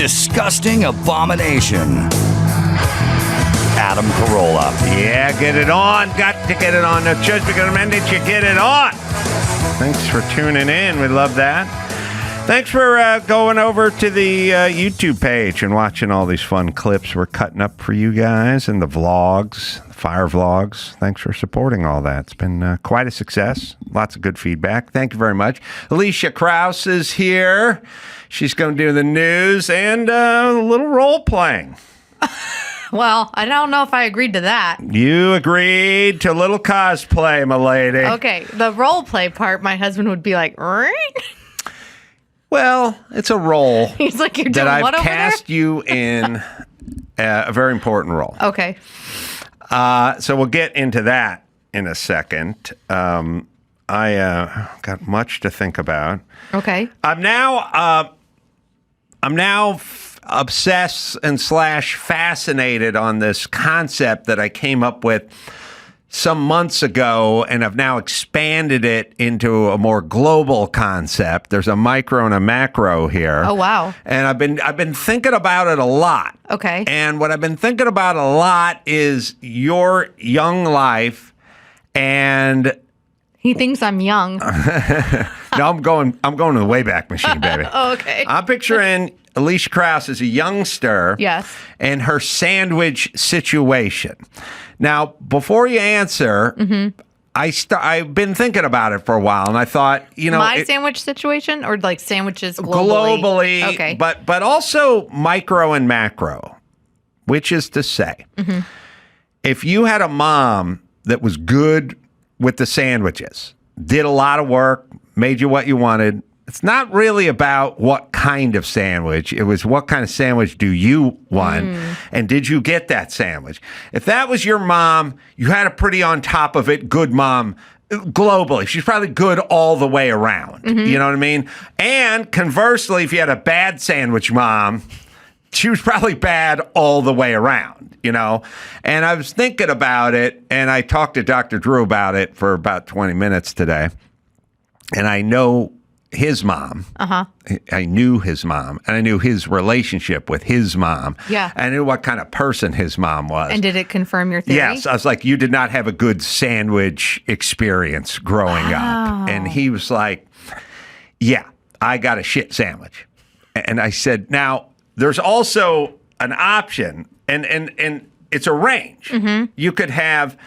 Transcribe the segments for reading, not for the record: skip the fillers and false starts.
disgusting abomination. Adam Carolla. Yeah, get it on. Got to get it on. No choice but to amend it. You get it on. Thanks for tuning in. We love that. Thanks for going over to the YouTube page and watching all these fun clips we're cutting up for you guys and the vlogs, fire vlogs. Thanks for supporting all that. It's been quite a success. Lots of good feedback. Thank you very much. Alicia Krause is here. She's going to do the news and a little role playing. Well, I don't know if I agreed to that. You agreed to a little cosplay, my lady. Okay, the role play part, my husband would be like, right? Well, it's a role. He's like, you're doing that what I've over cast you in a very important role. Okay. So we'll get into that in a second. I got much to think about. Okay. I'm now obsessed and / fascinated on this concept that I came up with some months ago, and I've now expanded it into a more global concept. There's a micro and a macro here. Oh, wow. And I've been thinking about it a lot. Okay. And what I've been thinking about a lot is your young life, and he thinks I'm young. no, I'm going to the Wayback Machine, baby. Oh, okay. I'm picturing Alicia Krause as a youngster. Yes. And her sandwich situation. Now, before you answer, I've been thinking about it for a while, and I thought, my sandwich situation, or like sandwiches globally? Globally, okay. but also micro and macro, which is to say, if you had a mom that was good with the sandwiches, did a lot of work, made you what you wanted, it's not really about what kind of sandwich. It was what kind of sandwich do you want, and did you get that sandwich? If that was your mom, you had a pretty on top of it good mom globally. She's probably good all the way around. You know what I mean? And conversely, if you had a bad sandwich mom, she was probably bad all the way around, And I was thinking about it, and I talked to Dr. Drew about it for about 20 minutes today, and I know his mom. I knew his mom, and I knew his relationship with his mom. Yeah. I knew what kind of person his mom was. And did it confirm your theory? Yes. I was like, you did not have a good sandwich experience growing up. And he was like, yeah, I got a shit sandwich. And I said, now, there's also an option, and it's a range. You could have,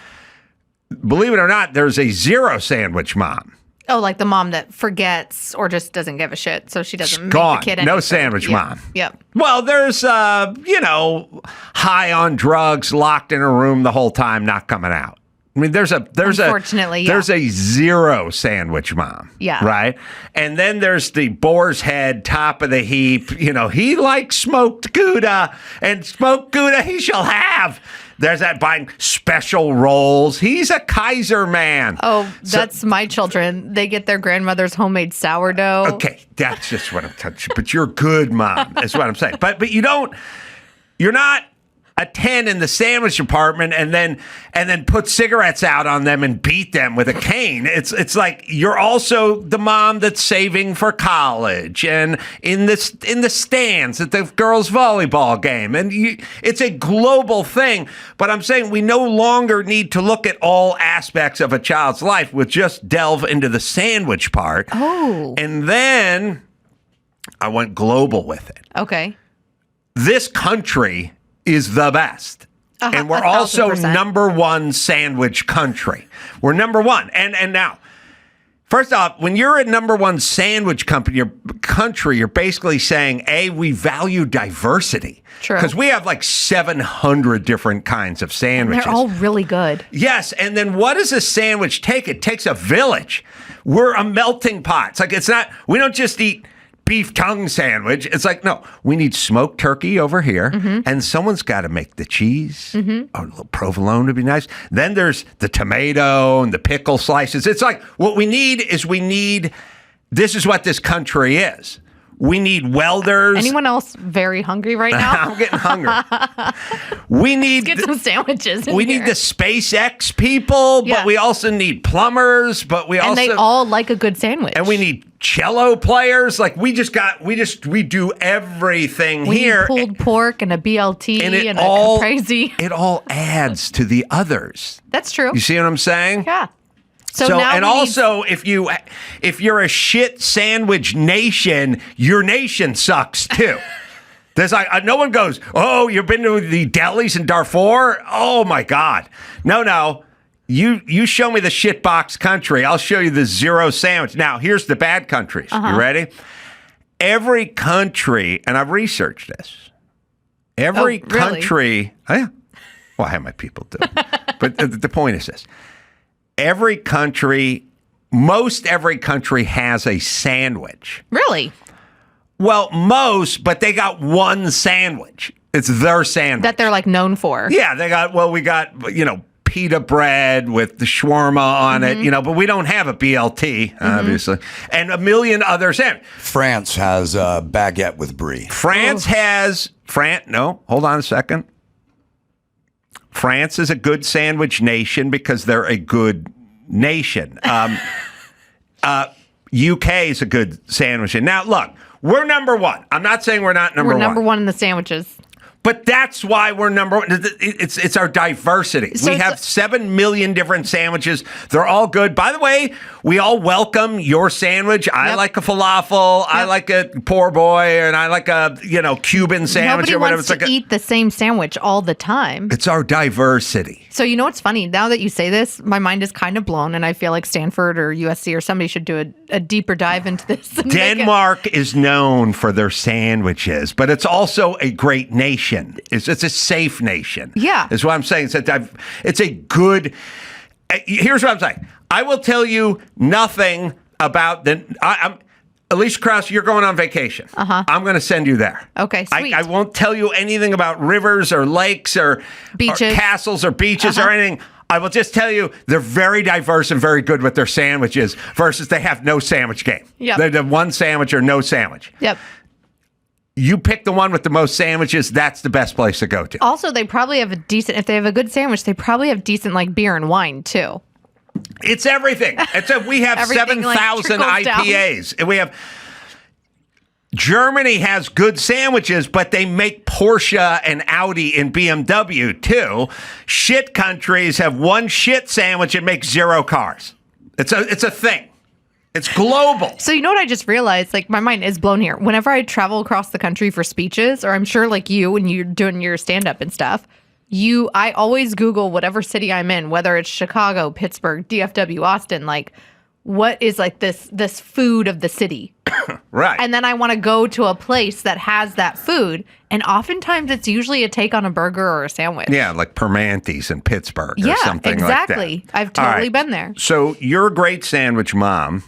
believe it or not, there's a zero sandwich mom. Oh, like the mom that forgets or just doesn't give a shit, so she doesn't make gone. the kid No anything. sandwich mom. Yep. Well, there's, high on drugs, locked in a room the whole time, not coming out. I mean, Unfortunately, there's a zero sandwich mom. Yeah. Right? And then there's the boar's head, top of the heap. He likes smoked Gouda, and smoked Gouda he shall have. There's that buying special rolls. He's a Kaiser man. Oh, that's my children. They get their grandmother's homemade sourdough. Okay, that's just what I'm touching. But you're good, mom. That's what I'm saying. But you're not a 10 in the sandwich department and then put cigarettes out on them and beat them with a cane. It's like you're also the mom that's saving for college and in the stands at the girls' volleyball game. And it's a global thing. But I'm saying we no longer need to look at all aspects of a child's life. We'll just delve into the sandwich part. Oh. And then I went global with it. Okay. This country is the best. And we're also 1,000%. number one sandwich country. We're number one. And now, first off, when you're a number one sandwich country, you're basically saying, A, we value diversity. True. Because we have like 700 different kinds of sandwiches. They're all really good. Yes, and then what does a sandwich take? It takes a village. We're a melting pot. It's like we don't just eat beef tongue sandwich. It's like, no, we need smoked turkey over here, and someone's got to make the cheese. A little provolone would be nice. Then there's the tomato and the pickle slices. It's like, what we need, this is what this country is. We need welders. Anyone else very hungry right now? I'm getting hungry. We need Let's get some sandwiches. We need the SpaceX people, but we also need plumbers. But we and also they all like a good sandwich. and we need cello players. Like we do everything We here. need pulled pork and a BLT And and a caprese. it all adds to the others. That's true. You see what I'm saying? Yeah. So So now and we need- also if you're a shit sandwich nation, your nation sucks too. There's like no one goes, oh, you've been to the delis in Darfur? Oh my God. No. You show me the shitbox country, I'll show you the zero sandwich. Now, here's the bad countries. You ready? Every country, and I've researched this. Every Oh, really? country, oh, yeah. Well, I have my people do. But the point is this. Most every country has a sandwich. Really? Well, most, but they got one sandwich. It's their sandwich. That they're like known for. Yeah, we got, pita bread with the shawarma on it, but we don't have a BLT, obviously, and a million other sandwiches. France has a baguette with brie. No, hold on a second. France is a good sandwich nation because they're a good nation. UK is a good sandwich. And now, look, we're number one. I'm not saying we're not number one. We're number one in the sandwiches. But that's why we're number one. It's our diversity. So we have 7 million different sandwiches. They're all good. By the way, we all welcome your sandwich. I like a falafel. I like a poor boy, and I like a Cuban sandwich Nobody or whatever. wants to eat the same sandwich all the time. It's our diversity. So you know what's funny? Now that you say this, my mind is kind of blown, and I feel like Stanford or USC or somebody should do a deeper dive into this. Denmark is known for their sandwiches, but it's also a great nation. It's a safe nation. Yeah. Is what I'm saying. It's a good... Here's what I'm saying. I will tell you nothing about Alicia Krause, you're going on vacation. I'm going to send you there. Okay, sweet. I won't tell you anything about rivers or lakes or Beaches. or castles or beaches or anything. I will just tell you they're very diverse and very good with their sandwiches versus they have no sandwich game. Yep. They're the one sandwich or no sandwich. Yep. You pick the one with the most sandwiches, that's the best place to go to. Also, they probably have if they have a good sandwich, they probably have decent like beer and wine too. It's everything. We have Everything, 7,000 like, trickles down. IPAs. And we have Germany has good sandwiches, but they make Porsche and Audi and BMW too. Shit countries have one shit sandwich and make 0 cars. It's a thing. It's global. So you know what I just realized? Like my mind is blown here. Whenever I travel across the country for speeches, or I'm sure like you when you're doing your stand-up and stuff, I always Google whatever city I'm in, whether it's Chicago, Pittsburgh, DFW, Austin, like what is like this food of the city. Right. And then I want to go to a place that has that food. And oftentimes it's usually a take on a burger or a sandwich. Yeah, like Permante's in Pittsburgh or something exactly. like that. I've totally All right. been there. So you're a great sandwich mom.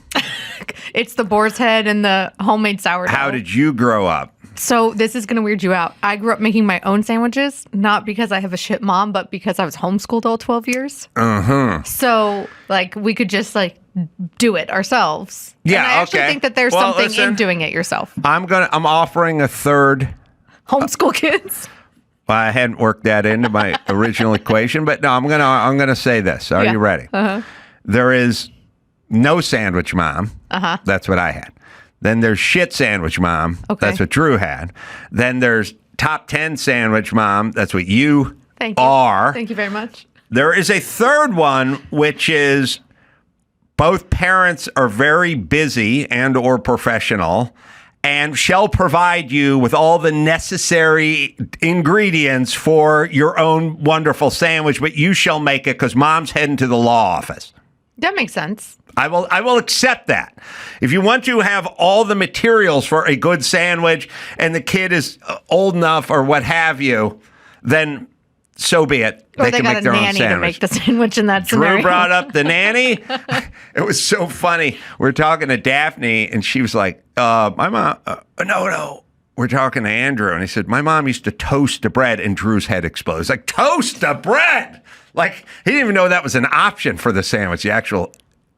It's the boar's head and the homemade sourdough. How did you grow up? So this is going to weird you out. I grew up making my own sandwiches, not because I have a shit mom, but because I was homeschooled all 12 years. So like we could just like do it ourselves. Yeah, and I actually okay. think that there's Well, something listen. in doing it yourself. I'm offering a third. Homeschool kids. Well, I hadn't worked that into my original equation, but no, I'm gonna say this. Are you ready? There is no sandwich mom. That's what I had. Then there's shit sandwich mom. Okay. That's what Drew had. Then there's top 10 sandwich mom. That's what you Thank you. are. Thank you very much. There is a third one, which is both parents are very busy and or professional and shall provide you with all the necessary ingredients for your own wonderful sandwich, but you shall make it because mom's heading to the law office. That makes sense. I will accept that. If you want to have all the materials for a good sandwich and the kid is old enough or what have you, then so be it. Or they can got make a their own nanny to sandwich. make the sandwich in that Drew scenario. brought up the nanny. It was so funny. We're talking to Daphne, and she was like, my mom, no. We're talking to Andrew, and he said, my mom used to toast the bread, and Drew's head explodes. Like, toast the bread? Like, he didn't even know that was an option for the sandwich, the actual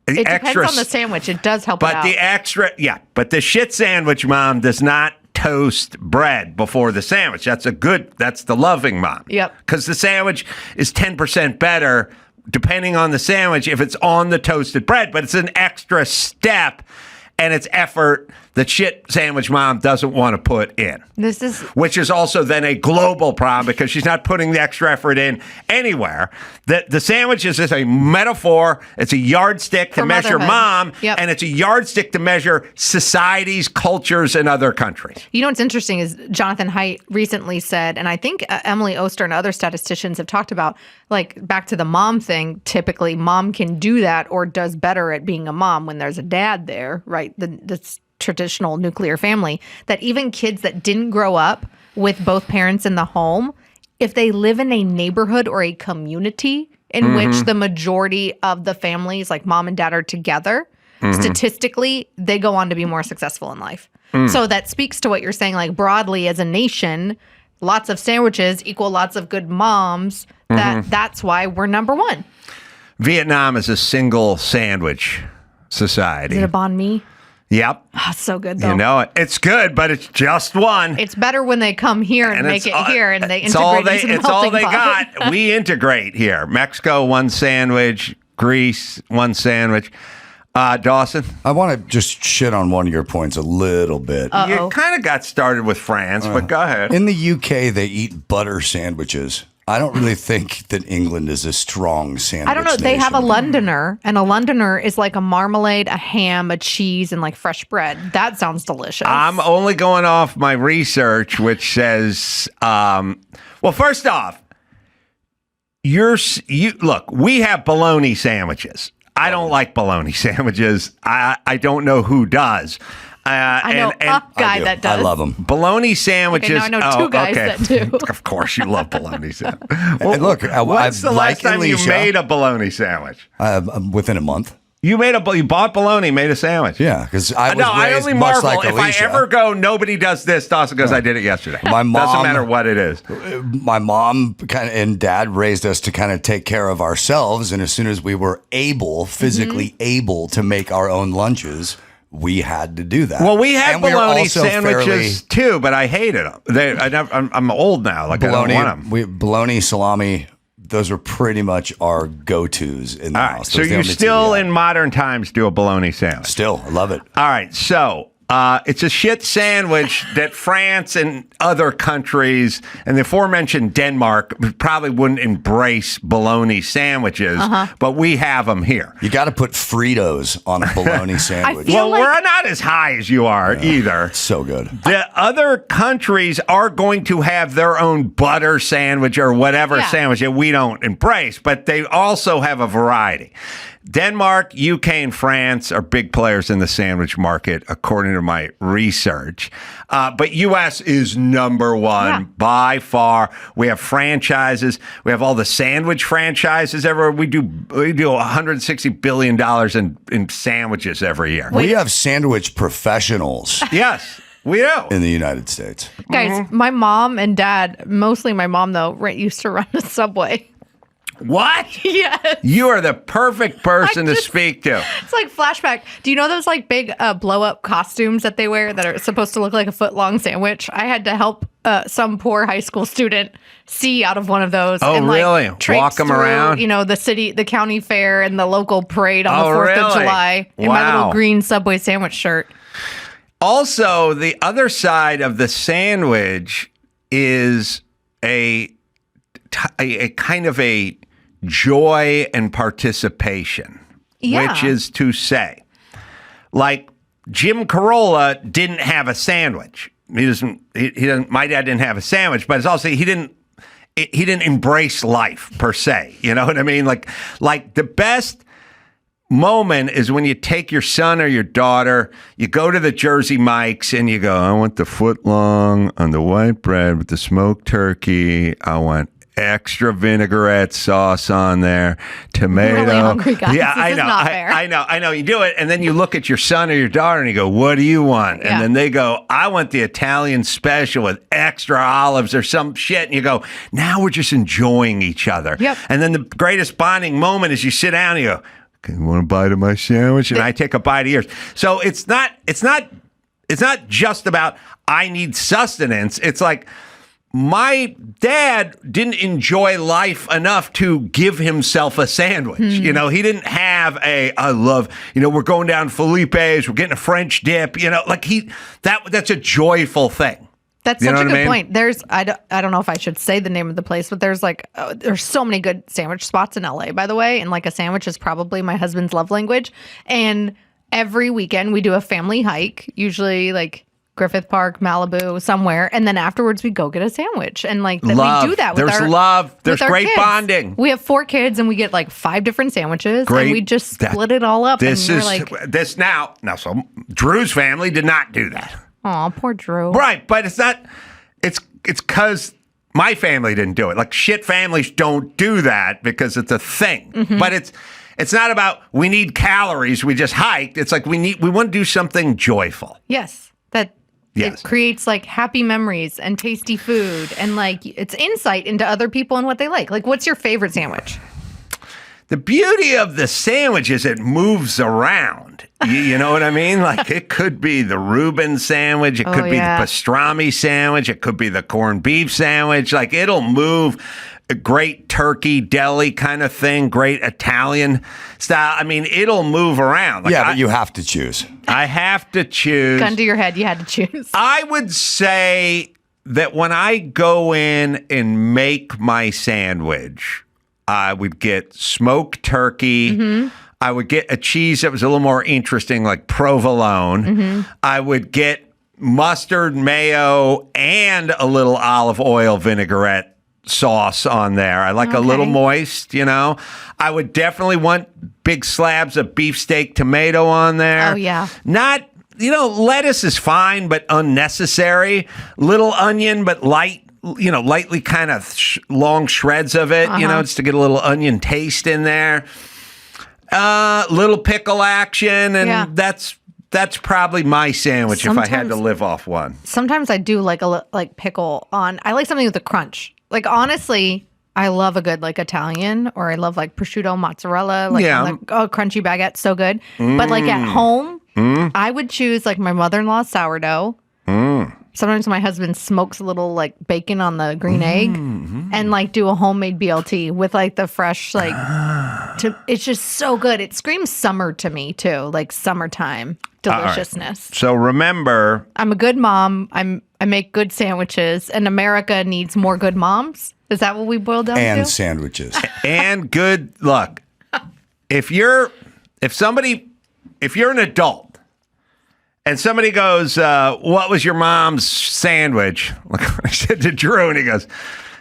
It extra. depends on the sandwich. It does help it But out. the extra, but the shit sandwich mom does not toast bread before the sandwich. That's the loving mom. Yep. Because the sandwich is 10% better depending on the sandwich if it's on the toasted bread, but it's an extra step. and it's effort that shit sandwich mom doesn't want to put in. Which is also then a global problem because she's not putting the extra effort in anywhere. The sandwich is just a metaphor. It's a yardstick to measure mom, and it's a yardstick to measure societies, cultures, and other countries. You know what's interesting is Jonathan Haidt recently said, and I think Emily Oster and other statisticians have talked about, like, back to the mom thing, typically mom can do that or does better at being a mom when there's a dad there, right? The traditional nuclear family, that even kids that didn't grow up with both parents in the home, if they live in a neighborhood or a community in which the majority of the families, like mom and dad, are together, statistically, they go on to be more successful in life. So that speaks to what you're saying, like broadly as a nation, lots of sandwiches equal lots of good moms. That's why we're number one. Vietnam is a single sandwich society. Is it a banh mi? Yep. Oh, it's so good, though. You know it. It's good, but it's just one. It's better when they come here and make it here and they integrate into the It's all they pot. got. We integrate here. Mexico, one sandwich. Greece, one sandwich. Dawson? I want to just shit on one of your points a little bit. You kind of got started with France, but go ahead. In the UK, they eat butter sandwiches. I don't really think that England is a strong sandwich I don't know. They nation. have a Londoner, and a Londoner is like a marmalade, a ham, a cheese, and like fresh bread. That sounds delicious. I'm only going off my research, which says, well, first off, look, we have bologna sandwiches. I don't like bologna sandwiches. I don't know who does. I know a guy that does. I love them. Bologna sandwiches. Okay, now I know two guys that do. Of course, you love bologna sandwich. And look, when's the last time you made a bologna sandwich? Within a month. You bought bologna, made a sandwich. Yeah, because I was I raised only much marvel like Alicia. if I ever go, nobody does this. Dawson goes, I did it yesterday. My mom, doesn't matter what it is. My mom and dad raised us to kind of take care of ourselves, and as soon as we were physically able to make our own lunches, we had to do that. Well, we had bologna fairly, sandwiches too, but I hated them. I'm old now. Like bologna, I don't want them. Bologna, salami. Those are pretty much our go-tos in the house. So you still, in modern times, do a bologna sandwich? Still, I love it. All right, so it's a shit sandwich that France and other countries, and the aforementioned Denmark, probably wouldn't embrace bologna sandwiches, but we have them here. You got to put Fritos on a bologna sandwich. Well, we're not as high as you are either. So good. The other countries are going to have their own butter sandwich or whatever sandwich that we don't embrace, but they also have a variety. Denmark, UK, and France are big players in the sandwich market, according to my research. But U.S. is number one by far. We have franchises. We have all the sandwich franchises everywhere. We do $160 billion in sandwiches every year. We have sandwich professionals. Yes. We do. In the United States. Guys, my mom and dad, mostly my mom, though, used to run a Subway. What? Yes. You are the perfect person to speak to. It's like flashback. Do you know those like big blow-up costumes that they wear that are supposed to look like a foot-long sandwich? I had to help some poor high school student see out of one of those. Oh, and, really? Walk them around? You know, the county fair and the local parade on the 4th of July in my little green Subway sandwich shirt. Also, the other side of the sandwich is a kind of a joy and participation, which is to say, like Jim Carolla didn't have a sandwich. He doesn't. My dad didn't have a sandwich, but it's also he didn't embrace life per se. You know what I mean? Like the best moment is when you take your son or your daughter, you go to the Jersey Mike's and you go, I want the foot long on the white bread with the smoked turkey. I want extra vinaigrette sauce on there, tomato. Really hungry, guys. Yeah, this is not fair. I know. You do it, and then you look at your son or your daughter, and you go, "What do you want?" And then they go, "I want the Italian special with extra olives or some shit." And you go, "Now we're just enjoying each other." Yep. And then the greatest bonding moment is you sit down and you go, "Okay, you want a bite of my sandwich?" And I take a bite of yours. So it's not just about I need sustenance. It's like, my dad didn't enjoy life enough to give himself a sandwich. You know, he didn't have I love, we're going down Felipe's, we're getting a French dip, like that's a joyful thing. That's such a good point. There's, I don't know if I should say the name of the place, but there's there's so many good sandwich spots in LA, by the way. And like a sandwich is probably my husband's love language. And every weekend we do a family hike, usually like Griffith Park, Malibu, somewhere. And then afterwards we go get a sandwich. And then we do that with There's love. There's great kids. Bonding. We have 4 kids and we get 5 different sandwiches. Great. And we just split it all up. This and is now, so Drew's family did not do that. Oh, poor Drew. Right, but it's not. It's because my family didn't do it. Like shit families don't do that because it's a thing. But it's not about we need calories. We just hiked. It's like we want to do something joyful. Yes, it creates happy memories and tasty food and it's insight into other people and what they like. Like, what's your favorite sandwich? The beauty of the sandwich is it moves around. You know what I mean? Like it could be the Reuben sandwich. It could be the pastrami sandwich. It could be the corned beef sandwich. Like it'll move. A great turkey deli kind of thing. Great Italian style. I mean, it'll move around. But you have to choose. I have to choose. Gun to your head. You had to choose. I would say that when I go in and make my sandwich, I would get smoked turkey. I would get a cheese that was a little more interesting, like provolone. I would get mustard, mayo, and a little olive oil vinaigrette sauce on there. I like a little moist, I would definitely want big slabs of beefsteak tomato on there. Oh, yeah. Not, lettuce is fine, but unnecessary. Little onion, but lightly kind of long shreds of it, just to get a little onion taste in there. Little pickle action, and that's probably my sandwich if I had to live off one. Sometimes I do like pickle on. I like something with a crunch. Honestly, I love a good Italian, or I love prosciutto, mozzarella, crunchy baguette, so good. But at home, I would choose my mother-in-law's sourdough. Sometimes my husband smokes a little bacon on the green egg and do a homemade BLT with the fresh it's just so good. It screams summer to me too, summertime deliciousness. Right. So remember, I'm a good mom. I make good sandwiches, and America needs more good moms. Is that what we boiled down to? And sandwiches. And good luck. If you're an adult and somebody goes, what was your mom's sandwich? Like I said to Drew, and he goes,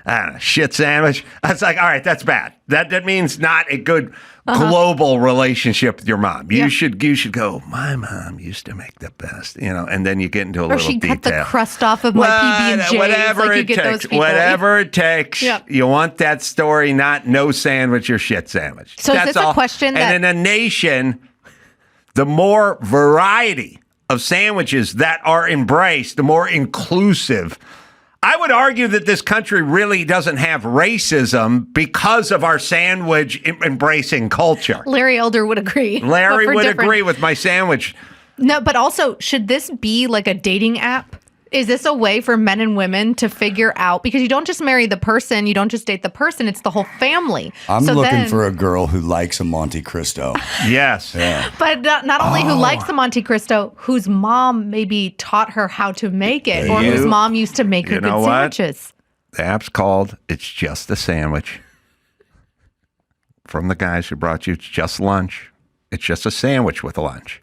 I don't know, shit sandwich. I was like, all right, that's bad. That means not a good global relationship with your mom. You should go, my mom used to make the best, and then you get into a little detail. Or she cut the crust off of my PB&J's. Whatever it takes. Whatever it takes. Yep. You want that story, not no sandwich or shit sandwich. So that's is this a question And in a nation, the more variety of sandwiches that are embraced, the more inclusive. I would argue that this country really doesn't have racism because of our sandwich embracing culture. Larry Elder would agree. Larry would agree with my sandwich. No, but also, should this be like a dating app? Is this a way for men and women to figure out? Because you don't just marry the person, you don't just date the person, it's the whole family. I'm looking for a girl who likes a Monte Cristo. Yes. Yeah. But not only who likes the Monte Cristo, whose mom maybe taught her how to make it, or whose mom used to make her good sandwiches. The app's called It's Just a Sandwich. From the guys who brought you, it's just lunch. It's just a sandwich with lunch.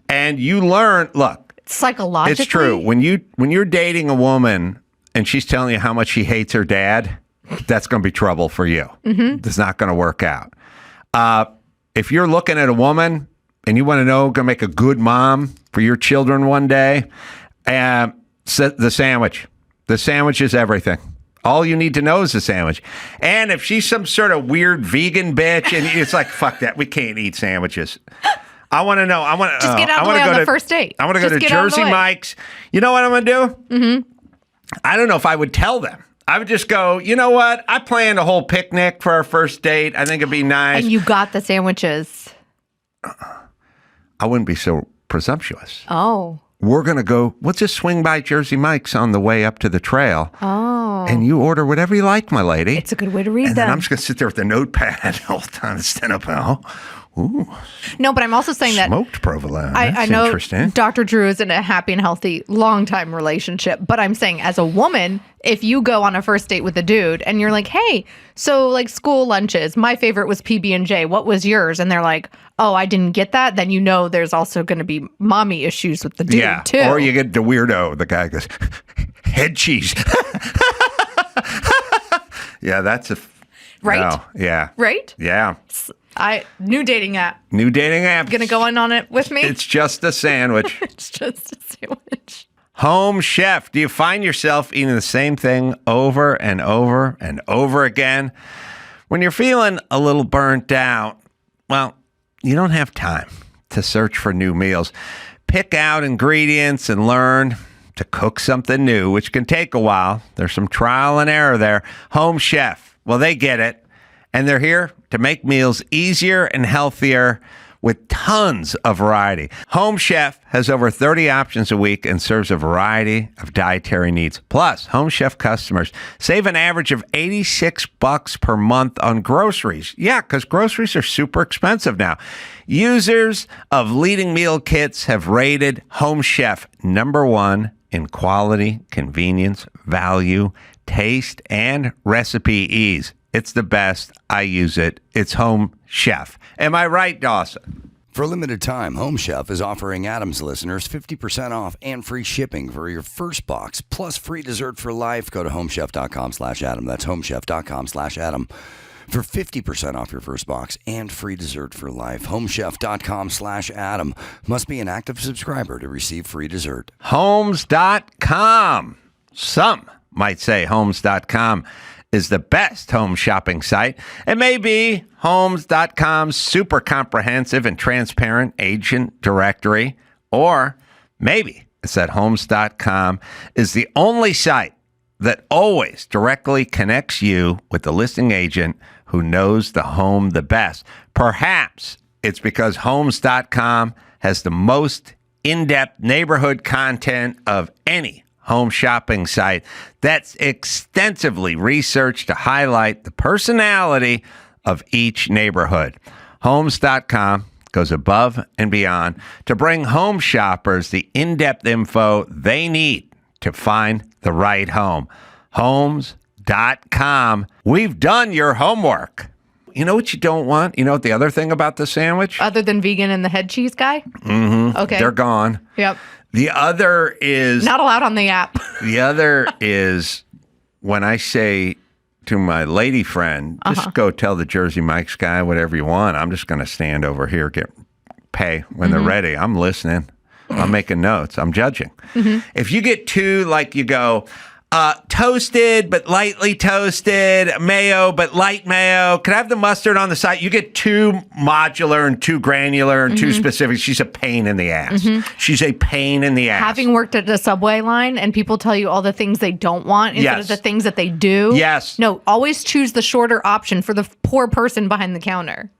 And you learn, look, psychologically, it's true. When you're dating a woman and she's telling you how much she hates her dad, that's going to be trouble for you. It's not going to work out. If you're looking at a woman and you want to know, going to make a good mom for your children one day, the sandwich. The sandwich is everything. All you need to know is the sandwich. And if she's some sort of weird vegan bitch, and it's like, fuck that, we can't eat sandwiches. I want to know. Just get out of the way on the first date. I want to go to Jersey Mike's. You know what I'm going to do? I don't know if I would tell them. I would just go, you know what? I planned a whole picnic for our first date. I think it'd be nice. And you got the sandwiches. I wouldn't be so presumptuous. Oh. we're going to go, we'll just swing by Jersey Mike's on the way up to the trail. Oh. And you order whatever you like, my lady. It's a good way to read and them. then I'm just going to sit there with the notepad all the time, stand up. Ooh, No, but I'm also saying that smoked provolone. I That's know interesting. Dr. Drew is in a happy and healthy, long-time relationship, but I'm saying as a woman, if you go on a first date with a dude and you're like, hey, so like school lunches, my favorite was PB&J. What was yours? And they're like, oh, I didn't get that. Then you know there's also going to be mommy issues with the dude, too. Or you get the weirdo. The guy goes, head cheese. Yeah, that's a... Right? No, yeah. Right? Yeah. New dating app. New dating app. Gonna go on it with me? It's just a sandwich. It's just a sandwich. Home chef. Do you find yourself eating the same thing over and over and over again? When you're feeling a little burnt out, well, you don't have time to search for new meals. Pick out ingredients and learn to cook something new, which can take a while. There's some trial and error there. Home chef. Well, they get it. And they're here to make meals easier and healthier with tons of variety. Home Chef has over 30 options a week and serves a variety of dietary needs. Plus, Home Chef customers save an average of $86 per month on groceries. Yeah, because groceries are super expensive now. Users of leading meal kits have rated Home Chef #1 in quality, convenience, value, taste, and recipe ease. It's the best. I use it. It's Home Chef. Am I right, Dawson? For a limited time, Home Chef is offering Adam's listeners 50% off and free shipping for your first box, plus free dessert for life. Go to homechef.com/Adam. That's homechef.com/Adam for 50% off your first box and free dessert for life. Homechef.com/Adam. Must be an active subscriber to receive free dessert. Homes.com. Some might say Homes.com is the best home shopping site. It may be Homes.com's super comprehensive and transparent agent directory, or maybe it's that Homes.com is the only site that always directly connects you with the listing agent who knows the home the best. Perhaps it's because Homes.com has the most in-depth neighborhood content of any home shopping site that's extensively researched to highlight the personality of each neighborhood. Homes.com goes above and beyond to bring home shoppers the in-depth info they need to find the right home. Homes.com. We've done your homework. You know what you don't want? You know what the other thing about the sandwich? Other than vegan and the head cheese guy? Mm-hmm. Okay. They're gone. Yep. The other is... Not allowed on the app. The other is when I say to my lady friend, just go tell the Jersey Mike's guy whatever you want. I'm just going to stand over here, pay when they're ready. I'm listening. I'm making notes. I'm judging. If you get two, like you go... toasted, but lightly toasted, mayo, but light mayo. Could I have the mustard on the side? You get too modular and too granular and too specific. She's a pain in the ass. She's a pain in the ass. Having worked at the subway line and people tell you all the things they don't want instead of the things that they do. Yes. No, always choose the shorter option for the poor person behind the counter.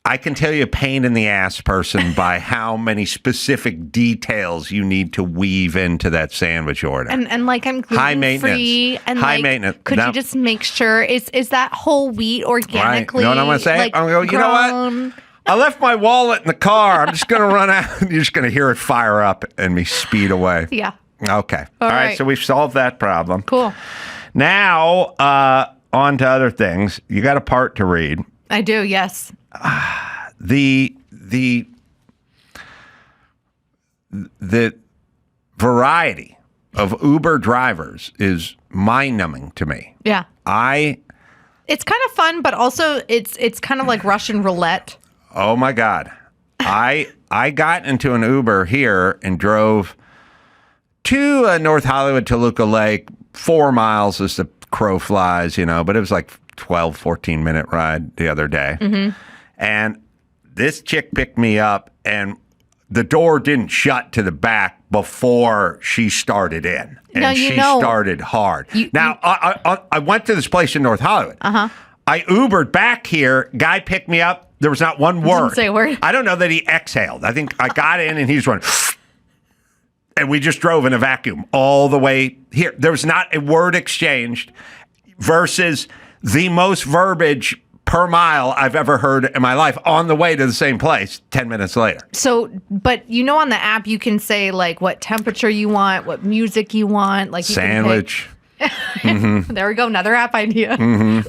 I can tell you a pain in the ass person by how many specific details you need to weave into that sandwich order. And like I'm gluten free and high like maintenance. Could you just make sure is that whole wheat organically? Right. You know what I'm gonna say? Like, I'm gonna go, you know what? I left my wallet in the car. I'm just gonna run out and you're just gonna hear it fire up and me speed away. Yeah. Okay. All right. So we've solved that problem. Cool. Now, on to other things. You got a part to read. I do, yes. The variety of Uber drivers is mind-numbing to me. Yeah. It's kind of fun, but also it's kind of like Russian roulette. Oh my God. I got into an Uber here and drove to North Hollywood, Toluca Lake, 4 miles as the crow flies, but it was like 12, 14-minute ride the other day. And this chick picked me up, and the door didn't shut to the back before she started in. And she started hard. I went to this place in North Hollywood. I Ubered back here. Guy picked me up. There was not one word. Didn't say a word. I don't know that he exhaled. I think I got in, and he was running. And we just drove in a vacuum all the way here. There was not a word exchanged versus the most verbiage per mile I've ever heard in my life on the way to the same place 10 minutes later. So, but on the app, you can say like what temperature you want, what music you want. Like you sandwich. There we go. Another app idea.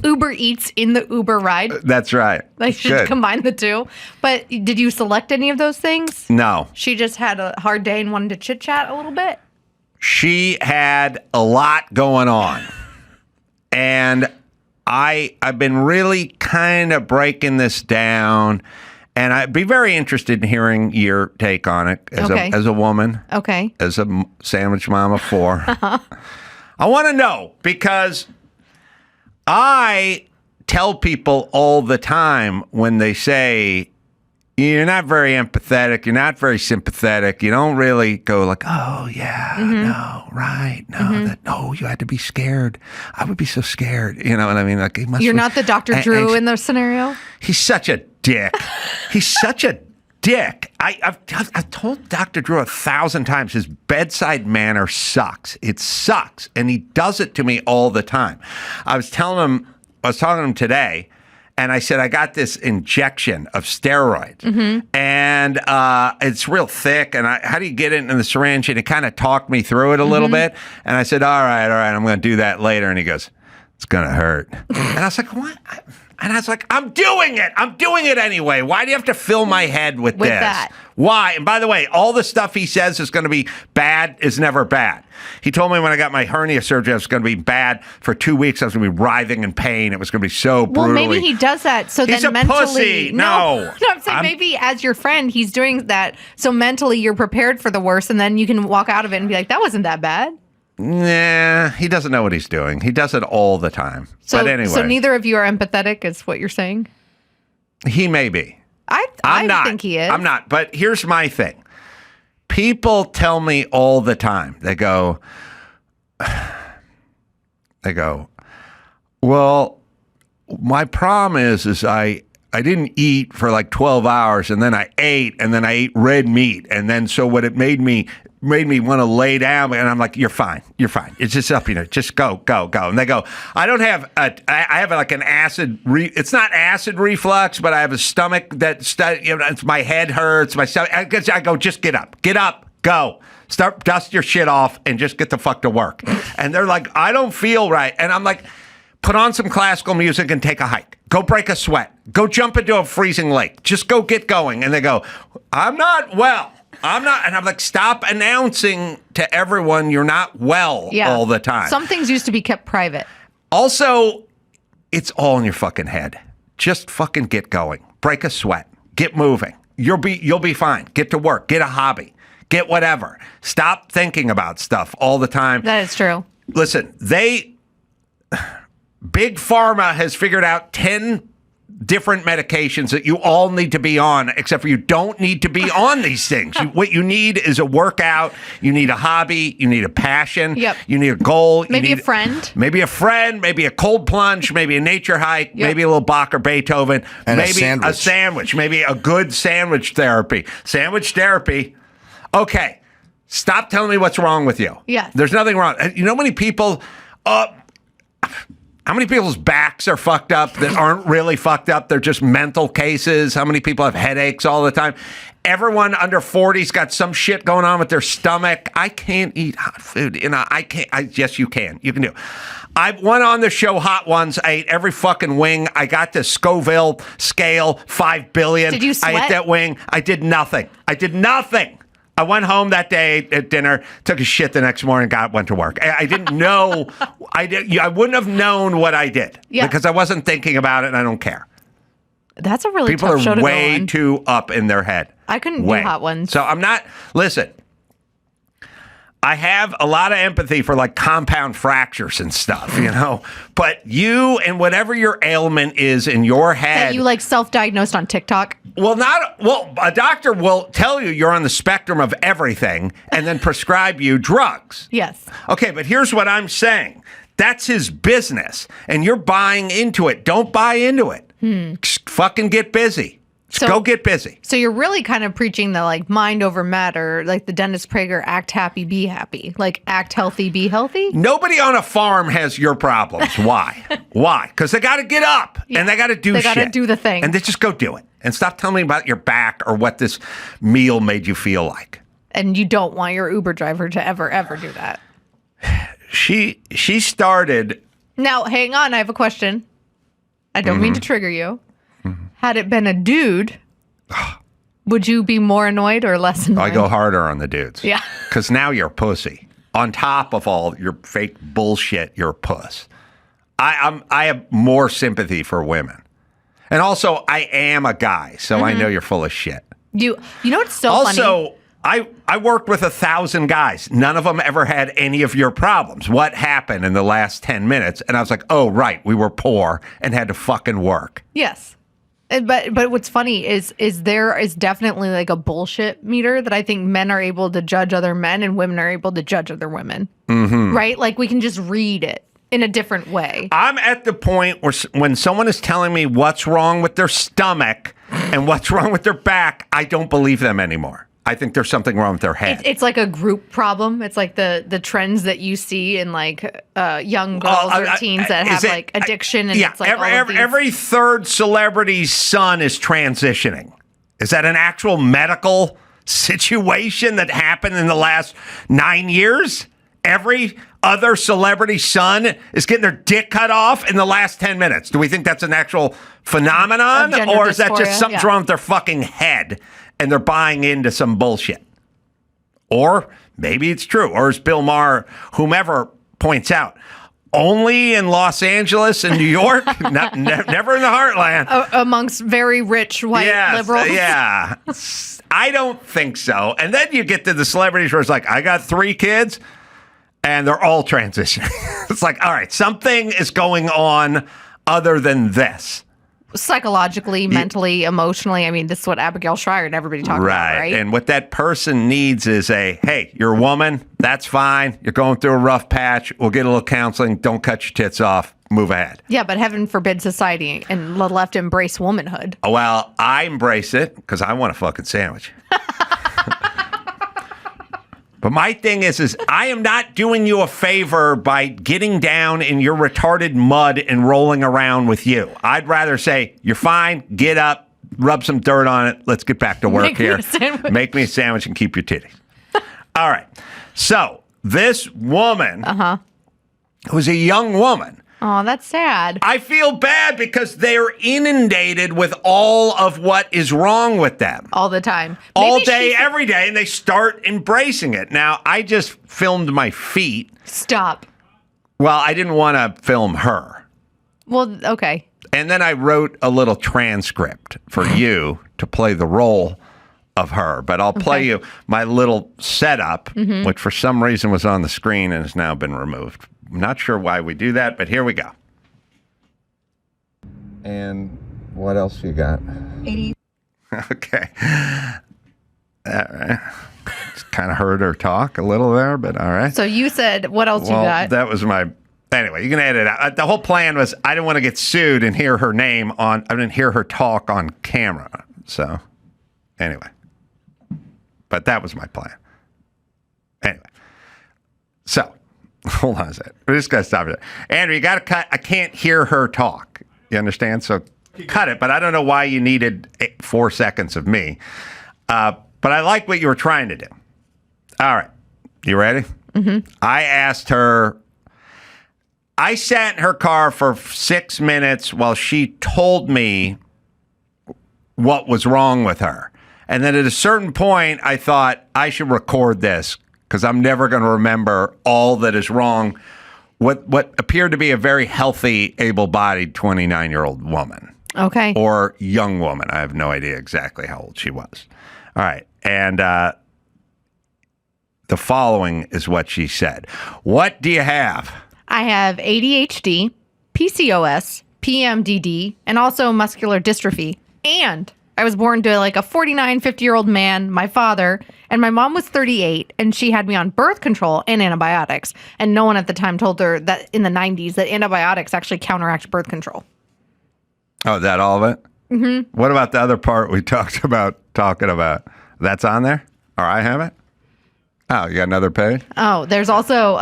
Uber Eats in the Uber ride. That's right. They should combine the two. But did you select any of those things? No. She just had a hard day and wanted to chit chat a little bit? She had a lot going on. And I've been really kind of breaking this down, and I'd be very interested in hearing your take on it as a woman. Okay. As a sandwich mom of 4. I want to know, because I tell people all the time when they say, you're not very empathetic, you're not very sympathetic, you don't really go like, oh, yeah, no, right, no, no, you had to be scared. I would be so scared. You know what I mean? Like, you're not the Dr. Drew in the scenario? He's such a dick. He's such a dick. I've told Dr. Drew 1,000 times his bedside manner sucks. It sucks. And he does it to me all the time. I was talking to him today, and I said, I got this injection of steroids, and it's real thick, and how do you get it in the syringe? And he kind of talked me through it a little bit, and I said, all right, I'm going to do that later. And he goes, it's going to hurt. And I was like, what? And I was like, I'm doing it anyway. Why do you have to fill my head with this? That. Why? And by the way, all the stuff he says is going to be bad is never bad. He told me when I got my hernia surgery, it was going to be bad for 2 weeks. I was going to be writhing in pain. It was going to be so brutally. Well, maybe he does that so he's then a mentally. Pussy. No, I'm saying maybe as your friend, he's doing that so mentally you're prepared for the worst, and then you can walk out of it and be like, that wasn't that bad. Nah, he doesn't know what he's doing. He does it all the time. But anyway. So neither of you are empathetic, is what you're saying? He may be. I think he is. I'm not. But here's my thing. People tell me all the time. They go, well, my problem is I didn't eat for like 12 hours, and then I ate red meat, and then so what it made me want to lay down, and I'm like, you're fine. It's just up, just go. And they go, I don't have I have like an it's not acid reflux, but I have a stomach it's my head hurts, my stomach. I go, just get up, go. Start, dust your shit off and just get the fuck to work. And they're like, I don't feel right. And I'm like, put on some classical music and take a hike. Go break a sweat. Go jump into a freezing lake. Just go get going. And they go, I'm not well. I'm not. And I'm like, stop announcing to everyone you're not well all the time. Some things used to be kept private. Also, it's all in your fucking head. Just fucking get going. Break a sweat. Get moving. You'll be fine. Get to work. Get a hobby. Get whatever. Stop thinking about stuff all the time. That is true. Listen, Big Pharma has figured out 10 different medications that you all need to be on, except for you don't need to be on these things. What you need is a workout. You need a hobby. You need a passion. Yep. You need a goal. Maybe a friend. Maybe a friend. Maybe a cold plunge. Maybe a nature hike. Yep. Maybe a little Bach or Beethoven. And maybe a sandwich. Maybe a good sandwich therapy. Sandwich therapy. Okay. Stop telling me what's wrong with you. Yeah. There's nothing wrong. You know how many people... How many people's backs are fucked up that aren't really fucked up? They're just mental cases. How many people have headaches all the time? Everyone under 40's got some shit going on with their stomach. I can't eat hot food. I can't. Yes, you can. You can do. I went on the show Hot Ones. I ate every fucking wing. I got the Scoville scale, 5 billion. Did you sweat? I ate that wing. I did nothing. I went home that day at dinner, took a shit the next morning, went to work. I didn't know. I wouldn't have known what I did because I wasn't thinking about it, and I don't care. That's a really People tough show to are go way on. too up in their head. I couldn't do Hot Ones. So I'm not. Listen, I have a lot of empathy for like compound fractures and stuff, But you and whatever your ailment is in your head, that you like self-diagnosed on TikTok. Well, a doctor will tell you you're on the spectrum of everything and then prescribe you drugs. Yes. Okay, but here's what I'm saying. That's his business, and you're buying into it. Don't buy into it. Just fucking get busy. Just go get busy. So you're really kind of preaching the like mind over matter, like the Dennis Prager act happy, be happy, like act healthy, be healthy. Nobody on a farm has your problems. Why? Why? Because they got to get up and they got to do shit. They got to do the thing. And they just go do it. And stop telling me about your back or what this meal made you feel like. And you don't want your Uber driver to ever do that. She started. Now, hang on. I have a question. I don't mean to trigger you. Had it been a dude, would you be more annoyed or less annoyed? I go harder on the dudes. Yeah. Because now you're a pussy. On top of all your fake bullshit, you're a puss. I have more sympathy for women. And also, I am a guy, so I know you're full of shit. You know what's so funny? Also, I worked with 1,000 guys. None of them ever had any of your problems. What happened in the last 10 minutes? And I was like, oh, right, we were poor and had to fucking work. Yes. But what's funny is there is definitely like a bullshit meter that I think men are able to judge other men and women are able to judge other women. Mm-hmm. Right? Like we can just read it in a different way. I'm at the point where when someone is telling me what's wrong with their stomach and what's wrong with their back, I don't believe them anymore. I think there's something wrong with their head. It's like a group problem. It's like the trends that you see in like young girls or teens that have like addiction. And it's like every third celebrity's son is transitioning. Is that an actual medical situation that happened in the last 9 years? Every other celebrity's son is getting their dick cut off in the last 10 minutes. Do we think that's an actual phenomenon? Or is that just something's wrong with their fucking head? And they're buying into some bullshit. Or maybe it's true. Or as Bill Maher, whomever points out, only in Los Angeles and New York, never in the heartland. Amongst very rich white liberals. Yeah. I don't think so. And then you get to the celebrities where it's like, I got 3 kids and they're all transitioning. It's like, all right, something is going on other than this. Psychologically, mentally, emotionally. I mean, this is what Abigail Schreier and everybody talk about, right? And what that person needs is hey, you're a woman. That's fine. You're going through a rough patch. We'll get a little counseling. Don't cut your tits off. Move ahead. Yeah, but heaven forbid society and the left embrace womanhood. Well, I embrace it because I want a fucking sandwich. But my thing is I am not doing you a favor by getting down in your retarded mud and rolling around with you. I'd rather say, you're fine, get up, rub some dirt on it, let's get back to work here. Make me a sandwich and keep your titties. All right. So this woman, who's a young woman. Oh, that's sad. I feel bad because they're inundated with all of what is wrong with them. All the time. All day, every day, and they start embracing it. Now, I just filmed my feet. Stop. Well, I didn't want to film her. Well, okay. And then I wrote a little transcript for you to play the role of her. But I'll play you my little setup, which for some reason was on the screen and has now been removed. I'm not sure why we do that, but here we go. And what else you got? 80. Okay. All right. Just kind of heard her talk a little there, but all right. So you said, what else you got? That was my... Anyway, you can edit it out. The whole plan was I didn't want to get sued and hear her name on... I didn't hear her talk on camera. So, anyway. But that was my plan. Anyway. So... Hold on a second. We just got to stop it. Andrew, you got to cut. I can't hear her talk. You understand? So cut it. But I don't know why you needed 4 seconds of me. But I like what you were trying to do. All right. You ready? Mm-hmm. I asked her. I sat in her car for 6 minutes while she told me what was wrong with her. And then at a certain point, I thought I should record this. Because I'm never going to remember all that is wrong. What appeared to be a very healthy, able-bodied 29-year-old woman. Okay. Or young woman. I have no idea exactly how old she was. All right. And the following is what she said. What do you have? I have ADHD, PCOS, PMDD, and also muscular dystrophy. And I was born to like a 49, 50-year-old man, my father, and my mom was 38, and she had me on birth control and antibiotics. And no one at the time told her that in the 90s that antibiotics actually counteract birth control. Oh, is that all of it? Mm-hmm. What about the other part we talked about talking about? That's on there? Or I have it? Oh, you got another page? Oh, there's also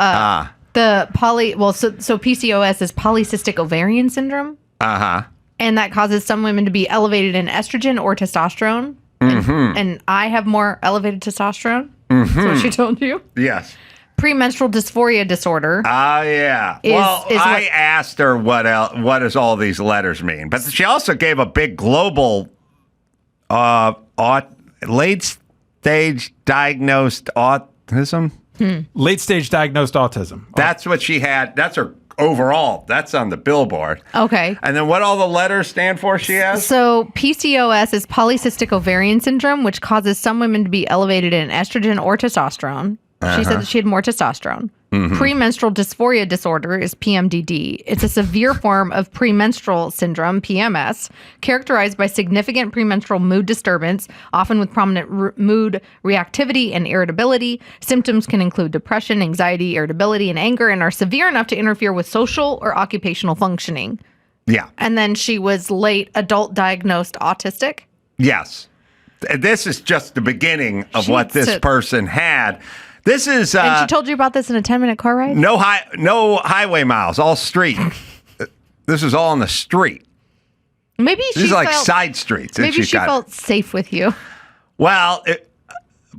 the so PCOS is polycystic ovarian syndrome. Uh-huh. And that causes some women to be elevated in estrogen or testosterone. And I have more elevated testosterone. That's what she told you. Yes. Premenstrual dysphoria disorder. Oh, yeah. I asked her what does all these letters mean. But she also gave a big global late-stage diagnosed autism. Late-stage diagnosed autism. That's what she had. That's her overall. That's on the billboard. Okay. And then what all the letters stand for, she has? So PCOS is polycystic ovarian syndrome, which causes some women to be elevated in estrogen or testosterone. She said that she had more testosterone. Premenstrual dysphoria disorder is PMDD. It's a severe form of premenstrual syndrome, PMS, characterized by significant premenstrual mood disturbance, often with prominent mood reactivity and irritability. Symptoms can include depression, anxiety, irritability, and anger, and are severe enough to interfere with social or occupational functioning. Yeah. And then she was late adult diagnosed autistic. Yes. This is just the beginning of what this person had. This is and she told you about this in a 10-minute car ride? No highway miles, all street. This is all on the street. Maybe These are like side streets. Maybe she felt safe with you. Well,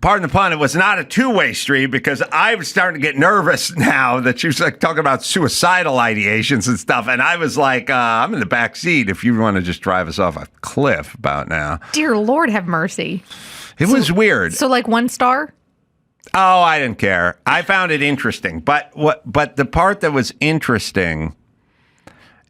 pardon the pun, it was not a two-way street because I was starting to get nervous now that she was like talking about suicidal ideations and stuff. And I was like, I'm in the back seat if you want to just drive us off a cliff about now. Dear Lord, have mercy. It was weird. So like 1 star? Oh, I didn't care. I found it interesting. But the part that was interesting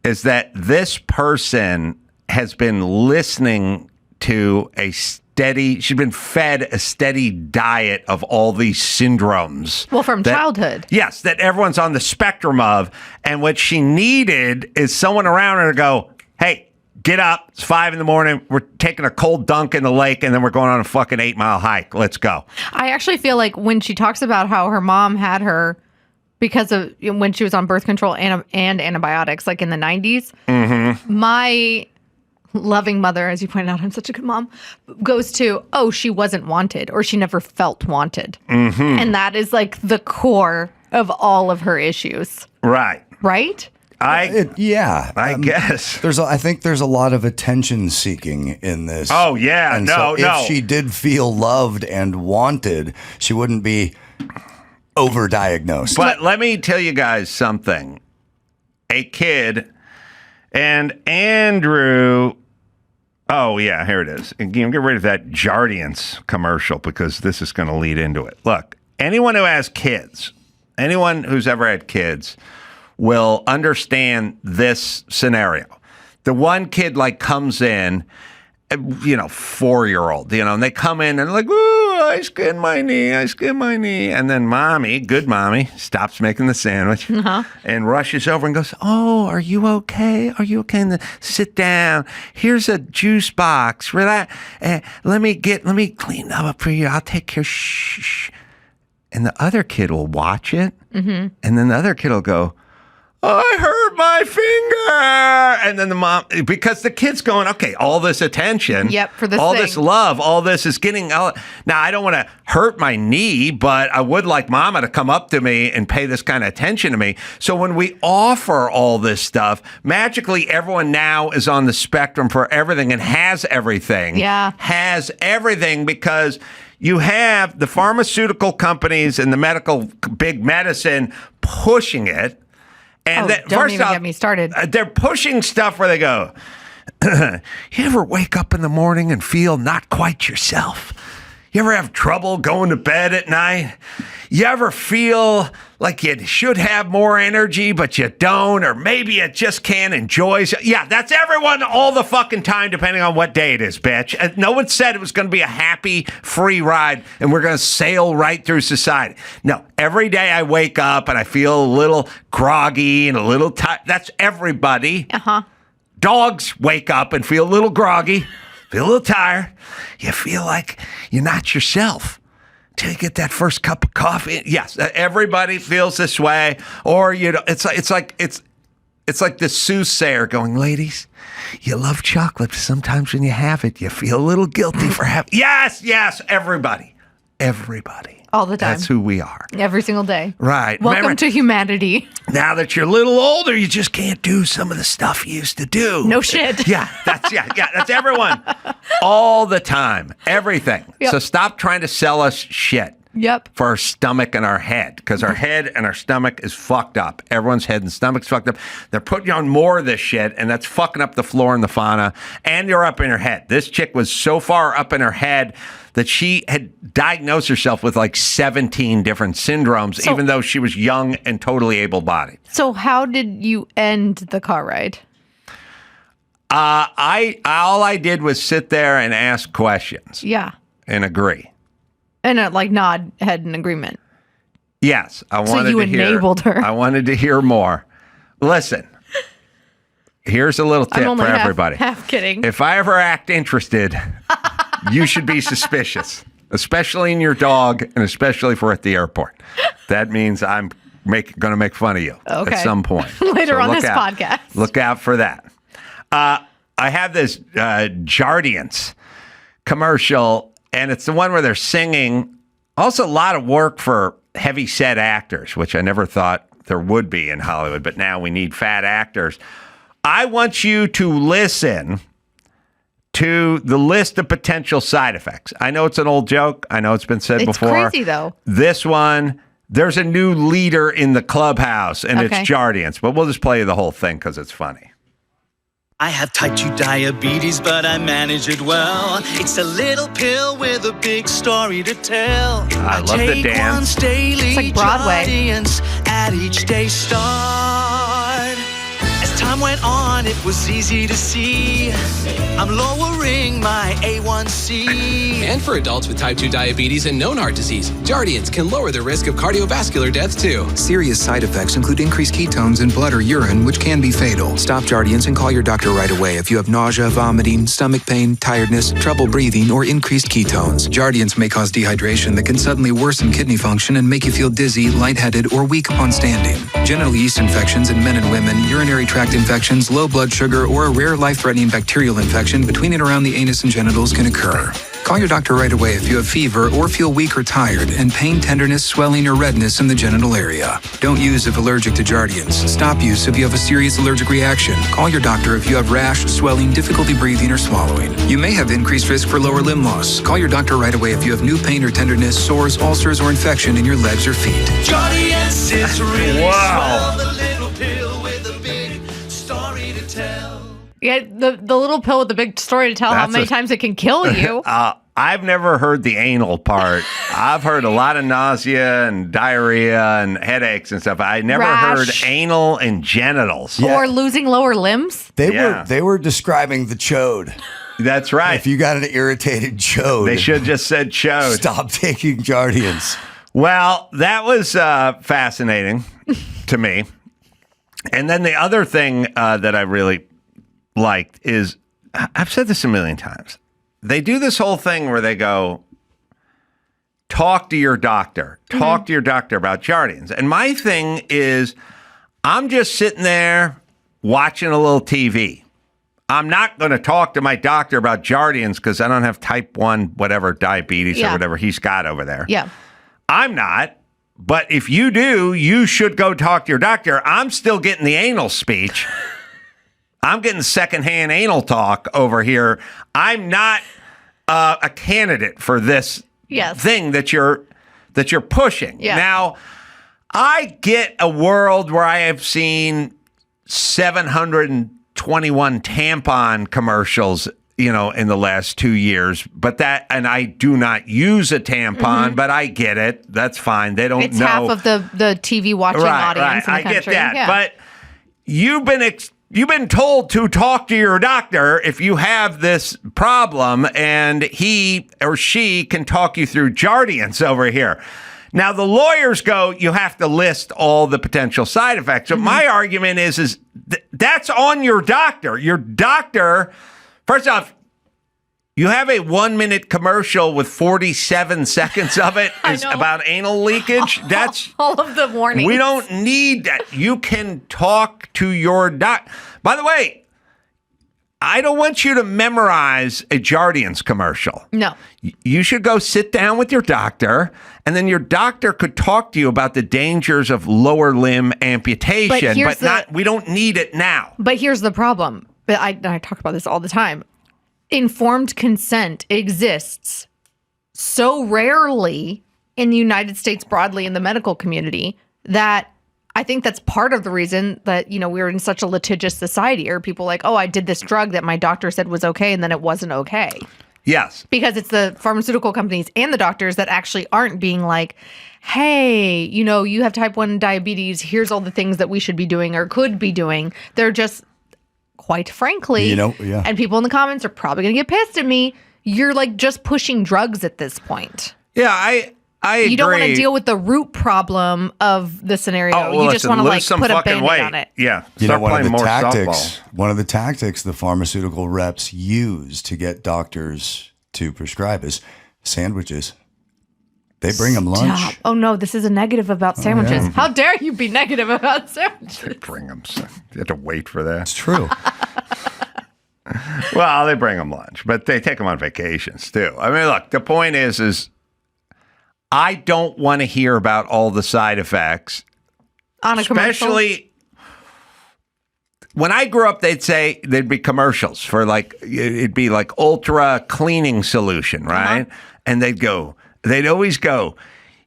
is that this person has been listening to she's been fed a steady diet of all these syndromes. Well, from childhood. Yes, that everyone's on the spectrum of. And what she needed is someone around her to go, hey, get up. It's 5 a.m. We're taking a cold dunk in the lake, and then we're going on a fucking 8-mile hike. Let's go. I actually feel like when she talks about how her mom had her because of when she was on birth control and antibiotics, like in the 90s, my loving mother, as you pointed out, I'm such a good mom, goes to, she wasn't wanted or she never felt wanted. And that is like the core of all of her issues. Right. Right? I guess I think there's a lot of attention seeking in this. Oh yeah, and if she did feel loved and wanted, she wouldn't be overdiagnosed. But let me tell you guys something. A kid and Andrew. Oh yeah, here it is. Again, get rid of that Jardiance commercial because this is going to lead into it. Look, anyone who has kids, anyone who's ever had kids, will understand this scenario. The one kid comes in, 4-year-old, and they come in and like, ooh, I skinned my knee. And then good mommy, stops making the sandwich and rushes over and goes, oh, are you okay? Are you okay? And then sit down. Here's a juice box. Relax. Let me clean that up for you. I'll take care. Shh. And the other kid will watch it. And then the other kid will go, I hurt my finger. And then the mom, because the kid's going, okay, all this attention. Yep, for this all thing. this love, all this is getting. Now, I don't want to hurt my knee, but I would like mama to come up to me and pay this kind of attention to me. So when we offer all this stuff, magically everyone now is on the spectrum for everything and has everything. Yeah. Has everything because you have the pharmaceutical companies and the big medicine pushing it. And don't even get me started. They're pushing stuff where they go, you ever wake up in the morning and feel not quite yourself? You ever have trouble going to bed at night? You ever feel like you should have more energy, but you don't? Or maybe you just can't enjoy. Yeah, that's everyone all the fucking time, depending on what day it is, bitch. No one said it was going to be a happy, free ride, and we're going to sail right through society. No, every day I wake up and I feel a little groggy and a little tired. That's everybody. Dogs wake up and feel a little groggy. Feel a little tired. You feel like you're not yourself till you get that first cup of coffee. Yes, everybody feels this way. Or it's it's like the soothsayer going, ladies, you love chocolate. Sometimes when you have it, you feel a little guilty for having. Yes, everybody. All the time. That's who we are. Every single day. Right. Welcome to humanity. Now that you're a little older, you just can't do some of the stuff you used to do. No shit. That's everyone. All the time. Everything. Yep. So stop trying to sell us shit. Yep. For our stomach and our head, because our head and our stomach is fucked up. Everyone's head and stomach's fucked up. They're putting you on more of this shit, and that's fucking up the flora and the fauna, and you're up in her head. This chick was so far up in her head that she had diagnosed herself with like 17 different syndromes, even though she was young and totally able-bodied. So how did you end the car ride? All I did was sit there and ask questions. Yeah. And agree. And nod head in agreement. Yes, I wanted you to hear. enabled her. I wanted to hear more. Listen, here's a little tip for everybody. Half kidding. If I ever act interested, you should be suspicious, especially in your dog, and especially if we're at the airport. That means I'm going to make fun of you at some point Later on this podcast. Look out for that. I have this Jardiance commercial. And it's the one where they're singing. Also, a lot of work for heavy-set actors, which I never thought there would be in Hollywood. But now we need fat actors. I want you to listen to the list of potential side effects. I know it's an old joke. I know it's been said before. It's crazy, though. This one, there's a new leader in the clubhouse, and it's Jardiance. But we'll just play you the whole thing because it's funny. I have type 2 diabetes, but I manage it well. It's a little pill with a big story to tell. I love the dance. Once daily, it's like Broadway. Jardiance at each day start. As time went on, it was easy to see I'm lowering my A1C. And for adults with type 2 diabetes and known heart disease, Jardiance can lower the risk of cardiovascular death too. Serious side effects include increased ketones in blood or urine, which can be fatal. Stop Jardiance and call your doctor right away if you have nausea, vomiting, stomach pain, tiredness, trouble breathing, or increased ketones. Jardiance may cause dehydration that can suddenly worsen kidney function and make you feel dizzy, lightheaded, or weak upon standing. Genital yeast infections in men and women, urinary tract infections, low blood sugar, or a rare life-threatening bacterial infection between and around the anus and genitals can occur. Call your doctor right away if you have fever or feel weak or tired and pain, tenderness, swelling, or redness in the genital area. Don't use if allergic to Jardiance. Stop use if you have a serious allergic reaction. Call your doctor if you have rash, swelling, difficulty breathing, or swallowing. You may have increased risk for lower limb loss. Call your doctor right away if you have new pain or tenderness, sores, ulcers, or infection in your legs or feet. Jardiance is really Wow. swell, the little pill with a big story to tell. Yeah, the little pill with the big story to tell how many times it can kill you. I've never heard the anal part. I've heard a lot of nausea and diarrhea and headaches and stuff. I never heard anal and genitals. Or losing lower limbs. They were describing the chode. That's right. If you got an irritated chode, they should have just said chode. Stop taking Jardiance. Well, that was fascinating to me. And then the other thing that I really liked is, I've said this a million times. They do this whole thing where they go, talk to your doctor. Talk to your doctor about Jardiance. And my thing is, I'm just sitting there watching a little TV. I'm not going to talk to my doctor about Jardiance because I don't have type 1, whatever, diabetes or whatever he's got over there. Yeah. I'm not. But if you do, you should go talk to your doctor. I'm still getting the anal speech. I'm getting secondhand anal talk over here. I'm not a candidate for this thing that you're pushing. Yeah. Now, I get a world where I have seen 721 tampon commercials, in the last 2 years, and I do not use a tampon, but I get it. That's fine. They don't know. It's half of the TV watching audience in the I country. get that. Yeah. But you've been told to talk to your doctor if you have this problem, and he or she can talk you through Jardiance over here. Now, the lawyers go, you have to list all the potential side effects. So my argument is that's on your doctor. Your doctor, first off, You have a 1-minute commercial with 47 seconds of it is about anal leakage. That's all of the warnings. We don't need that. You can talk to your doc. By the way, I don't want you to memorize a Jardiance commercial. No. You should go sit down with your doctor, and then your doctor could talk to you about the dangers of lower limb amputation, we don't need it now. But here's the problem. But I talk about this all the time. Informed consent exists so rarely in the United States broadly in the medical community that I think that's part of the reason that, we're in such a litigious society. Or people like, oh, I did this drug that my doctor said was okay, and then it wasn't okay. Yes. Because it's the pharmaceutical companies and the doctors that actually aren't being like, hey, you have type 1 diabetes. Here's all the things that we should be doing or could be doing. They're just, quite frankly, and people in the comments are probably going to get pissed at me. You're like just pushing drugs at this point. Yeah, I agree. You don't want to deal with the root problem of the scenario. You just want to put a Band-Aid on it. Yeah. One of the tactics the pharmaceutical reps use to get doctors to prescribe is sandwiches. They bring them lunch. Stop. Oh no, this is a negative about sandwiches. Yeah. How dare you be negative about sandwiches? They bring them. You have to wait for that. It's true. Well, they bring them lunch, but they take them on vacations too. I mean, look, the point is I don't want to hear about all the side effects. On a commercial? Especially when I grew up, there'd be commercials for it'd be like ultra cleaning solution, right? Uh-huh. And they'd always go,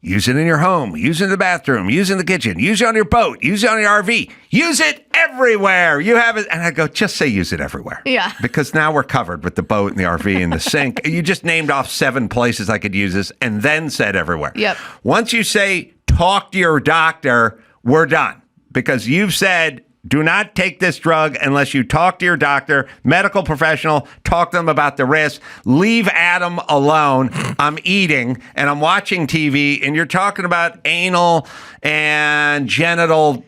use it in your home, use it in the bathroom, use it in the kitchen, use it on your boat, use it on your RV, use it everywhere. You have it. And I go, just say use it everywhere. Yeah. Because now we're covered with the boat and the RV and the sink. You just named off 7 places I could use this and then said everywhere. Yep. Once you say, talk to your doctor, we're done. Because you've said, do not take this drug unless you talk to your doctor, medical professional, talk to them about the risk. Leave Adam alone. I'm eating and I'm watching TV and you're talking about anal and genital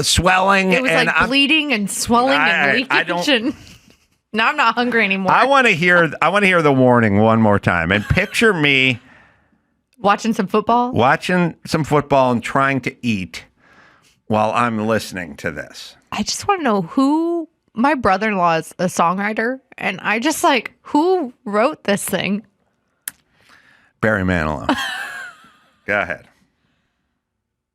swelling. It was and bleeding and swelling and leakage. Now I'm not hungry anymore. I want to hear the warning one more time and picture me watching some football and trying to eat while I'm listening to this. I just want to know who, my brother-in-law is a songwriter, and I just who wrote this thing? Barry Manilow. Go ahead.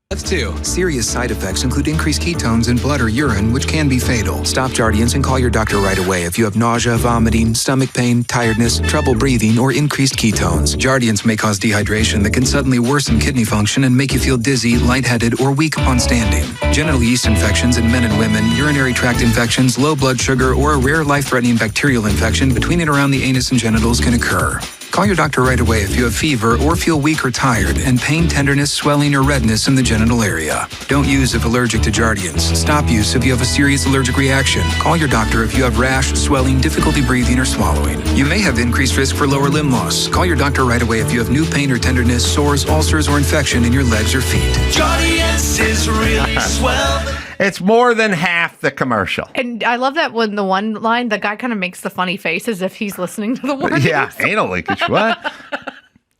That's 2. Serious side effects include increased ketones in blood or urine, which can be fatal. Stop Jardiance and call your doctor right away if you have nausea, vomiting, stomach pain, tiredness, trouble breathing, or increased ketones. Jardiance may cause dehydration that can suddenly worsen kidney function and make you feel dizzy, lightheaded, or weak upon standing. Genital yeast infections in men and women, urinary tract infections, low blood sugar, or a rare life-threatening bacterial infection between and around the anus and genitals can occur. Call your doctor right away if you have fever or feel weak or tired and pain, tenderness, swelling, or redness in the genital area. Don't use if allergic to Jardiance. Stop use if you have a serious allergic reaction. Call your doctor if you have rash, swelling, difficulty breathing, or swallowing. You may have increased risk for lower limb loss. Call your doctor right away if you have new pain or tenderness, sores, ulcers, or infection in your legs or feet. Jardiance is really swell. It's more than half the commercial. And I love that when the one line, the guy kind of makes the funny face as if he's listening to the warnings. Yeah, anal leakage. What?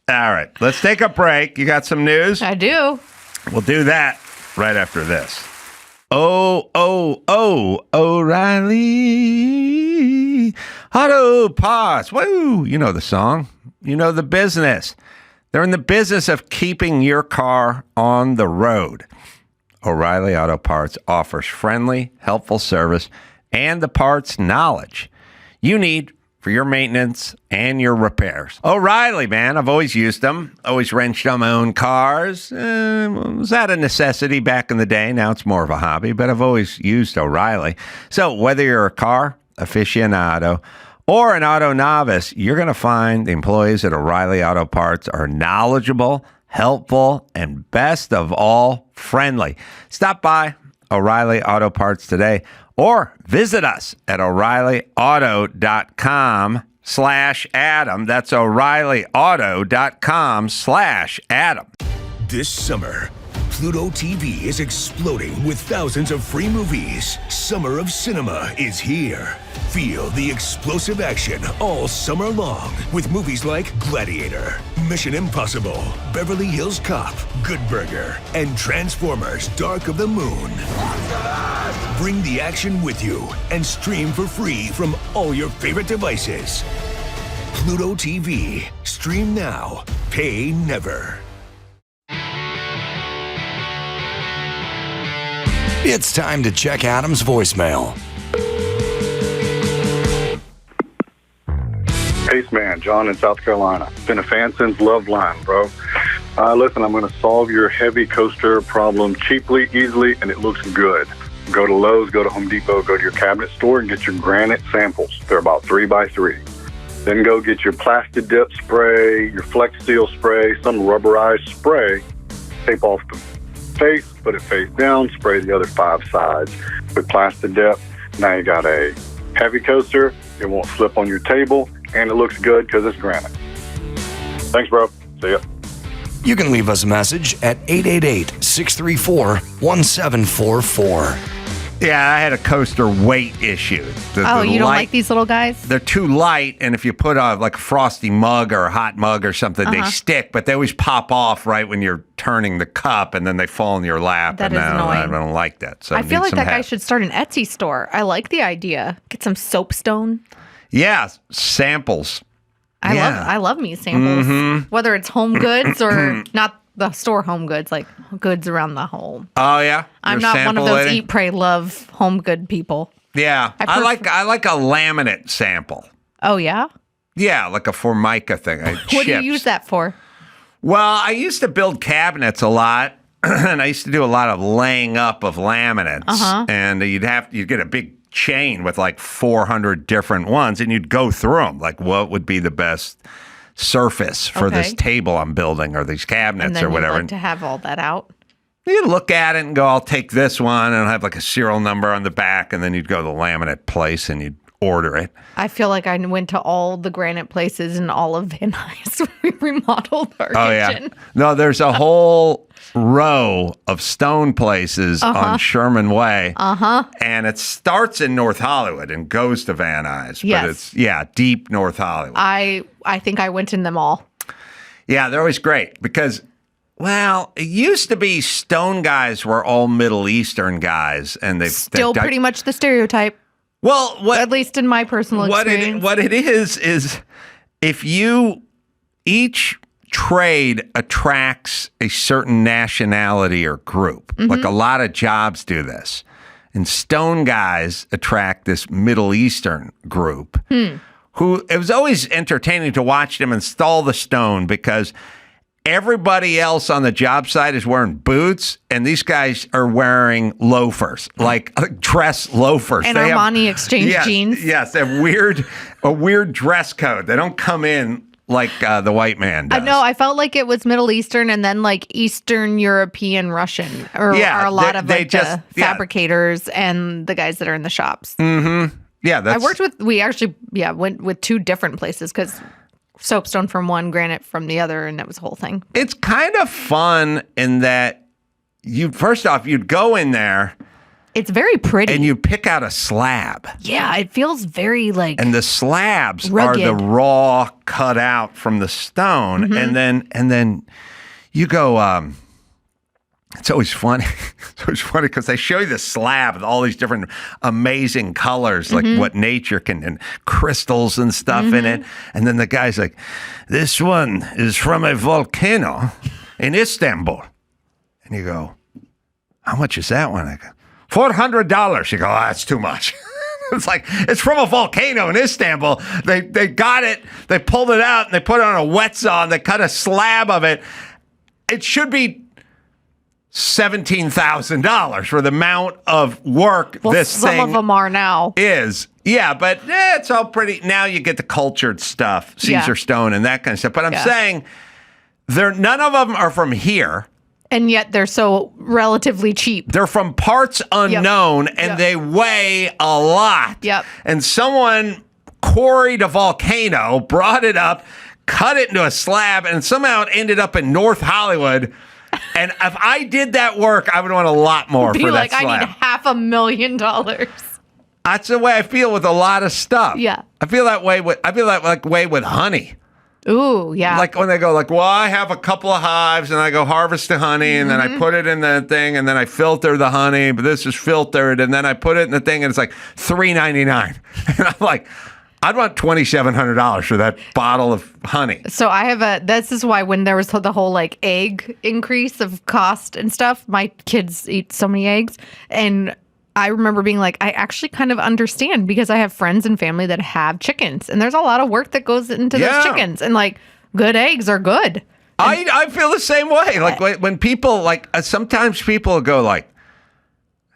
All right, let's take a break. You got some news? I do. We'll do that right after this. O'Reilly Auto Parts. Woo! You know the song. You know the business. They're in the business of keeping your car on the road. O'Reilly Auto Parts offers friendly, helpful service and the parts knowledge you need for your maintenance and your repairs. O'Reilly, man, I've always used them. Always wrenched on my own cars. Was that a necessity back in the day? Now it's more of a hobby, but I've always used O'Reilly. So whether you're a car aficionado or an auto novice, you're going to find the employees at O'Reilly Auto Parts are knowledgeable, helpful, and best of all, friendly. Stop by O'Reilly Auto Parts today or visit us at O'ReillyAuto.com/Adam. That's O'ReillyAuto.com/Adam. This summer, Pluto TV is exploding with thousands of free movies. Summer of Cinema is here. Feel the explosive action all summer long with movies like Gladiator, Mission Impossible, Beverly Hills Cop, Good Burger, and Transformers: Dark of the Moon. Bring the action with you and stream for free from all your favorite devices. Pluto TV. Stream now. Pay never. It's time to check Adam's voicemail. Ace Man, John in South Carolina. Been a fan since Love Line, bro. Listen, I'm going to solve your heavy coaster problem cheaply, easily, and it looks good. Go to Lowe's, go to Home Depot, go to your cabinet store and get your granite samples. They're about 3x3. Then go get your plastic dip spray, your Flex Seal spray, some rubberized spray. Tape off the face, put it face down, spray the other 5 sides with plastic dip. Now you got a heavy coaster. It won't slip on your table, and it looks good because it's granite. Thanks, bro. See ya. You can leave us a message at 888-634-1744. Yeah, I had a coaster weight issue. You don't like these little guys? They're too light, and if you put like a frosty mug or a hot mug or something, they stick, but they always pop off right when you're turning the cup, and then they fall in your lap. That is annoying. I don't like that. So I feel like that guy should start an Etsy store. I like the idea. Get some soapstone. Yeah, samples. I love me samples. Whether it's home goods or not the store home goods, like goods around the home. Oh yeah, I'm not one of those eat, pray, love home good people. Yeah, I like a laminate sample. Oh yeah. Yeah, like a Formica thing. What do you use that for? Well, I used to build cabinets a lot, and I used to do a lot of laying up of laminates, and you'd get a big chain with like 400 different ones, and you'd go through them, like what would be the best surface for this table I'm building or these cabinets or whatever. Like to have all that out. You'd look at it and go, I'll take this one, and I'll have like a serial number on the back, and then you'd go to the laminate place and you'd order it. I feel like I went to all the granite places in all of Van Nuys when we remodeled our kitchen. Yeah. No, there's a whole row of stone places on Sherman Way. And it starts in North Hollywood and goes to Van Nuys. Yes. But it's, deep North Hollywood. I think I went in them all. Yeah, they're always great because, well, it used to be stone guys were all Middle Eastern guys. And they've still pretty much the stereotype. Well, at least in my personal experience. What it is if you each trade attracts a certain nationality or group. Like a lot of jobs do this. And stone guys attract this Middle Eastern group who it was always entertaining to watch them install the stone because everybody else on the job site is wearing boots, and these guys are wearing loafers, like dress loafers. And Armani Exchange jeans. Yes, they have a weird dress code. They don't come in like the white man does. No, I felt like it was Middle Eastern and then like Eastern European Russian, are a lot of the fabricators and the guys that are in the shops. Yeah, we actually went with 2 different places because soapstone from one, granite from the other, and that was the whole thing. It's kind of fun in that first off, you'd go in there. It's very pretty. And you pick out a slab. Yeah, it feels very like and the slabs rugged. are the raw cut out from the stone. And then you go, it's always funny. It's always funny because they show you the slab with all these different amazing colors, like what nature can, and crystals and stuff in it. And then the guy's like, this one is from a volcano in Istanbul. And you go, how much is that one? I go, $400. You go, that's too much. It's like, it's from a volcano in Istanbul. They got it. They pulled it out and they put it on a wet saw and they cut a slab of it. It should be $17,000 for the amount of work some of them are now. Yeah, but it's all pretty. Now you get the cultured stuff, Caesar stone and that kind of stuff. But I'm saying none of them are from here. And yet they're so relatively cheap. They're from parts unknown and they weigh a lot. And someone quarried a volcano, brought it up, cut it into a slab, and somehow it ended up in North Hollywood. And if I did that work, I would want a lot more Be for like, that I slab. need $500,000. That's the way I feel with a lot of stuff. Yeah. I feel that way with honey. Ooh, yeah. Like when they go like, well, I have a couple of hives and I go harvest the honey and then I put it in the thing and then I filter the honey, but this is filtered and then I put it in the thing and it's like $3.99. And I'm like, I'd want $2,700 for that bottle of honey. So I have this is why when there was the whole like egg increase of cost and stuff, my kids eat so many eggs. And I remember being like, I actually kind of understand because I have friends and family that have chickens and there's a lot of work that goes into those chickens and like good eggs are good. I feel the same way. Like when people like, sometimes people go like,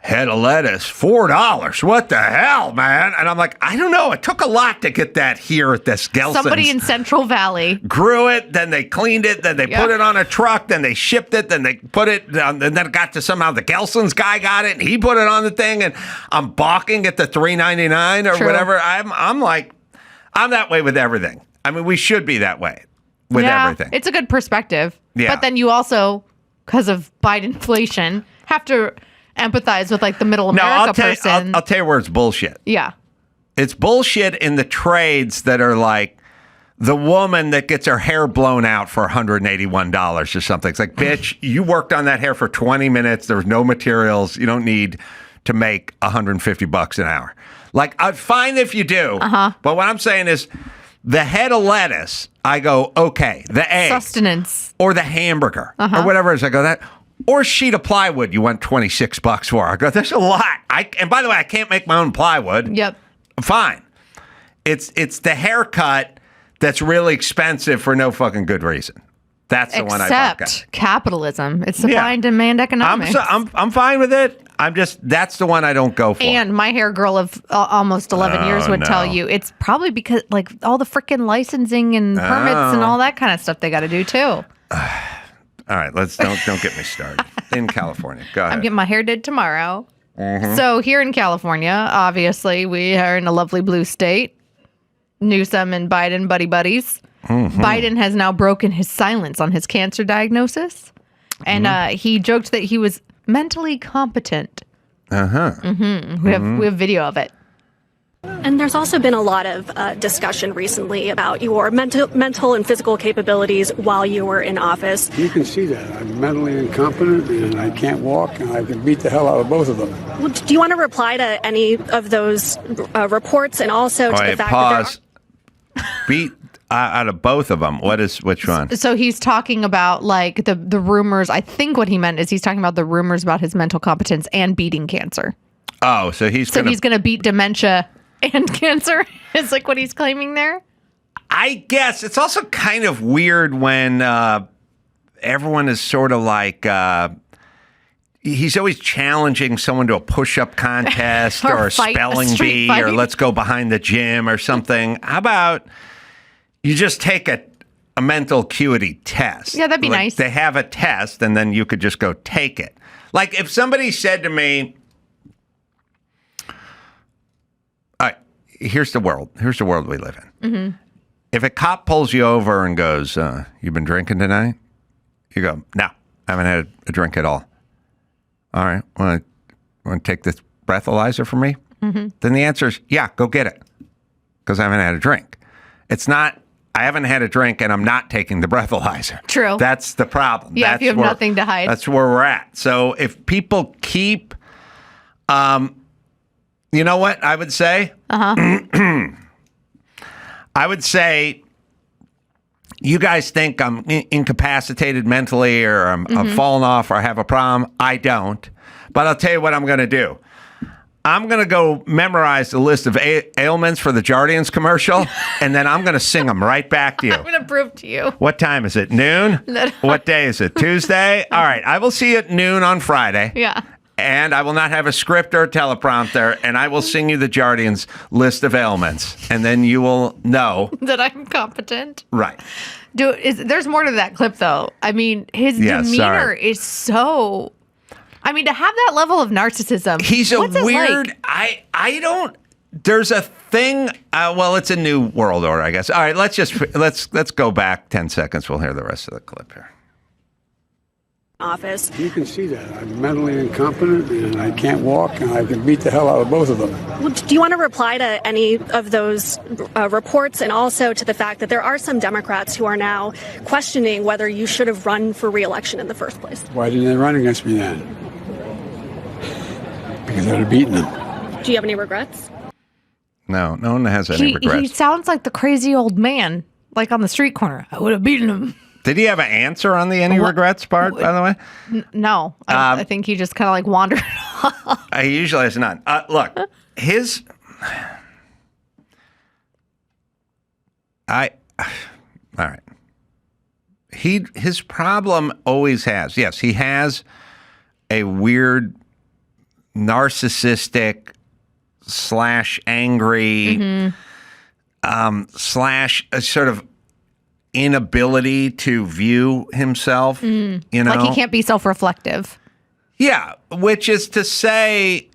head of lettuce, $4. What the hell, man? And I'm like, I don't know. It took a lot to get that here at this Gelson's. Somebody in Central Valley grew it, then they cleaned it, then they put it on a truck, then they shipped it, then they put it, and then it got to somehow the Gelson's guy got it, and he put it on the thing, and I'm balking at the $3.99 or whatever. I'm like, I'm that way with everything. I mean, we should be that way with everything. It's a good perspective. Yeah. But then you also, because of Bidenflation, have to empathize with like the middle America person. I'll tell you where it's bullshit. Yeah. It's bullshit in the trades that are like the woman that gets her hair blown out for $181 or something. It's like, bitch, you worked on that hair for 20 minutes. There was no materials. You don't need to make $150 an hour. Like, I'm fine if you do. But what I'm saying is the head of lettuce, I go, okay, the egg. Sustenance. Or the hamburger. Or whatever it is. I go, that. Or a sheet of plywood you want $26 for. I go, there's a lot. And by the way, I can't make my own plywood. Yep. Fine. It's the haircut that's really expensive for no fucking good reason. That's the one I buck at. Except capitalism. It's supply and demand economics. I'm fine with it. That's the one I don't go for. And my hair girl of almost 11 years would tell you it's probably because like all the freaking licensing and permits and all that kind of stuff they got to do too. All right, don't get me started. In California, go ahead. I'm getting my hair did tomorrow. So here in California, obviously, we are in a lovely blue state. Newsom and Biden buddies. Biden has now broken his silence on his cancer diagnosis, and he joked that he was mentally competent. We have video of it. And there's also been a lot of discussion recently about your mental and physical capabilities while you were in office. You can see that. I'm mentally incompetent and I can't walk and I can beat the hell out of both of them. Well, do you want to reply to any of those reports and also to the fact that beat out of both of them? Which one? So he's talking about like the rumors. I think what he meant is he's talking about the rumors about his mental competence and beating cancer. Oh, so he's going to beat dementia and cancer is like what he's claiming there. I guess it's also kind of weird when everyone is sort of like he's always challenging someone to a push-up contest or a spelling bee or let's go behind the gym or something. How about you just take a mental acuity test? Yeah, that'd be nice. They have a test and then you could just go take it. Like if somebody said to me, here's the world we live in. If a cop pulls you over and goes, "You been drinking tonight?" You go, "No, I haven't had a drink at all." All right, want to take this breathalyzer from me? Then the answer is, yeah, go get it, because I haven't had a drink. It's not, I haven't had a drink and I'm not taking the breathalyzer. True. That's the problem. Yeah, if you have nothing to hide. That's where we're at. So if people keep, you know what I would say? I would say, you guys think I'm incapacitated mentally or I'm falling off or I have a problem. I don't. But I'll tell you what I'm going to do. I'm going to go memorize the list of ailments for the Jardiance commercial, and then I'm going to sing them right back to you. I'm going to prove to you. What time is it? Noon? What day is it? Tuesday? All right. I will see you at noon on Friday. Yeah. And I will not have a script or a teleprompter, and I will sing you the Jardiance list of ailments, and then you will know that I'm competent. Right. There's more to that clip, though. I mean, his demeanor is so. I mean, to have that level of narcissism. He's a weird. Like? I don't. There's a thing. Well, it's a new world order, I guess. All right, let's go back 10 seconds. We'll hear the rest of the clip here. office. You can see that. I'm mentally incompetent and I can't walk and I can beat the hell out of both of them. Well, do you want to reply to any of those reports and also to the fact that there are some Democrats who are now questioning whether you should have run for re-election in the first place? Why didn't they run against me then? Because I'd have beaten them. Do you have any regrets? No one has any regrets. He sounds like the crazy old man, like on the street corner. I would have beaten him. Did he have an answer on the any regrets part, by the way? No. I think he just kind of like wandered off. He usually has none. Look, all right. His problem always has, yes, he has a weird narcissistic / angry / a sort of inability to view himself, you know? Like he can't be self-reflective. Yeah, which is to say,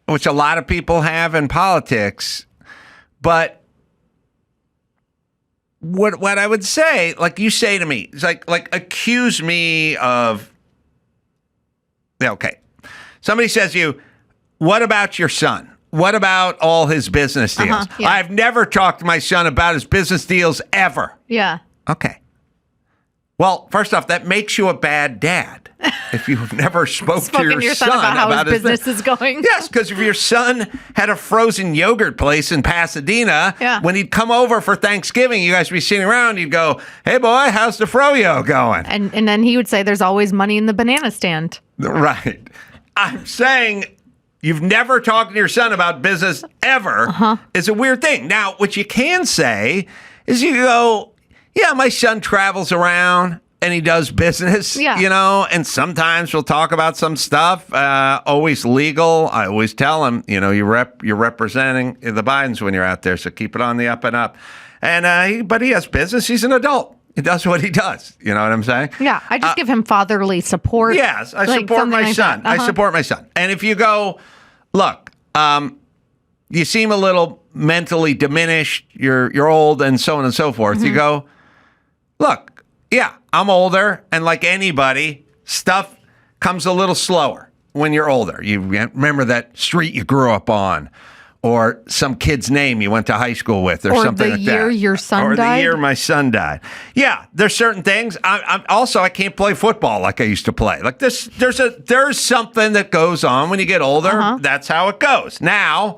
which a lot of people have in politics, but what I would say, like you say to me, it's like accuse me of, okay, somebody says to you, what about your son? What about all his business deals? Yeah. I've never talked to my son about his business deals ever. Yeah. Okay. Well, first off, that makes you a bad dad if you've never spoke to your son about how his business is going. Yes, because if your son had a frozen yogurt place in Pasadena, when he'd come over for Thanksgiving, you guys would be sitting around, you'd go, hey, boy, how's the froyo going? And then he would say, there's always money in the banana stand. Right. I'm saying you've never talked to your son about business ever is a weird thing. Now, what you can say is you go, yeah, my son travels around and he does business, you know, and sometimes we'll talk about some stuff, always legal. I always tell him, you know, you're representing the Bidens when you're out there, so keep it on the up and up. And but he has business. He's an adult. He does what he does. You know what I'm saying? Yeah, I just give him fatherly support. Yes, I support my son. I support my son. And if you go, look, you seem a little mentally diminished, you're old and so on and so forth. You go, look, yeah, I'm older, and like anybody, stuff comes a little slower when you're older. You remember that street you grew up on, or some kid's name you went to high school with, or something like that. Or the year your son died. Or the year my son died. Yeah, there's certain things. I can't play football like I used to play. Like this, there's something that goes on when you get older. That's how it goes. Now,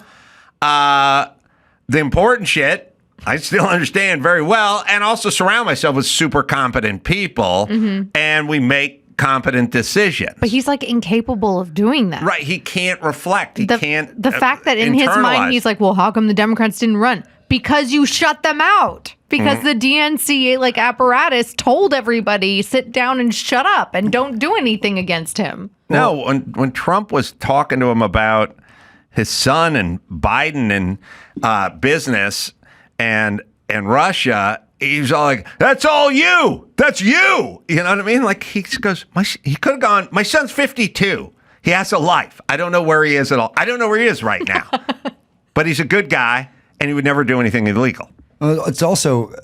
the important shit, I still understand very well, and also surround myself with super competent people, and we make competent decisions. But he's like incapable of doing that. Right. He can't reflect. He can't. The fact that in his mind, he's like, well, how come the Democrats didn't run? Because you shut them out. Because the DNC apparatus told everybody, sit down and shut up and don't do anything against him. No, when Trump was talking to him about his son and Biden and business and Russia, he's all like, that's all you. That's you. You know what I mean? Like he goes, he could have gone, my son's 52. He has a life. I don't know where he is at all. I don't know where he is right now. But he's a good guy, and he would never do anything illegal. It's also,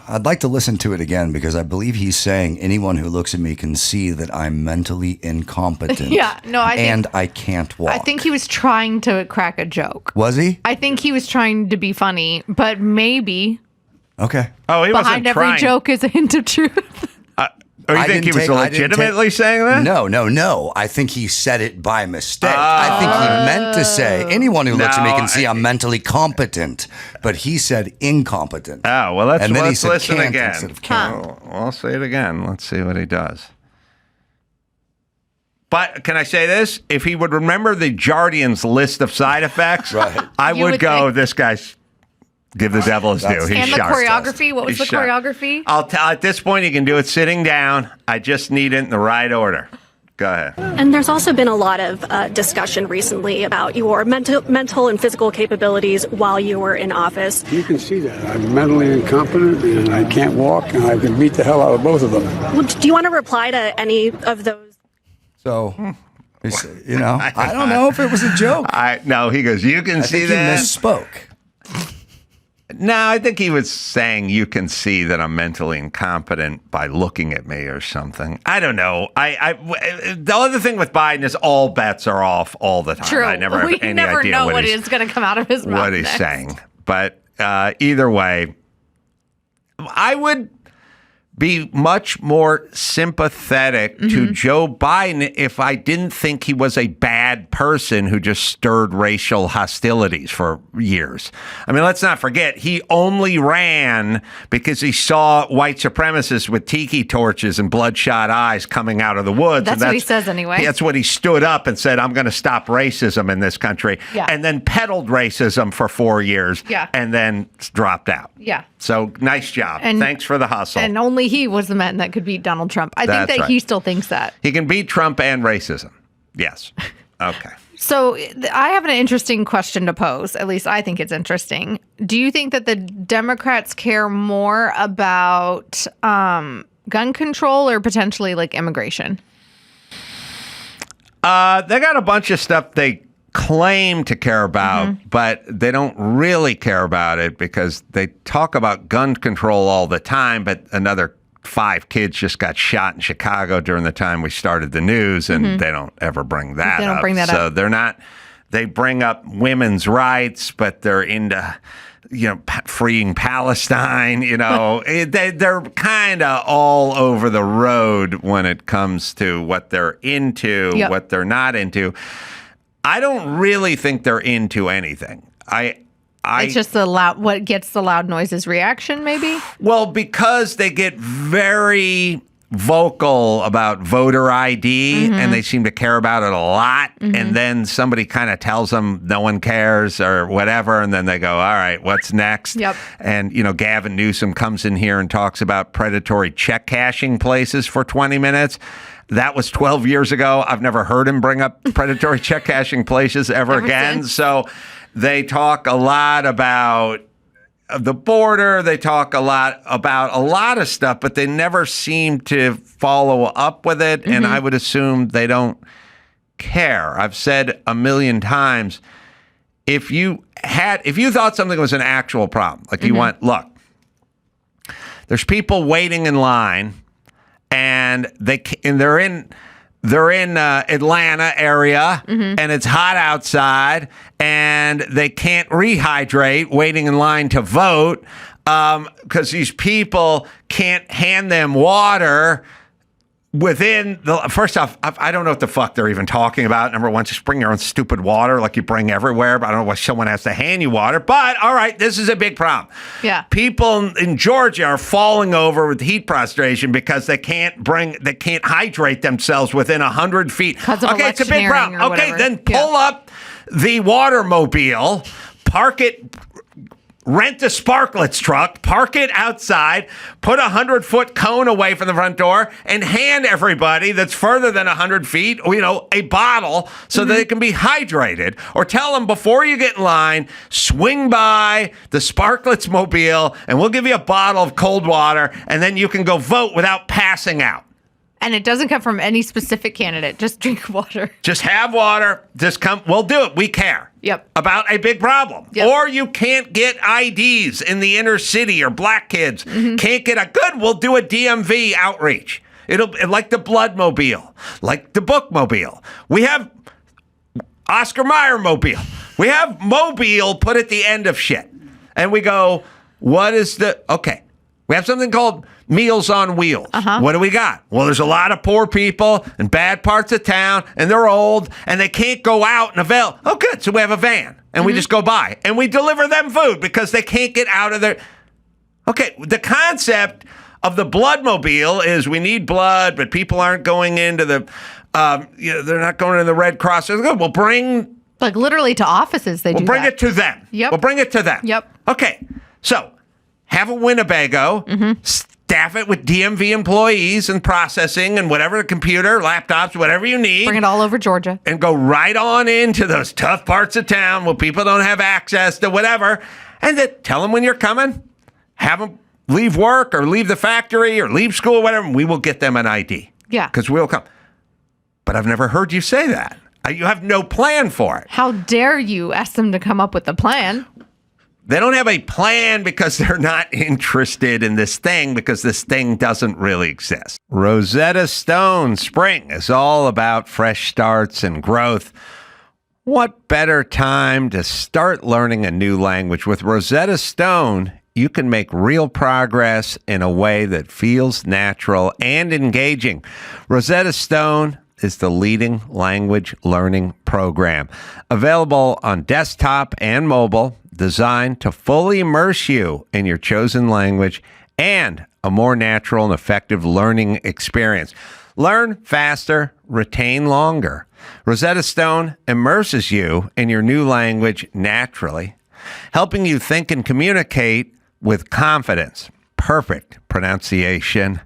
I'd like to listen to it again because I believe he's saying anyone who looks at me can see that I'm mentally incompetent. I can't walk. I think he was trying to crack a joke. Was he? I think he was trying to be funny, but maybe. Okay. Oh, he behind wasn't every trying. joke is a hint of truth. Or you think he was legitimately saying that? No. I think he said it by mistake. I think he meant to say, anyone who looks at me can see I'm mentally competent. But he said incompetent. Oh, well, let's listen again. Instead of can't. I'll say it again. Let's see what he does. But can I say this? If he would remember the Jardiance list of side effects, I would go, this guy's... Give the devil his due. He's and the sharp. choreography? What was the choreography? I'll tell. At this point, you can do it sitting down. I just need it in the right order. Go ahead. And there's also been a lot of discussion recently about your mental and physical capabilities while you were in office. You can see that. I'm mentally incompetent and I can't walk and I can beat the hell out of both of them. Well, do you want to reply to any of those? So, you know, I don't know if it was a joke. No, he goes, you can see that. He misspoke. No, I think he was saying you can see that I'm mentally incompetent by looking at me or something. I don't know. The other thing with Biden is all bets are off all the time. True. I never have We any never idea know what what is going to come out of his mouth. What he's next. saying. But either way, I would be much more sympathetic to Joe Biden if I didn't think he was a bad person who just stirred racial hostilities for years. I mean, let's not forget, he only ran because he saw white supremacists with tiki torches and bloodshot eyes coming out of the woods. That's what he says anyway. That's what he stood up and said, I'm going to stop racism in this country. Yeah. And then peddled racism for 4 years. Yeah. And then dropped out. Yeah. So nice job. And- Thanks for the hustle. And only he was the man that could beat Donald Trump. I think That's that right. he still thinks that. He can beat Trump and racism. Yes. Okay. So I have an interesting question to pose. At least I think it's interesting. Do you think that the Democrats care more about gun control or potentially like immigration? They got a bunch of stuff they claim to care about, but they don't really care about it because they talk about gun control all the time, but another 5 kids just got shot in Chicago during the time we started the news, and they don't ever bring that up. They don't bring that so up. they're not, they bring up women's rights, but they're into, freeing Palestine, they're kind of all over the road when it comes to what they're into, what they're not into. I don't really think they're into anything. It's just what gets the loud noises reaction, maybe? Well, because they get very vocal about voter ID and they seem to care about it a lot. And then somebody kind of tells them no one cares or whatever. And then they go, all right, what's next? Yep. And, Gavin Newsom comes in here and talks about predatory check cashing places for 20 minutes. That was 12 years ago. I've never heard him bring up predatory check cashing places ever again. Since. So they talk a lot about the border. They talk a lot about a lot of stuff, but they never seem to follow up with it. And I would assume they don't care. I've said a million times, if you thought something was an actual problem, like you want, look, there's people waiting in line. And they're in Atlanta area, and it's hot outside, and they can't rehydrate waiting in line to vote because these people can't hand them water within the. First off, I don't know what the fuck they're even talking about. Number one, just bring your own stupid water like you bring everywhere. But I don't know why someone has to hand you water. But all right, this is a big problem. Yeah, people in Georgia are falling over with heat prostration because they can't hydrate themselves within 100 feet. Okay, it's a big problem. Okay, then pull up the watermobile, park it. Rent a Sparklets truck, park it outside, put a 100-foot cone away from the front door, and hand everybody that's further than 100 feet, a bottle so that they can be hydrated. Or tell them before you get in line, swing by the Sparklets mobile, and we'll give you a bottle of cold water, and then you can go vote without passing out. And it doesn't come from any specific candidate. Just drink water. Just have water. Just come. We'll do it. We care. Yep. About a big problem. Yep. Or you can't get IDs in the inner city or black kids can't get a good. We'll do a DMV outreach. It'll like the Bloodmobile, like the Bookmobile. We have Oscar Mayer Mobile. We have Mobile put at the end of shit. And we go, what is okay. We have something called Meals on Wheels. What do we got? Well, there's a lot of poor people in bad parts of town, and they're old, and they can't go out and avail. Oh, good. So we have a van, and we just go by, and we deliver them food because they can't get out of their... Okay, the concept of the Bloodmobile is we need blood, but people aren't going into the... they're not going to the Red Cross. We'll bring... Like literally to offices, We'll bring it to them. Yep. We'll bring it to them. Yep. Okay, so... Have a Winnebago, staff it with DMV employees and processing and whatever, computer, laptops, whatever you need. Bring it all over Georgia. And go right on into those tough parts of town where people don't have access to whatever. And then tell them when you're coming. Have them leave work or leave the factory or leave school, whatever. And we will get them an ID. Yeah. Because we'll come. But I've never heard you say that. You have no plan for it. How dare you ask them to come up with a plan? They don't have a plan because they're not interested in this thing because this thing doesn't really exist. Rosetta Stone spring is all about fresh starts and growth. What better time to start learning a new language? With Rosetta Stone, you can make real progress in a way that feels natural and engaging. Rosetta Stone is the leading language learning program, available on desktop and mobile, designed to fully immerse you in your chosen language and a more natural and effective learning experience. Learn faster, retain longer. Rosetta Stone immerses you in your new language naturally, helping you think and communicate with confidence. Perfect pronunciation.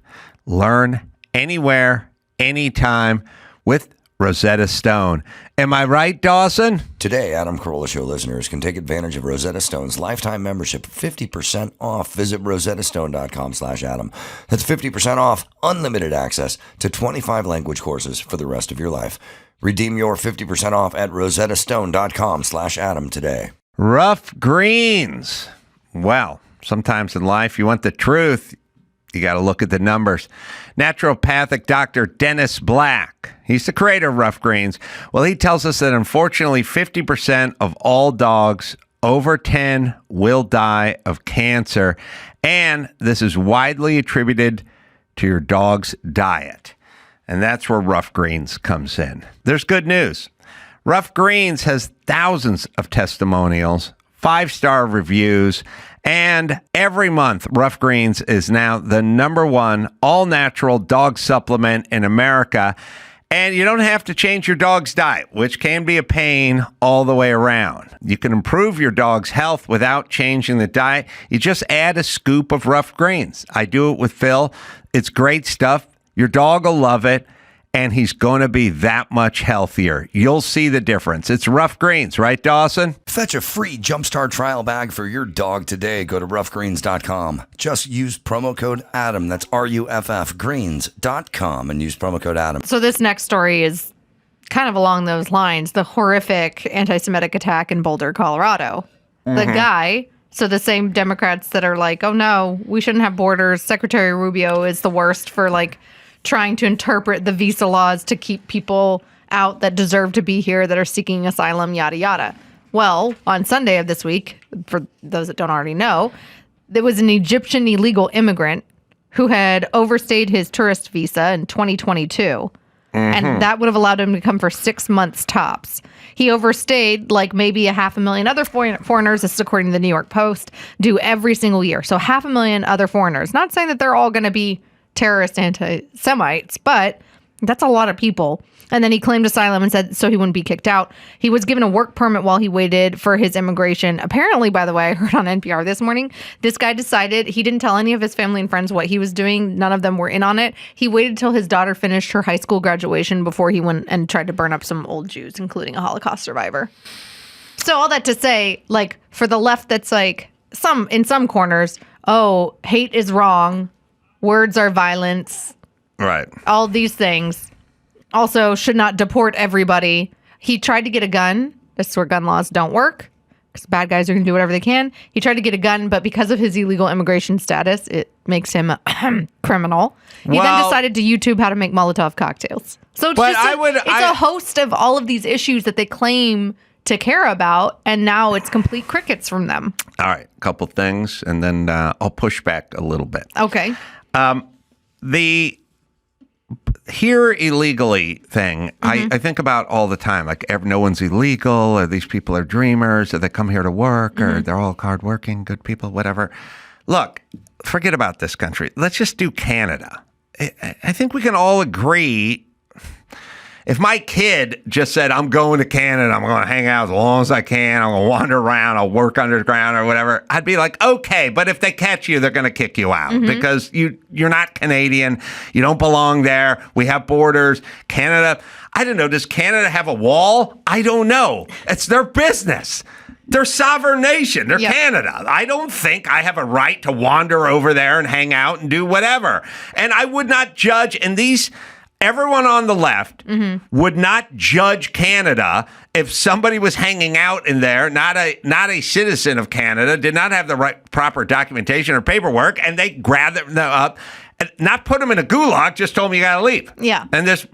Learn anywhere, anytime with Rosetta Stone. Am I right, Dawson? Today, Adam Carolla Show listeners can take advantage of Rosetta Stone's lifetime membership, 50% off. Visit rosettastone.com/Adam. That's 50% off unlimited access to 25 language courses for the rest of your life. Redeem your 50% off at rosettastone.com/Adam today. Rough greens. Well, sometimes in life you want the truth. You got to look at the numbers. Naturopathic Dr. Dennis Black, he's the creator of Rough Greens. Well, he tells us that unfortunately 50% of all dogs over 10 will die of cancer, and this is widely attributed to your dog's diet. And that's where Rough Greens comes in. There's good news. Rough Greens has thousands of testimonials, 5-star reviews, and every month, Rough Greens is now the #1 all-natural dog supplement in America. And you don't have to change your dog's diet, which can be a pain all the way around. You can improve your dog's health without changing the diet. You just add a scoop of Rough Greens. I do it with Phil. It's great stuff. Your dog will love it, and he's going to be that much healthier. You'll see the difference. It's Rough Greens, right, Dawson? Fetch a free Jumpstart trial bag for your dog today. Go to roughgreens.com. Just use promo code Adam. That's RUFF greens.com and use promo code Adam. So this next story is kind of along those lines. The horrific anti-Semitic attack in Boulder, Colorado. The guy, so the same Democrats that are like, oh no, we shouldn't have borders. Secretary Rubio is the worst for trying to interpret the visa laws to keep people out that deserve to be here, that are seeking asylum, yada, yada. Well, on Sunday of this week, for those that don't already know, there was an Egyptian illegal immigrant who had overstayed his tourist visa in 2022. And that would have allowed him to come for 6 months tops. He overstayed like maybe 500,000 other foreigners, this is according to the New York Post, do every single year. So 500,000 other foreigners. Not saying that they're all going to be terrorist anti-Semites, but that's a lot of people. And then he claimed asylum and said so he wouldn't be kicked out. He was given a work permit while he waited for his immigration. Apparently, by the way, I heard on NPR this morning, this guy decided he didn't tell any of his family and friends what he was doing. None of them were in on it. He waited till his daughter finished her high school graduation before he went and tried to burn up some old Jews, including a Holocaust survivor. So all that to say, for the left that's in some corners, oh, hate is wrong. Words are violence. Right. All these things. Also, should not deport everybody. He tried to get a gun. This is where gun laws don't work, because bad guys are going to do whatever they can. He tried to get a gun, but because of his illegal immigration status, it makes him a criminal. He then decided to YouTube how to make Molotov cocktails. So it's a host of all of these issues that they claim to care about, and now it's complete crickets from them. All right, a couple things, and then I'll push back a little bit. Okay. The here illegally thing, I think about all the time. No one's illegal, or these people are dreamers, or they come here to work, or they're all hardworking, good people, whatever. Look, forget about this country. Let's just do Canada. I think we can all agree. If my kid just said, I'm going to Canada, I'm going to hang out as long as I can, I'm going to wander around, I'll work underground or whatever, I'd be like, okay, but if they catch you, they're going to kick you out because you're not Canadian, you don't belong there, we have borders. Canada, I don't know, does Canada have a wall? I don't know. It's their business. They're a sovereign nation. They're Canada. I don't think I have a right to wander over there and hang out and do whatever. And I would not judge, and everyone on the left would not judge Canada if somebody was hanging out in there, not a citizen of Canada, did not have the right proper documentation or paperwork, and they grabbed them up, and not put them in a gulag, just told them you got to leave. Yeah. And this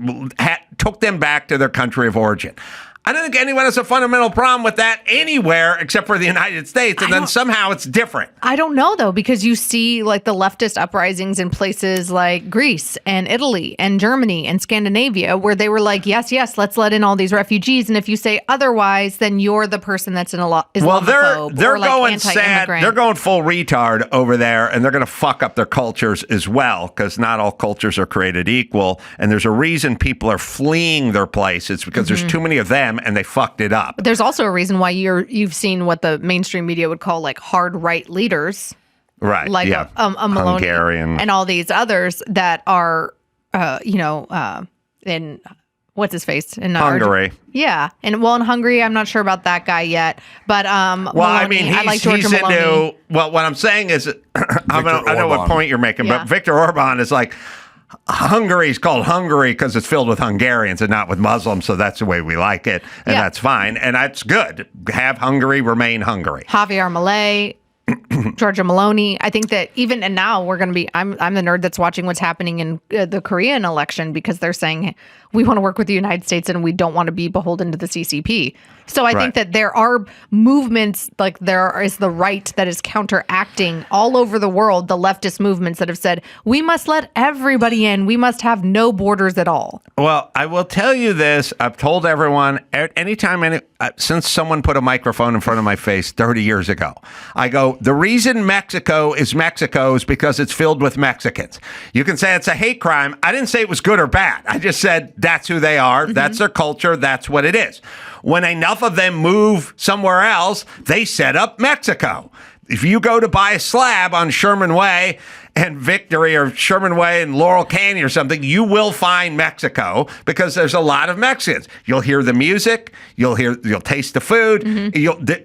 took them back to their country of origin. I don't think anyone has a fundamental problem with that anywhere except for the United States, and then somehow it's different. I don't know, though, because you see like the leftist uprisings in places like Greece and Italy and Germany and Scandinavia, where they were like, yes, let's let in all these refugees, and if you say otherwise, then you're the person that's Islamophobe. Well, they're or like going sad. They're going full retard over there, and they're going to fuck up their cultures as well, because not all cultures are created equal, and there's a reason people are fleeing their place. It's because there's too many of them, and they fucked it up. But there's also a reason why you've seen what the mainstream media would call like hard right leaders, right? Like a Maloney Hungarian and all these others that are, in what's his face in Hungary. Yeah, and in Hungary, I'm not sure about that guy yet, but well, Maloney, I mean, I like Georgia Maloney. into well. What I'm saying is, I know what point you're making, but Viktor Orban is like. Hungary's called Hungary because it's filled with Hungarians and not with Muslims, so that's the way we like it, and that's fine, and that's good. Have Hungary remain Hungary. Javier Milei, Georgia Maloney. I think that even and now we're going to be. I'm the nerd that's watching what's happening in the Korean election because they're saying we want to work with the United States and we don't want to be beholden to the CCP. So I think that there are movements, like there is the right that is counteracting all over the world, the leftist movements that have said, we must let everybody in. We must have no borders at all. Well, I will tell you this. I've told everyone, anytime, since someone put a microphone in front of my face 30 years ago, I go, the reason Mexico is because it's filled with Mexicans. You can say it's a hate crime. I didn't say it was good or bad. I just said that's who they are. That's their culture. That's what it is. When enough of them move somewhere else, they set up Mexico. If you go to buy a slab on Sherman Way and Victory or Sherman Way and Laurel Canyon or something, you will find Mexico because there's a lot of Mexicans. You'll hear the music. You'll taste the food.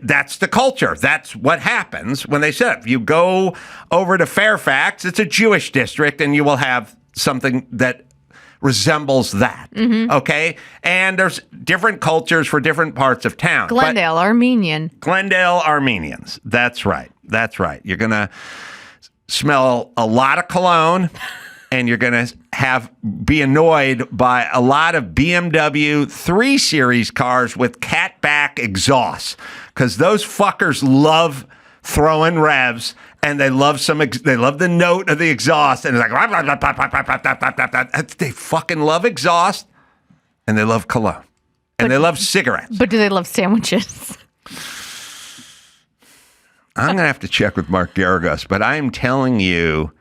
That's the culture. That's what happens when they set up. You go over to Fairfax, it's a Jewish district, and you will have something that resembles that. Okay? And there's different cultures for different parts of town. Glendale Armenians. That's right. You're going to smell a lot of cologne and you're going to be annoyed by a lot of BMW 3 Series cars with catback exhausts because those fuckers love throwing revs. And they love the note of the exhaust, and it's like they fucking love exhaust, and they love cologne, and they love cigarettes. But do they love sandwiches? I'm gonna have to check with Mark Garagos, but I'm telling you,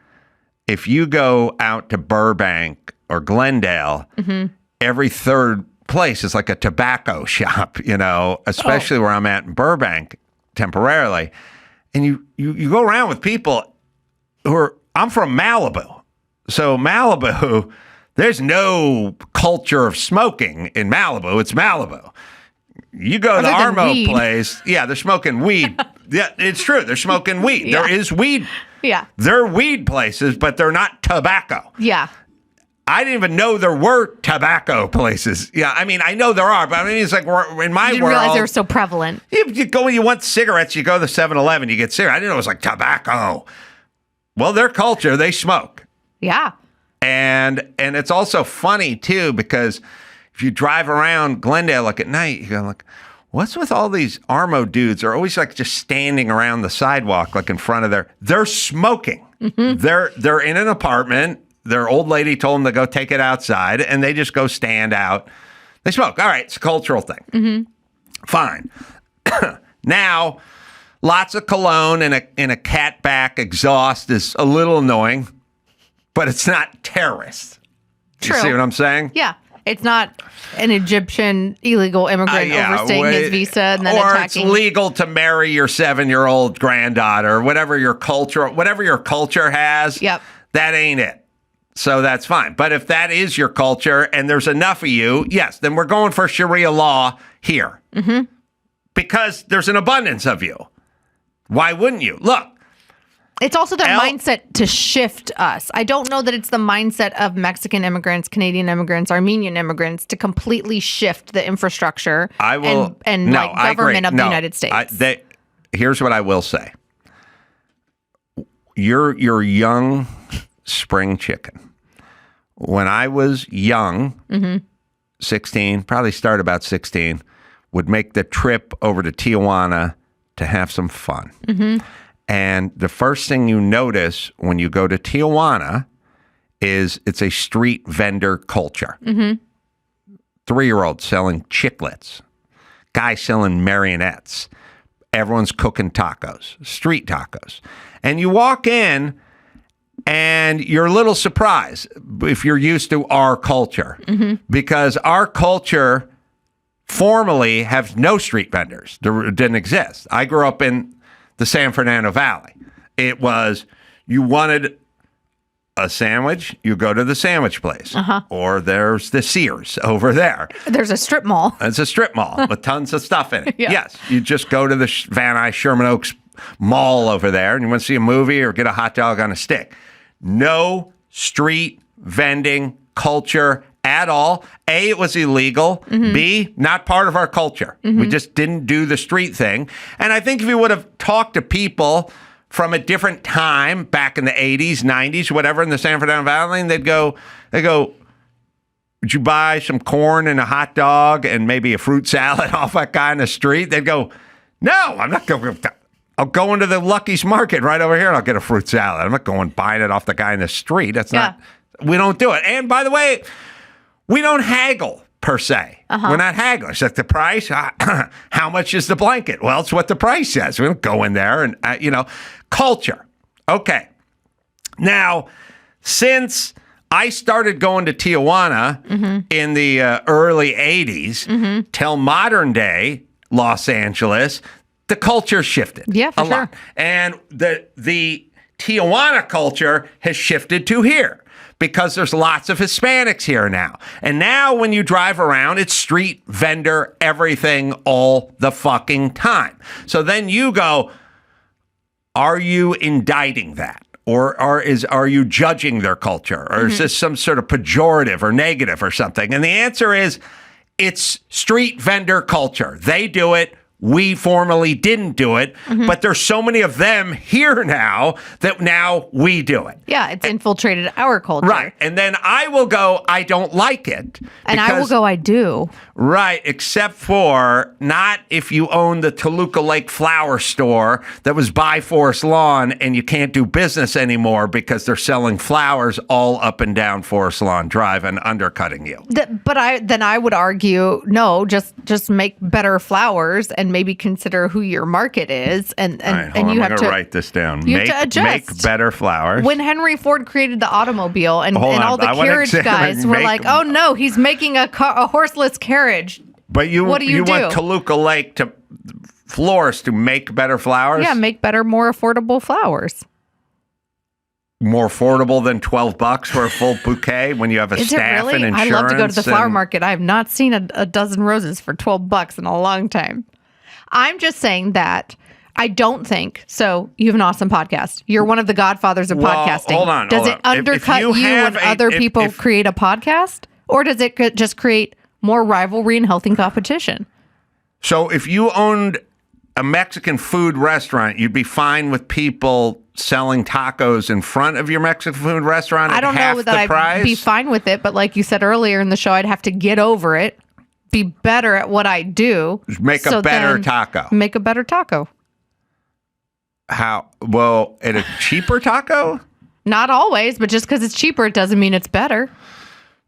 if you go out to Burbank or Glendale, every third place is like a tobacco shop, especially where I'm at in Burbank temporarily. And you go around with people I'm from Malibu. So Malibu, there's no culture of smoking in Malibu. It's Malibu. You go to the Armo place. Yeah, they're smoking weed. Yeah, it's true. They're smoking weed. Yeah. There is weed. Yeah. They're weed places, but they're not tobacco. Yeah. I didn't even know there were tobacco places. Yeah, I mean, I know there are, but I mean, it's like in my world. You didn't realize they were so prevalent. You go, you want cigarettes, you go to the 7-Eleven, you get cigarettes. I didn't know it was like tobacco. Well, their culture, they smoke. Yeah. And it's also funny, too, because if you drive around Glendale, like at night, you go like, what's with all these Armo dudes? They're always like just standing around the sidewalk, like in front of they're smoking. They're in an apartment. Their old lady told them to go take it outside, and they just go stand out. They smoke. All right, it's a cultural thing. Fine. Now, lots of cologne and a catback exhaust is a little annoying, but it's not terrorist. True. You see what I'm saying? Yeah. It's not an Egyptian illegal immigrant overstaying his visa and then attacking. Or it's legal to marry your 7-year-old granddaughter, whatever your culture has. Yep. That ain't it. So that's fine. But if that is your culture and there's enough of you, yes, then we're going for Sharia law here. Because there's an abundance of you. Why wouldn't you? Look, It's also their mindset to shift us. I don't know that it's the mindset of Mexican immigrants, Canadian immigrants, Armenian immigrants to completely shift the infrastructure and government of the United States. Here's what I will say. You're young spring chicken. When I was young, 16, probably started about 16, would make the trip over to Tijuana to have some fun. And the first thing you notice when you go to Tijuana is it's a street vendor culture. 3-year-olds selling chiclets, guys selling marionettes, everyone's cooking tacos, street tacos. And you walk in and you're a little surprised if you're used to our culture because our culture formerly has no street vendors. There didn't exist. I grew up in the San Fernando Valley. It was, you wanted a sandwich, you go to the sandwich place. Or there's the Sears over there. There's a strip mall. It's a strip mall with tons of stuff in it. Yes, you just go to the Van Nuys Sherman Oaks Mall over there and you want to see a movie or get a hot dog on a stick. No street vending culture at all. A, it was illegal. B, not part of our culture. We just didn't do the street thing. And I think if you would have talked to people from a different time, back in the 80s, 90s, whatever, in the San Fernando Valley, and they go, would you buy some corn and a hot dog and maybe a fruit salad off that guy in the street? They'd go, no, I'm not going to. I'll go into the Lucky's Market right over here and I'll get a fruit salad. I'm not going buying it off the guy in the street. That's not, we don't do it. And by the way, we don't haggle per se. We're not hagglers. It's like the price. How much is the blanket? Well, it's what the price says. We don't go in there and, culture. Okay. Now, since I started going to Tijuana in the early 80s till modern day Los Angeles, the culture shifted a lot. And the Tijuana culture has shifted to here because there's lots of Hispanics here now. And now when you drive around, it's street vendor everything all the fucking time. So then you go, are you indicting that? Or are you judging their culture? Or is this some sort of pejorative or negative or something? And the answer is, it's street vendor culture. They do it. We formerly didn't do it, but there's so many of them here now that now we do it. Yeah, it's infiltrated our culture. Right. And then I will go, I don't like it. And I will go, I do. Right, except for not if you own the Toluca Lake flower store that was by Forest Lawn and you can't do business anymore because they're selling flowers all up and down Forest Lawn Drive and undercutting you. But I would argue, no, just make better flowers and maybe consider who your market is, and you have to write this down. You have to adjust. Make better flowers. When Henry Ford created the automobile, and all the carriage guys were like, "Oh no, he's making a horseless carriage." But you what do you do? Want Toluca Lake to florists to make better flowers? Yeah, make better, more affordable flowers. More affordable than $12 for a full bouquet when you have a staff really? and insurance. I love to go to the flower market. I have not seen a dozen roses for $12 in a long time. I'm just saying that I don't think so. You have an awesome podcast. You're one of the godfathers of podcasting. Hold on. Does it undercut you when other people create a podcast? Or does it just create more rivalry and healthy competition? So if you owned a Mexican food restaurant, you'd be fine with people selling tacos in front of your Mexican food restaurant at half the price? I don't know that I'd be fine with it, but like you said earlier in the show, I'd have to get over it, be better at what I do. Make a better taco. Make a better taco. How? Well, at a cheaper taco? Not always, but just because it's cheaper, it doesn't mean it's better.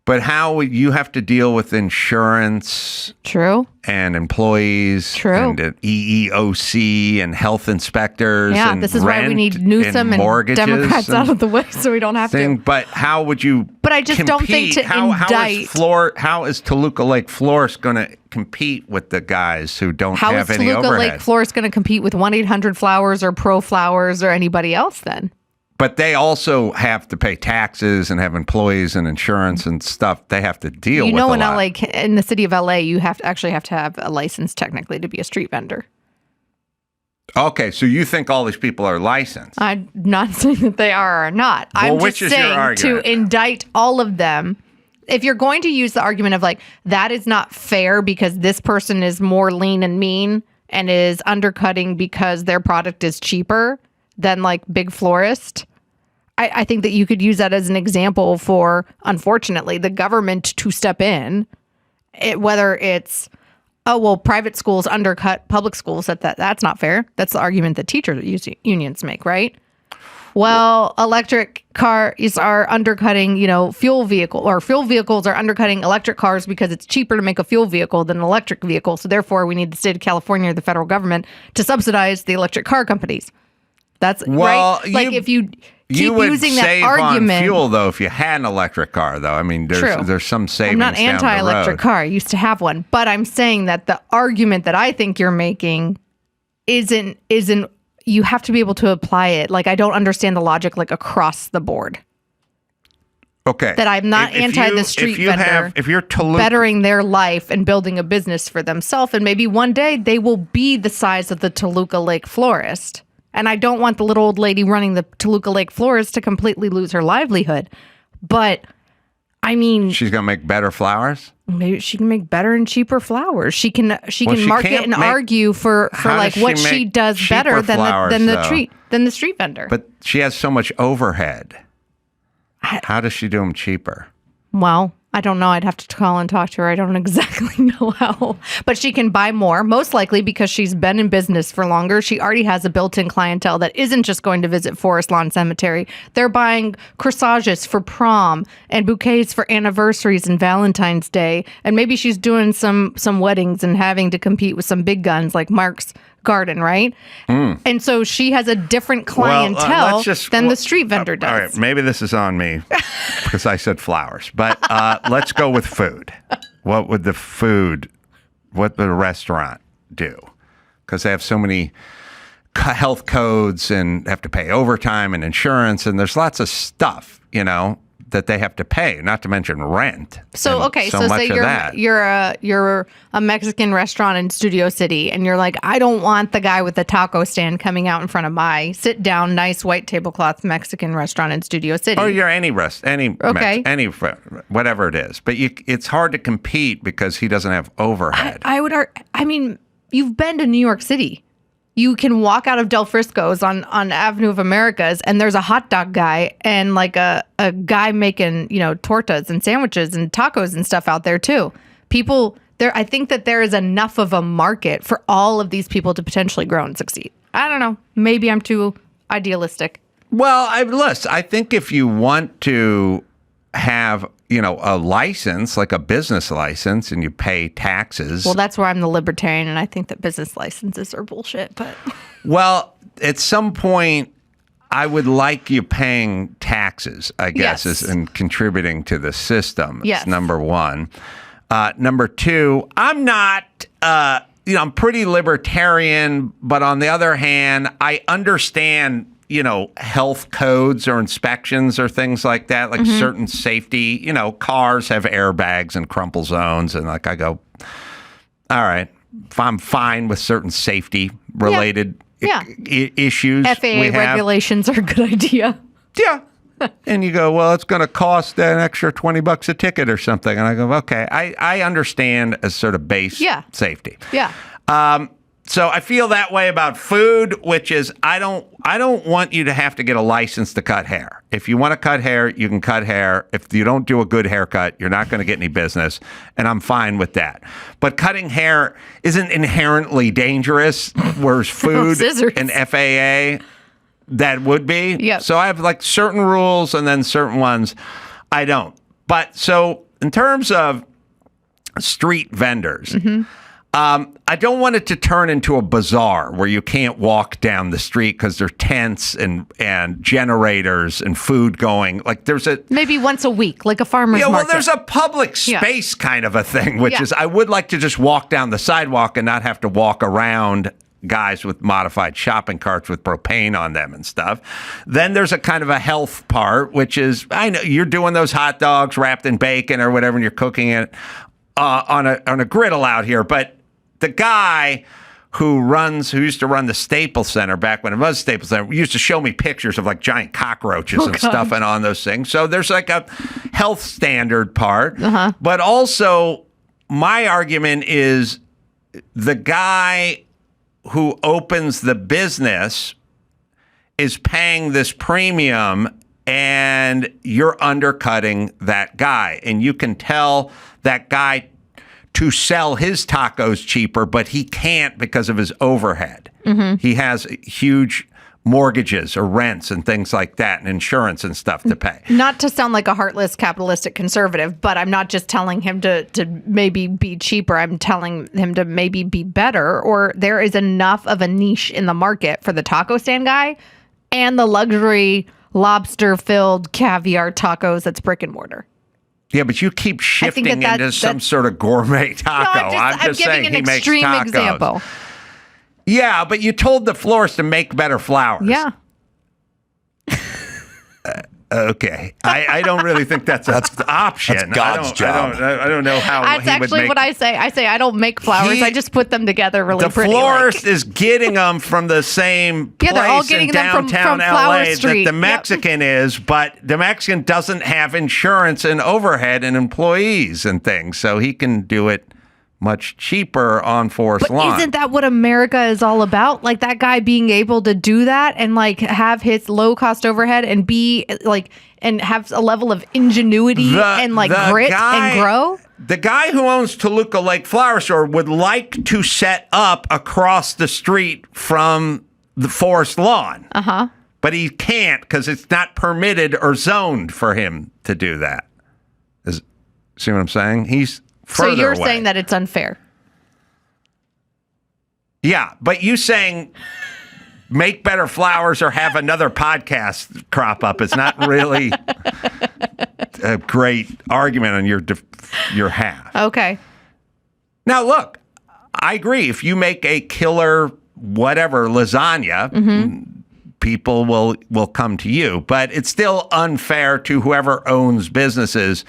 But how would you have to deal with insurance? True. And employees. True. And EEOC and health inspectors. Yeah, and this is why we need Newsom and Democrats out of the way so we don't have to. But how would you But I just don't think to indict. How is Toluca Lake Florist going to compete with the guys who don't have any overhead? How is Toluca Lake Florist going to compete with 1-800-Flowers or Pro Flowers or anybody else then? But they also have to pay taxes and have employees and insurance and stuff. They have to deal with. You know, in the city of LA, you have to have a license technically to be a street vendor. Okay, so you think all these people are licensed? I'm not saying that they are or not. Well, I'm which just is your saying argument? to indict all of them. If you're going to use the argument of like, that is not fair because this person is more lean and mean and is undercutting because their product is cheaper than like big florist, I think that you could use that as an example for, unfortunately, the government to step in, whether it's, oh, well, private schools undercut public schools. That's not fair. That's the argument that teachers unions make, right? Well, electric cars are undercutting, fuel vehicles are undercutting electric cars because it's cheaper to make a fuel vehicle than an electric vehicle. So therefore, we need the state of California or the federal government to subsidize the electric car companies. That's right. Like if you keep using that save argument, on fuel though if you had an electric car though. I mean, there's some savings. I'm not down the anti-electric road. car. I used to have one, but I'm saying that the argument that I think you're making isn't. You have to be able to apply it. Like I don't understand the logic like across the board. Okay. That I'm not anti the street vendor. If you're Toluca, bettering their life and building a business for themselves, and maybe one day they will be the size of the Toluca Lake florist. And I don't want the little old lady running the Toluca Lake florist to completely lose her livelihood. But I mean, she's gonna make better flowers. Maybe she can make better and cheaper flowers. She can market and argue for like what she does better than the street vendor. But she has so much overhead. How does she do them cheaper? Well, I don't know. I'd have to call and talk to her. I don't exactly know how. But she can buy more, most likely because she's been in business for longer. She already has a built-in clientele that isn't just going to visit Forest Lawn Cemetery. They're buying corsages for prom and bouquets for anniversaries and Valentine's Day. And maybe she's doing some weddings and having to compete with some big guns like Mark's Garden, right? And so she has a different clientele than the street vendor does. All right, maybe this is on me because I said flowers, but let's go with food. What would the restaurant do? Because they have so many health codes and have to pay overtime and insurance, and there's lots of stuff, that they have to pay, not to mention rent. So okay, so say you're a Mexican restaurant in Studio City, and you're like, I don't want the guy with the taco stand coming out in front of my sit down, nice white tablecloth Mexican restaurant in Studio City. Or you're any whatever it is, but it's hard to compete because he doesn't have overhead. I mean, you've been to New York City. You can walk out of Del Frisco's on Avenue of Americas, and there's a hot dog guy and like a guy making, tortas and sandwiches and tacos and stuff out there too. People there, I think that there is enough of a market for all of these people to potentially grow and succeed. I don't know. Maybe I'm too idealistic. Well, I think if you want to have, a license, like a business license, and you pay taxes. Well, that's where I'm the libertarian, and I think that business licenses are bullshit. But well, at some point, I would like you paying taxes, I guess, and contributing to the system. Yes. It's number one. Number two, I'm not, I'm pretty libertarian, but on the other hand, I understand health codes or inspections or things like that, like certain safety, cars have airbags and crumple zones. And like, I go, all right, if I'm fine with certain safety related issues. FAA regulations are a good idea. Yeah. And you go, well, it's going to cost an extra $20 a ticket or something. And I go, okay, I understand as sort of base safety. Yeah. So I feel that way about food, which is I don't want you to have to get a license to cut hair. If you want to cut hair, you can cut hair. If you don't do a good haircut, you're not going to get any business, and I'm fine with that. But cutting hair isn't inherently dangerous, whereas food and FAA, that would be. Yep. So I have like certain rules and then certain ones I don't. But so in terms of street vendors, I don't want it to turn into a bazaar where you can't walk down the street because there are tents and generators and food going. Like maybe once a week, like a farmer's market. Well, there's a public space kind of a thing, which is I would like to just walk down the sidewalk and not have to walk around guys with modified shopping carts with propane on them and stuff. Then there's a kind of a health part, which is, I know you're doing those hot dogs wrapped in bacon or whatever, and you're cooking it on a griddle out here, but the guy who used to run the Staples Center back when it was Staples Center, used to show me pictures of like giant cockroaches and stuff and on those things. So there's like a health standard part. But also, my argument is the guy who opens the business is paying this premium and you're undercutting that guy. And you can tell that guy to sell his tacos cheaper, but he can't because of his overhead. He has huge mortgages or rents and things like that and insurance and stuff to pay. Not to sound like a heartless capitalistic conservative, but I'm not just telling him to maybe be cheaper. I'm telling him to maybe be better, or there is enough of a niche in the market for the taco stand guy and the luxury lobster-filled caviar tacos that's brick and mortar. Yeah, but you keep shifting into some sort of gourmet taco. No, I'm just saying giving an he makes extreme tacos. example. Yeah, but you told the florist to make better flowers. Yeah. Okay. I don't really think that's an option. That's God's job. I don't know how That's he would actually make... what I say. I say I don't make flowers. I just put them together really the pretty. The florist is getting them from the same place they're all getting in them downtown from Flower LA Street. that the Mexican is, but the Mexican doesn't have insurance and overhead and employees and things, so he can do it much cheaper on Forest Lawn. Isn't that what America is all about? Like that guy being able to do that and like have his low cost overhead and be like and have a level of ingenuity and like grit and grow? The guy who owns Toluca Lake Flower Store would like to set up across the street from the Forest Lawn. But he can't because it's not permitted or zoned for him to do that. See what I'm saying? He's further So you're away. saying that it's unfair? Yeah, but you saying make better flowers or have another podcast crop up is not really a great argument on your half. Okay. Now, look, I agree. If you make a killer whatever lasagna, people will come to you. But it's still unfair to whoever owns businesses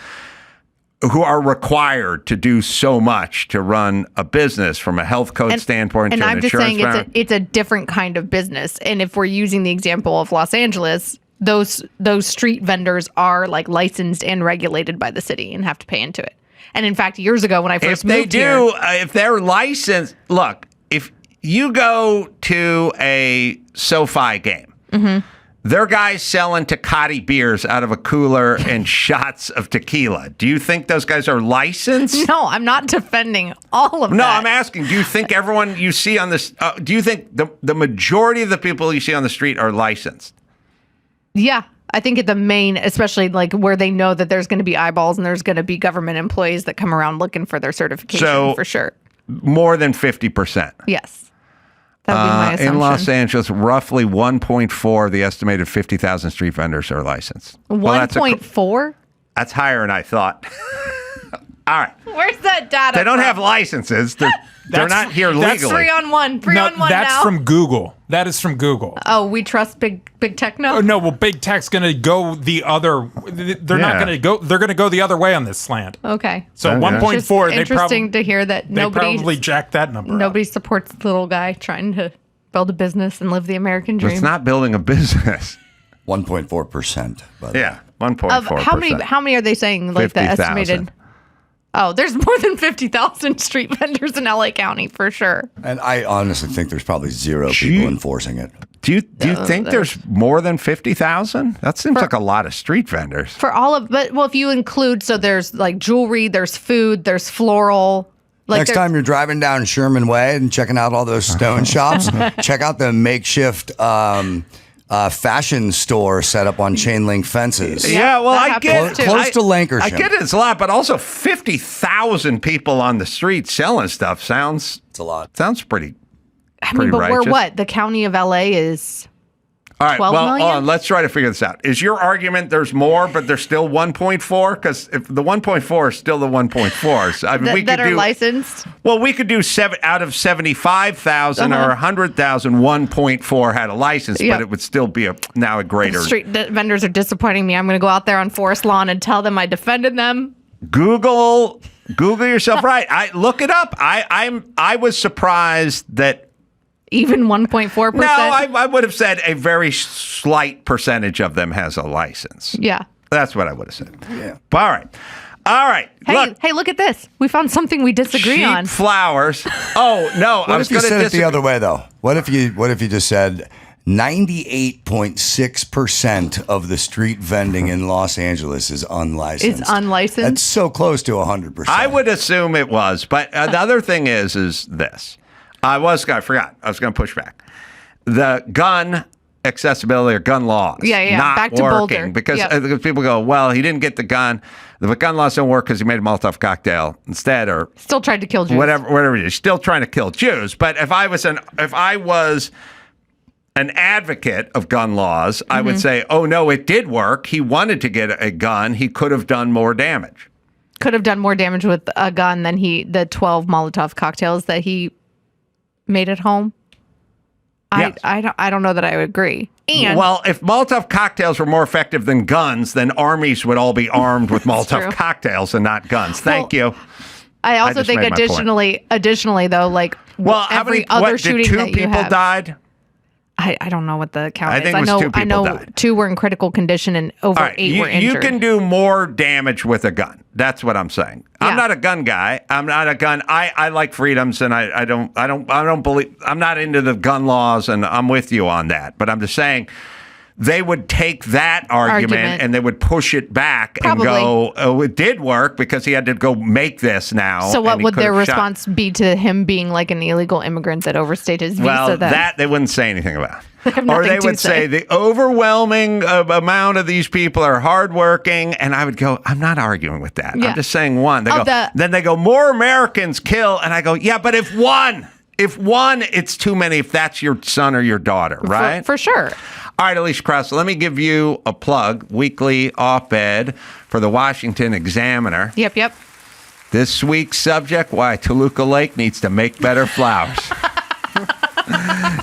who are required to do so much to run a business from a health code standpoint and to an I'm just insurance saying it's a different kind of business. And if we're using the example of Los Angeles, those street vendors are like licensed and regulated by the city and have to pay into it. And in fact, years ago when I first moved here, if they're licensed, look, if you go to a SoFi game, there are guys selling Tecate beers out of a cooler and shots of tequila. Do you think those guys are licensed? No, I'm not defending all of that. No, I'm asking, do you think everyone you see on this, do you think the majority of the people you see on the street are licensed? Yeah, I think at the main, especially like where they know that there's going to be eyeballs and there's going to be government employees that come around looking for their certification for sure. More than 50%. Yes. That would be my assumption. In Los Angeles, roughly 1.4 of the estimated 50,000 street vendors are licensed. 1.4? That's higher than I thought. All right. Where's that data? They don't from? have licenses. They're not here legally. That's 3 on 1. 3 on 1 that's now. from Google. That is from Google. Oh, we trust big tech now? Oh, no, well, big tech's going to go the other. They're not going to go. They're going to go the other way on this slant. Okay. So 1.4. Interesting to hear that they probably jacked that number. Nobody supports the little guy trying to build a business and live the American dream. It's not building a business. 1.4%. Yeah, 1.4%. How many are they saying? Like 50,000. the estimated. Oh, there's more than 50,000 street vendors in LA County for sure. And I honestly think there's probably zero people enforcing it. Do you think there's more than 50,000? That seems like a lot of street vendors. For all of, but well, if you include, so there's like jewelry, there's food, there's floral. Like Next time you're driving down Sherman Way and checking out all those stone shops, check out the makeshift fashion store set up on chain link fences. Yeah, well, I get it. Close to Lankershim. I get it. It's a lot, but also 50,000 people on the street selling stuff sounds. It's a lot. Sounds pretty. I mean, but righteous. we're what? The county of LA is. All right, 12 well, million? hold on. Let's try to figure this out. Is your argument there's more, but there's still 1.4? Because if the 1.4 is still the 1.4s, I mean, we that could are do licensed. Well, we could do 7 out of 75,000 or 100,000. 1.4 had a license, but it would still be now a greater. Street vendors are disappointing me. I'm going to go out there on Forest Lawn and tell them I defended them. Google yourself right. I look it up. I was surprised that Even 1.4%? No, I would have said a very slight percentage of them has a license. Yeah. That's what I would have said. Yeah. All right. Hey, look at this. We found something we disagree cheap on. flowers. Oh, no. What if you said it the other way, though? What if you just said 98.6% of the street vending in Los Angeles is unlicensed? It's unlicensed? That's so close to 100%. I would assume it was. But the other thing is this. I forgot. I was going to push back. The gun accessibility or gun laws. Yeah. Not Back to working Boulder. because people go, well, he didn't get the gun. The gun laws don't work because he made a Molotov cocktail instead, or still tried to kill Jews. Whatever it is, still trying to kill Jews. But if I was an advocate of gun laws, I would say, oh no, it did work. He wanted to get a gun. He could have done more damage. Could have done more damage with a gun than the 12 Molotov cocktails that he made at home. Yes. I don't know that I would agree. And well, if Molotov cocktails were more effective than guns, then armies would all be armed with Molotov cocktails and not guns. Thank you. I also think additionally though, like every other shooting did that two people died? I don't know what the count is. I think it was two people died. 2 were in critical condition and over 8 were injured. You can do more damage with a gun. That's what I'm saying. Yeah. I'm not a gun guy. I'm not a gun. I like freedoms, and I don't believe. I'm not into the gun laws, and I'm with you on that. But I'm just saying, they would take that argument and they would push it back and go, oh, it did work because he had to go make this now. So what would their response be to him being like an illegal immigrant that overstayed his visa? Well, that they wouldn't say anything about. Or they would say the overwhelming amount of these people are hardworking. And I would go, I'm not arguing with that. I'm just saying one. Then they go, more Americans kill. And I go, yeah, but if one, it's too many if that's your son or your daughter, right? For sure. All right, Alicia Krause, let me give you a plug. Weekly op-ed for the Washington Examiner. Yep. This week's subject, why Toluca Lake needs to make better flowers.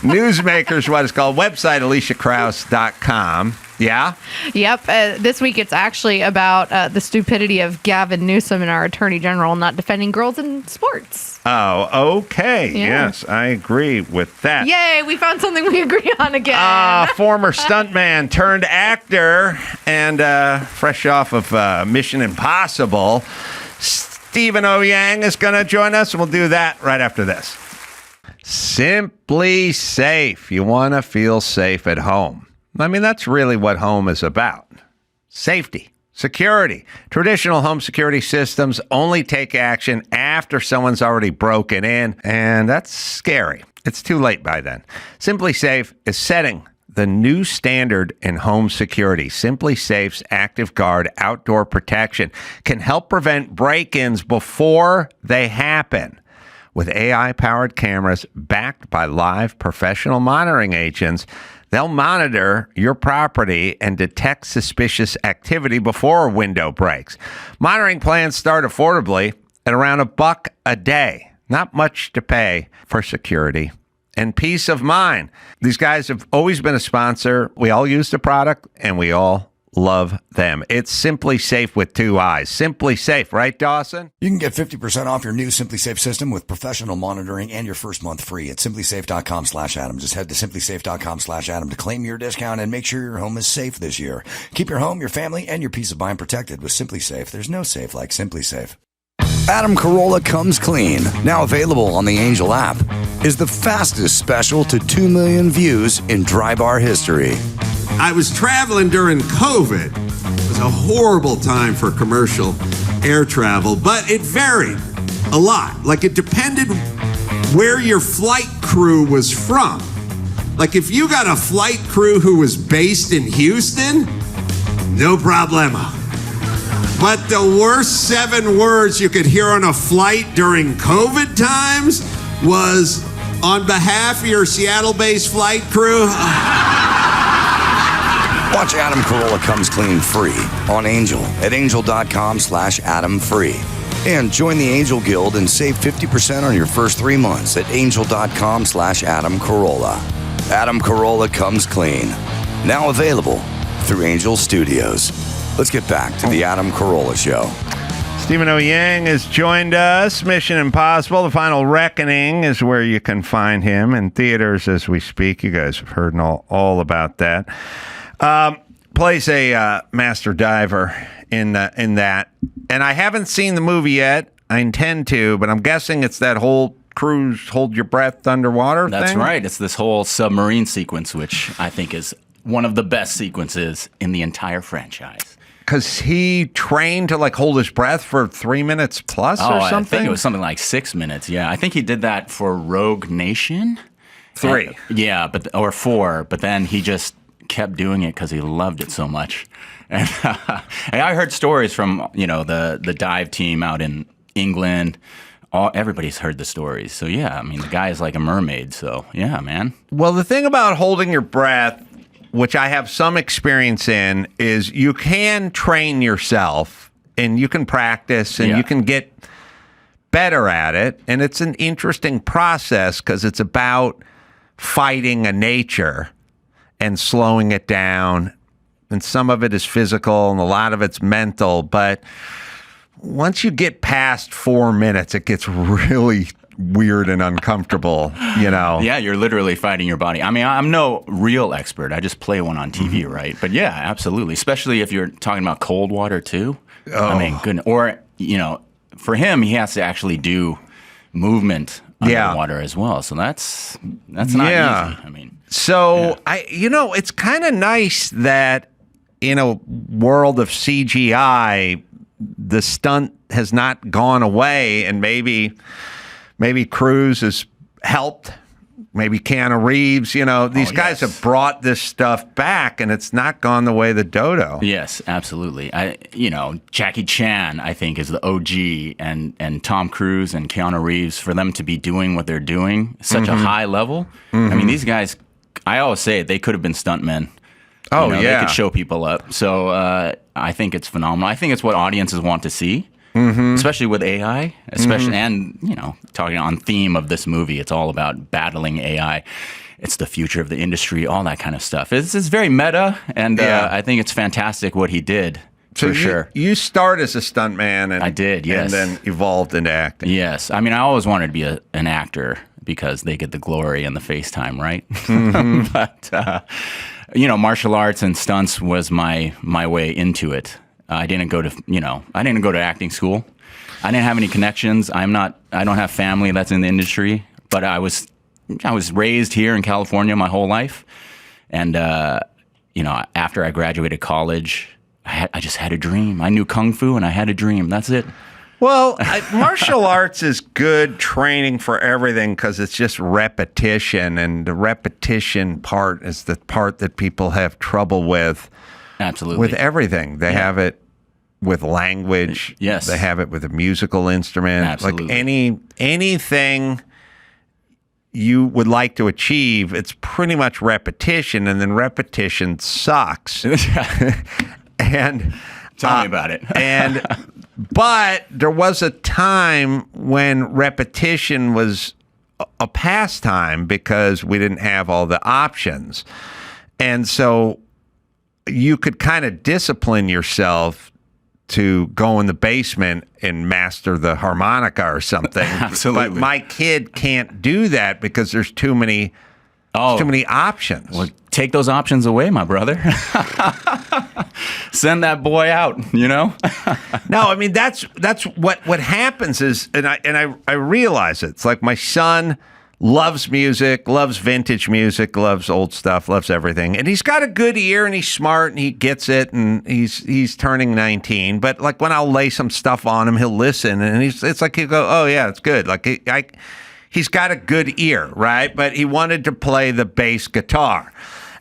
Newsmakers, what it's called. Website, AliciaKrause.com. Yeah? Yep. This week it's actually about the stupidity of Gavin Newsom and our Attorney General not defending girls in sports. Oh, okay. Yeah. Yes, I agree with that. Yay, we found something we agree on again. Former stuntman turned actor and fresh off of Mission Impossible, Stephen Oyoung is going to join us, and we'll do that right after this. Simply Safe. You want to feel safe at home. I mean, that's really what home is about. Safety, security. Traditional home security systems only take action after someone's already broken in, and that's scary. It's too late by then. Simply Safe is setting the new standard in home security. Simply Safe's Active Guard outdoor protection can help prevent break-ins before they happen. With AI-powered cameras backed by live professional monitoring agents, they'll monitor your property and detect suspicious activity before a window breaks. Monitoring plans start affordably at around $1 a day. Not much to pay for security and peace of mind. These guys have always been a sponsor. We all use the product, and we all love them. It's Simply Safe with 2 eyes. Simply Safe, right, Dawson? You can get 50% off your new Simply Safe system with professional monitoring and your first month free at simplysafe.com/Adam. Just head to simplysafe.com/Adam to claim your discount and make sure your home is safe this year. Keep your home, your family, and your peace of mind protected with Simply Safe. There's no safe like Simply Safe. Adam Carolla Comes Clean, now available on the Angel app, is the fastest special to 2 million views in dry bar history. I was traveling during COVID. It was a horrible time for commercial air travel, but it varied a lot. Like, it depended where your flight crew was from. Like, if you got a flight crew who was based in Houston, no problemo. But the worst 7 words you could hear on a flight during COVID times was, on behalf of your Seattle-based flight crew. Watch Adam Carolla Comes Clean free on Angel at angel.com/Adam free. And join the Angel Guild and save 50% on your first 3 months at angel.com/Adam Carolla. Adam Carolla Comes Clean, now available through Angel Studios. Let's get back to the Adam Carolla Show. Stephen Oyoung has joined us. Mission Impossible, The Final Reckoning is where you can find him in theaters as we speak. You guys have heard all about that. Plays a master diver in that. And I haven't seen the movie yet. I intend to, but I'm guessing it's that whole cruise, hold your breath underwater That's thing? right. It's this whole submarine sequence, which I think is one of the best sequences in the entire franchise. Because he trained to hold his breath for 3 minutes plus or something? I think it was something like 6 minutes. Yeah, I think he did that for Rogue Nation. 3. Or 4. But then he just kept doing it because he loved it so much. And, and I heard stories from the dive team out in England. Everybody's heard the stories. So yeah, I mean the guy is like a mermaid. So yeah, man. Well, the thing about holding your breath, which I have some experience in, is you can train yourself and you can practice and you can get better at it. And it's an interesting process because it's about fighting a nature and slowing it down. And some of it is physical and a lot of it's mental. But once you get past 4 minutes, it gets really weird and uncomfortable, Yeah, you're literally fighting your body. I mean, I'm no real expert. I just play one on TV, right? But yeah, absolutely. Especially if you're talking about cold water too. Oh. I mean, goodness. Or, for him, he has to actually do movement underwater as well. So that's not easy. I mean, so it's kind of nice that in a world of CGI, the stunt has not gone away, and maybe Cruise has helped. Maybe Keanu Reeves. These guys have brought this stuff back, and it's not gone the way of the dodo. Yes, absolutely. Jackie Chan, I think, is the OG, and Tom Cruise and Keanu Reeves, for them to be doing what they're doing, such a high level. I mean, these guys, I always say they could have been stuntmen. They could show people up. So I think it's phenomenal. I think it's what audiences want to see. Especially with AI, and talking on theme of this movie, it's all about battling AI. It's the future of the industry, all that kind of stuff. It's very meta, and I think it's fantastic what he did. So for sure. You start as a stuntman, and I did, yes, and then evolved into acting. Yes, I mean I always wanted to be an actor because they get the glory and the FaceTime, right? But martial arts and stunts was my way into it. I didn't go to acting school. I didn't have any connections. I don't have family that's in the industry, but I was raised here in California my whole life. And, after I graduated college, I just had a dream. I knew Kung Fu and I had a dream. That's it. Well, martial arts is good training for everything because it's just repetition. And the repetition part is the part that people have trouble with. Absolutely. With everything. They have it with language. Yes. They have it with a musical instrument. Absolutely. Like anything you would like to achieve, it's pretty much repetition, and then repetition sucks. And tell me about it. But there was a time when repetition was a pastime because we didn't have all the options. And so you could kind of discipline yourself to go in the basement and master the harmonica or something. Absolutely. But my kid can't do that because there's too many options. Well, take those options away, my brother. Send that boy out, No, I mean that's what happens is, and I realize it. It's like my son loves music, loves vintage music, loves old stuff, loves everything. And he's got a good ear and he's smart and he gets it, and he's turning 19. But like when I'll lay some stuff on him, he'll listen, and it's like he'll go, "Oh yeah, it's good." Like he's got a good ear, right? But he wanted to play the bass guitar.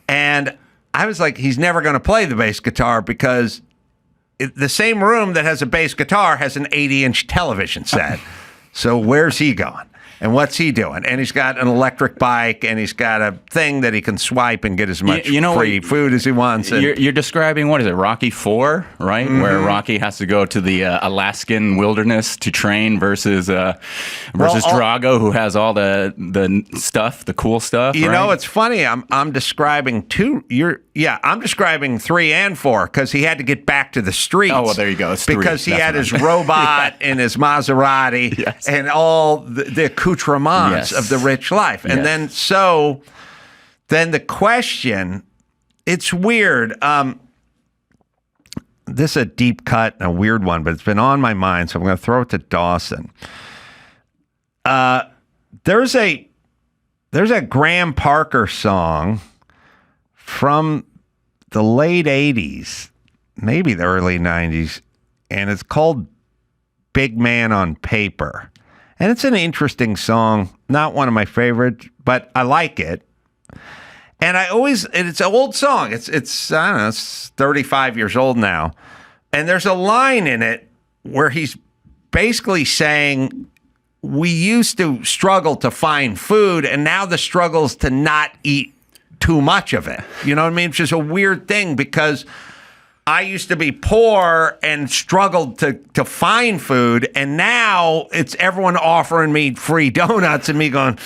And I was like, he's never going to play the bass guitar because the same room that has a bass guitar has an 80-inch television set. So where's he going? And what's he doing? And he's got an electric bike, and he's got a thing that he can swipe and get as much free food as he wants. And You're describing, what is it, Rocky 4, right? Where Rocky has to go to the Alaskan wilderness to train versus Drago, who has all the stuff, the cool stuff. You know, it's funny. I'm describing I'm describing 3 and 4 because he had to get back to the streets. Oh, well, there you go. It's 3. Because he had his robot and his Maserati and all the accoutrements of the rich life. And then the question, it's weird. This is a deep cut and a weird one, but it's been on my mind, so I'm going to throw it to Dawson. There's a Graham Parker song from the late 80s, maybe the early 90s, and it's called Big Man on Paper. And it's an interesting song, not one of my favorites, but I like it. And it's an old song. It's I don't know, it's 35 years old now. And there's a line in it where he's basically saying, we used to struggle to find food, and now the struggle is to not eat too much of it. You know what I mean? It's just a weird thing because I used to be poor and struggled to find food, and now it's everyone offering me free donuts and me going,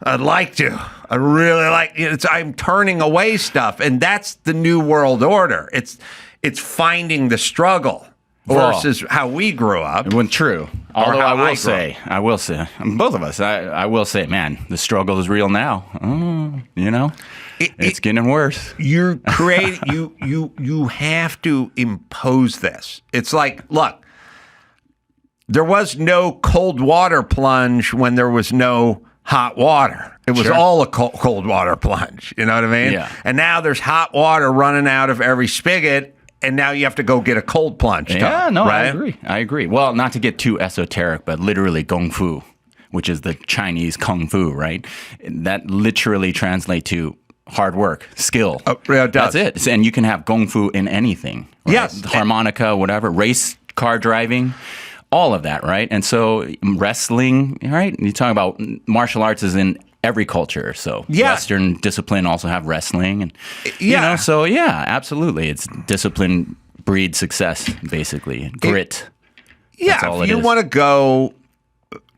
I'd like to. I really like it. I'm turning away stuff, and that's the new world order. It's finding the struggle versus how we grew up. Well, true. Although I will say, both of us, I will say, man, the struggle is real now. You know? It's getting worse. You're creating. You have to impose this. It's like, look, there was no cold water plunge when there was no hot water. It was all a cold water plunge. You know what I mean? Yeah. And now there's hot water running out of every spigot, and now you have to go get a cold plunge. Yeah, tub, no, right? I agree. Well, not to get too esoteric, but literally Gong Fu, which is the Chinese Kung Fu, right? That literally translates to hard work, skill. Yeah, it does. That's it. And you can have Gong Fu in anything. Right? Yes. Harmonica, whatever, race car driving, all of that, right? And so wrestling, right? You talk about martial arts is in every culture. So Western discipline also have wrestling. And, you know, so absolutely. It's discipline breeds success, basically. Grit. If you want to go...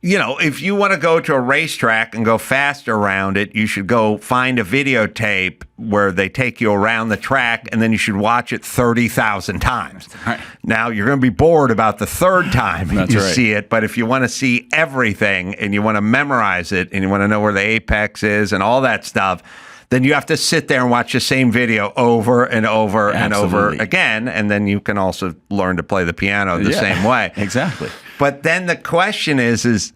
You know, if you want to go to a racetrack and go fast around it, you should go find a videotape where they take you around the track, and then you should watch it 30,000 times. Right. Now, you're going to be bored about the third time That's you right. see it, but if you want to see everything and you want to memorize it and you want to know where the apex is and all that stuff, then you have to sit there and watch the same video over and over and over again, and then you can also learn to play the piano the same way. Exactly. But then the question is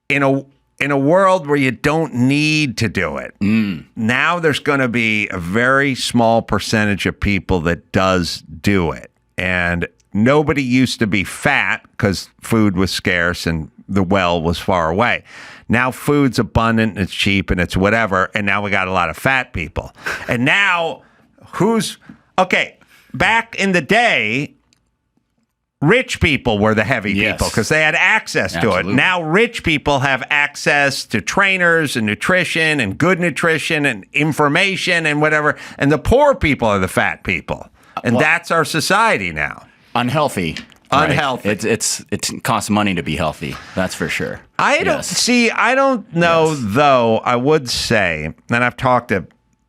in a world where you don't need to do it, now there's going to be a very small percentage of people that does do it. And nobody used to be fat because food was scarce and the well was far away. Now food's abundant, and it's cheap, and it's whatever, and now we got a lot of fat people. And now back in the day, rich people were the heavy people because they had access to it. Now rich people have access to trainers and nutrition and good nutrition and information and whatever. And the poor people are the fat people. And that's our society now. Unhealthy. Unhealthy. Right? It costs money to be healthy. That's for sure. I don't know, though. I would say, and I've talked to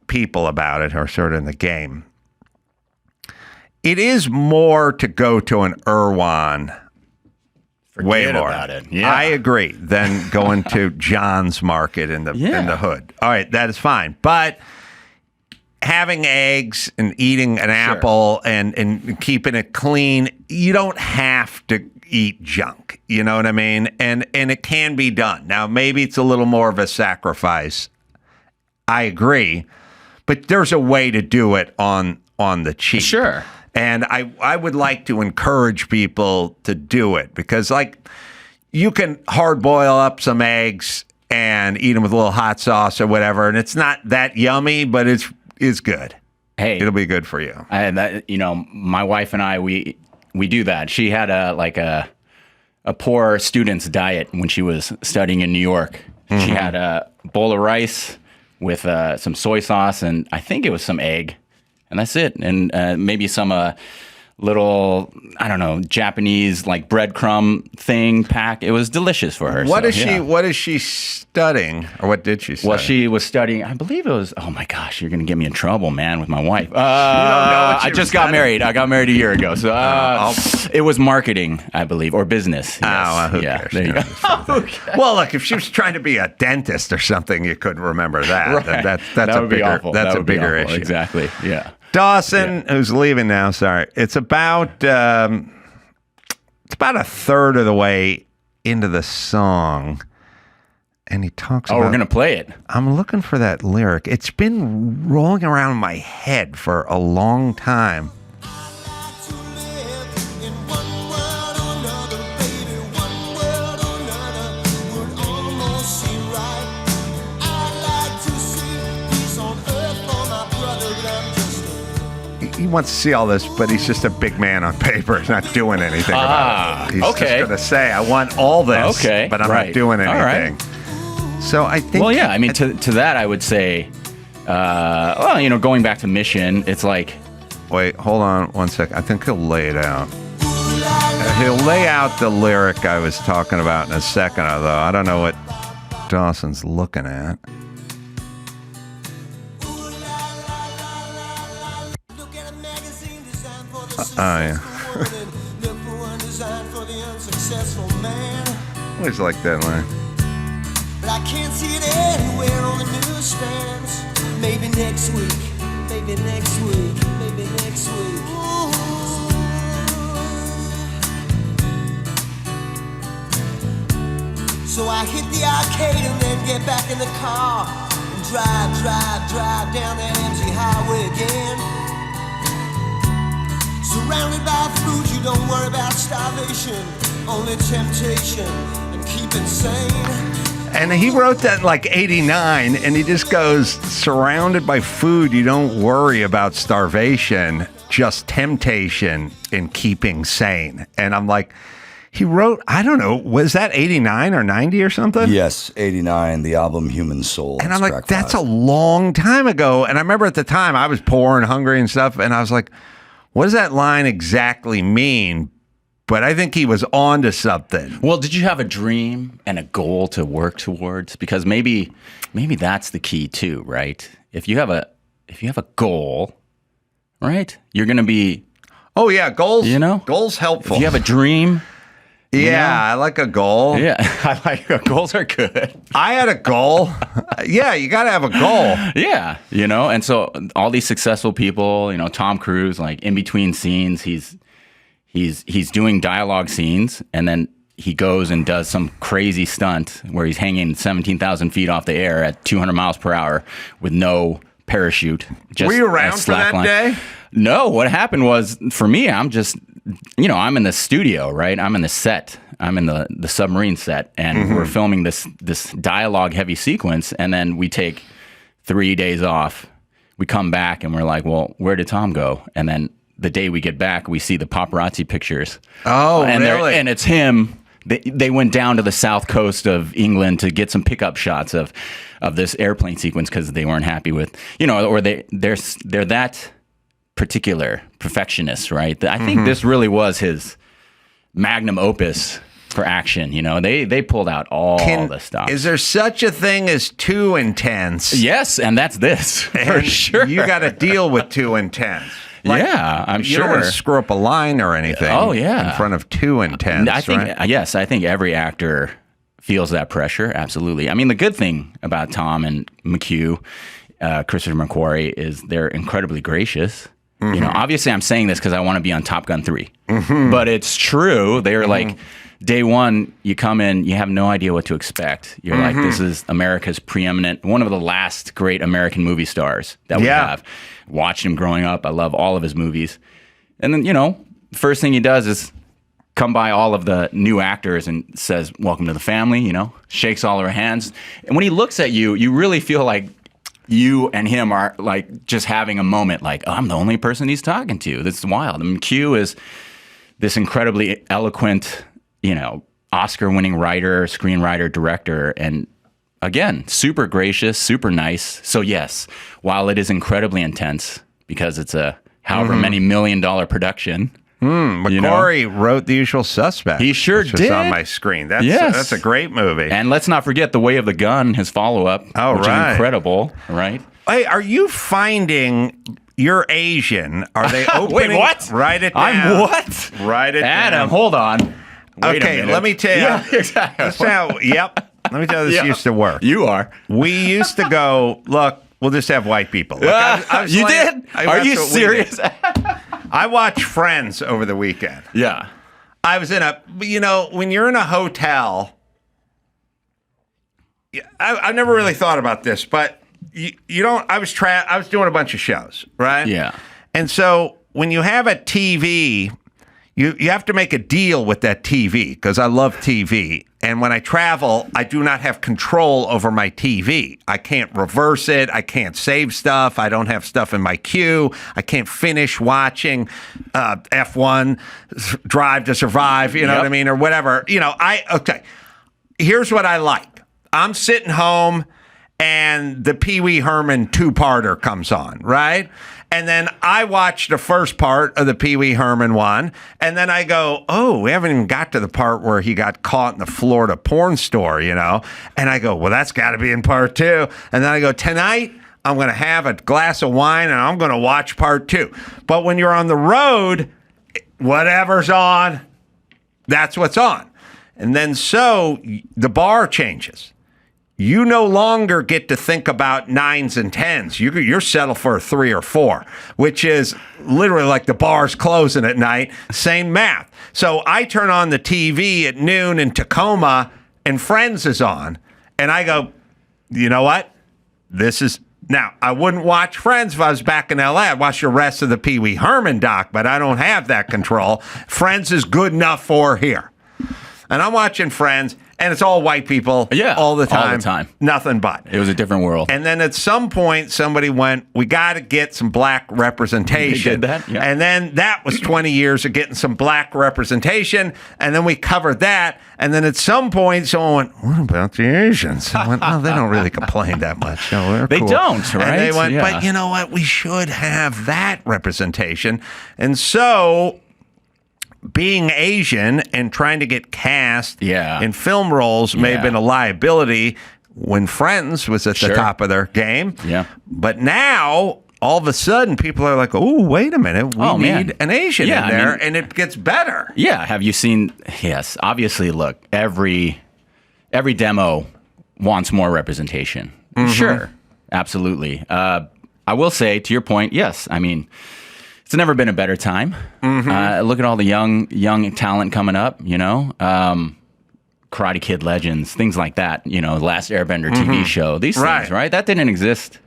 people about it who are sort of in the game. It is more to go to an Irwan. Way more. About it. Yeah. I agree than going to John's Market in the hood. All right, that is fine. But having eggs and eating an apple and keeping it clean, you don't have to eat junk. You know what I mean? And it can be done. Now, maybe it's a little more of a sacrifice. I agree. But there's a way to do it on the cheap. Sure. And I would like to encourage people to do it because, like, you can hard boil up some eggs and eat them with a little hot sauce or whatever, and it's not that yummy, but it's good. Hey, it'll be good for you. My wife and I, we do that. She had a a poor student's diet when she was studying in New York. Mm-hmm. She had a bowl of rice with some soy sauce, and I think it was some egg, and that's it. And maybe some little, I don't know, Japanese like breadcrumb thing pack. It was delicious for her. What is she studying, or what did she study? Well, she was studying, I believe it was, oh my gosh, you're going to get me in trouble, man, with my wife. I just got married. I got married a year ago. So it was marketing, I believe, or business. Yes. Who cares? There you go. Okay. Well, look, if she was trying to be a dentist or something, you couldn't rember that. Right. That's that a would bigger, be awful. that's that a would be bigger awful. issue. Exactly, yeah. Dawson, who's leaving now, sorry. It's about a third of the way into the song, and he talks about... Oh, we're going to play it. I'm looking for that lyric. It's been rolling around in my head for a long time. He wants to see all this, but he's just a big man on paper. He's not doing anything about it. He's just going to say, I want all this, but I'm not doing anything. Right. So I think... Well, yeah, I mean, to that I would say, going back to Mission, it's like... Wait, hold on one sec. I think he'll lay it out. He'll lay out the lyric I was talking about in a second, although I don't know what Dawson's looking at. Yeah. Always like that line. But I can't see it anywhere on the newsstands. Maybe next week, maybe next week, maybe next week. Ooh. So I hit the arcade and then get back in the car and drive down that empty highway again. Surrounded by food, you don't worry about starvation, only temptation and keeping sane. And he wrote that in like 89, and he just goes, surrounded by food, you don't worry about starvation, just temptation and keeping sane. And I'm like, he wrote, I don't know, was that 89 or 90 or something? Yes, 89, the album Human Soul. And I'm like, that's a long time ago. And I remember at the time I was poor and hungry and stuff, and I was like, what does that line exactly mean? But I think he was on to something. Well, did you have a dream and a goal to work towards? Because maybe that's the key too, right? If you have a goal, right? You're going to be... Oh, yeah, goals. Goals helpful. If you have a dream... Yeah, I like a goal. Yeah, I like goals are good. I had a goal. Yeah, you got to have a goal. Yeah, and so all these successful people, Tom Cruise, like in between scenes, he's doing dialogue scenes, and then he goes and does some crazy stunt where he's hanging 17,000 feet off the air at 200 miles per hour with no parachute. Were you around for that day? No, what happened was, for me, I'm just... I'm in the studio, right? I'm in the set. I'm in the submarine set, and we're filming this dialogue heavy sequence, and then we take 3 days off. We come back, and we're like, well, where did Tom go? And then the day we get back, we see the paparazzi pictures. Oh, and really? And it's him. They went down to the south coast of England to get some pickup shots of this airplane sequence because they weren't happy with, or they're that particular perfectionist, right? I think this really was his magnum opus for action. They pulled out all the stuff. Is there such a thing as too intense? Yes, and that's this for sure. You got to deal with too intense. Yeah, I'm sure. You don't want to screw up a line or anything. Oh yeah, in front of too intense. I think right? Yes, I think every actor feels that pressure. Absolutely. I mean, the good thing about Tom and McHugh, Christopher McQuarrie, is they're incredibly gracious. Obviously I'm saying this because I want to be on Top Gun 3. But it's true. They were like, day one, you come in, you have no idea what to expect. You're like, this is America's preeminent, one of the last great American movie stars that we have. Watched him growing up. I love all of his movies. And then, first thing he does is come by all of the new actors and says, welcome to the family, shakes all their hands. And when he looks at you, you really feel like you and him are like just having a moment like, oh, I'm the only person he's talking to. This is wild. And McHugh is this incredibly eloquent, Oscar-winning writer, screenwriter, director, and again, super gracious, super nice. So yes, while it is incredibly intense because it's a however many $1 million production. McCrory wrote The Usual Suspect. He sure which did. is on my screen. That's a great movie. And let's not forget The Way of the Gun, his follow-up, which is incredible, right? Hey, are you finding you're Asian? Are they opening? Wait, what? Write it down. I'm what? Write it down. Adam, hold on. Wait a Okay, minute. let me tell you. Yeah, exactly. That's how, let me tell you this used to work. You are. We used to go, look, we'll just have white people. Look, I was you playing- did? Are you serious? I watched Friends over the weekend. Yeah. I was in when you're in a hotel, I never really thought about this, but you don't, I was doing a bunch of shows, right? Yeah. And so when you have a TV, you have to make a deal with that TV because I love TV. And when I travel, I do not have control over my TV. I can't reverse it. I can't save stuff. I don't have stuff in my queue. I can't finish watching F1, Drive to Survive, you know what I mean, or whatever. Okay, here's what I like. I'm sitting home and the Pee Wee Herman two-parter comes on, right? And then I watch the first part of the Pee Wee Herman one, and then I go, oh, we haven't even got to the part where he got caught in the Florida porn store, And I go, well, that's got to be in part 2. And then I go, tonight, I'm going to have a glass of wine, and I'm going to watch part 2. But when you're on the road, whatever's on, that's what's on. And then so the bar changes. You no longer get to think about 9s and 10s. You're settled for a 3 or 4, which is literally like the bar's closing at night. Same math. So I turn on the TV at noon in Tacoma and Friends is on. And I go, you know what? Now, I wouldn't watch Friends if I was back in LA. I'd watch the rest of the Pee Wee Herman doc, but I don't have that control. Friends is good enough for here. And I'm watching Friends, and it's all white people all the time. All the time. Nothing but. It was a different world. And then at some point, somebody went, we got to get some black representation. They did that? Yeah. And then that was 20 years of getting some black representation. And then we covered that. And then at some point, someone went, what about the Asians? I went, well, they don't really complain that much. No, they're They cool. don't, right? And they went, Yeah. but you know what? We should have that representation. And so being Asian and trying to get cast in film roles may have been a liability when Friends was at the top of their game. Yeah. But now, all of a sudden, people are like, oh, wait a minute. We need an Asian in there, and it gets better. Yeah. Have you seen? Yes. Obviously, look, every demo wants more representation. Sure. Absolutely. I will say, to your point, yes. I mean, it's never been a better time. Look at all the young talent coming up, Karate Kid legends, things like that, Last Airbender TV show, these things, right? That didn't exist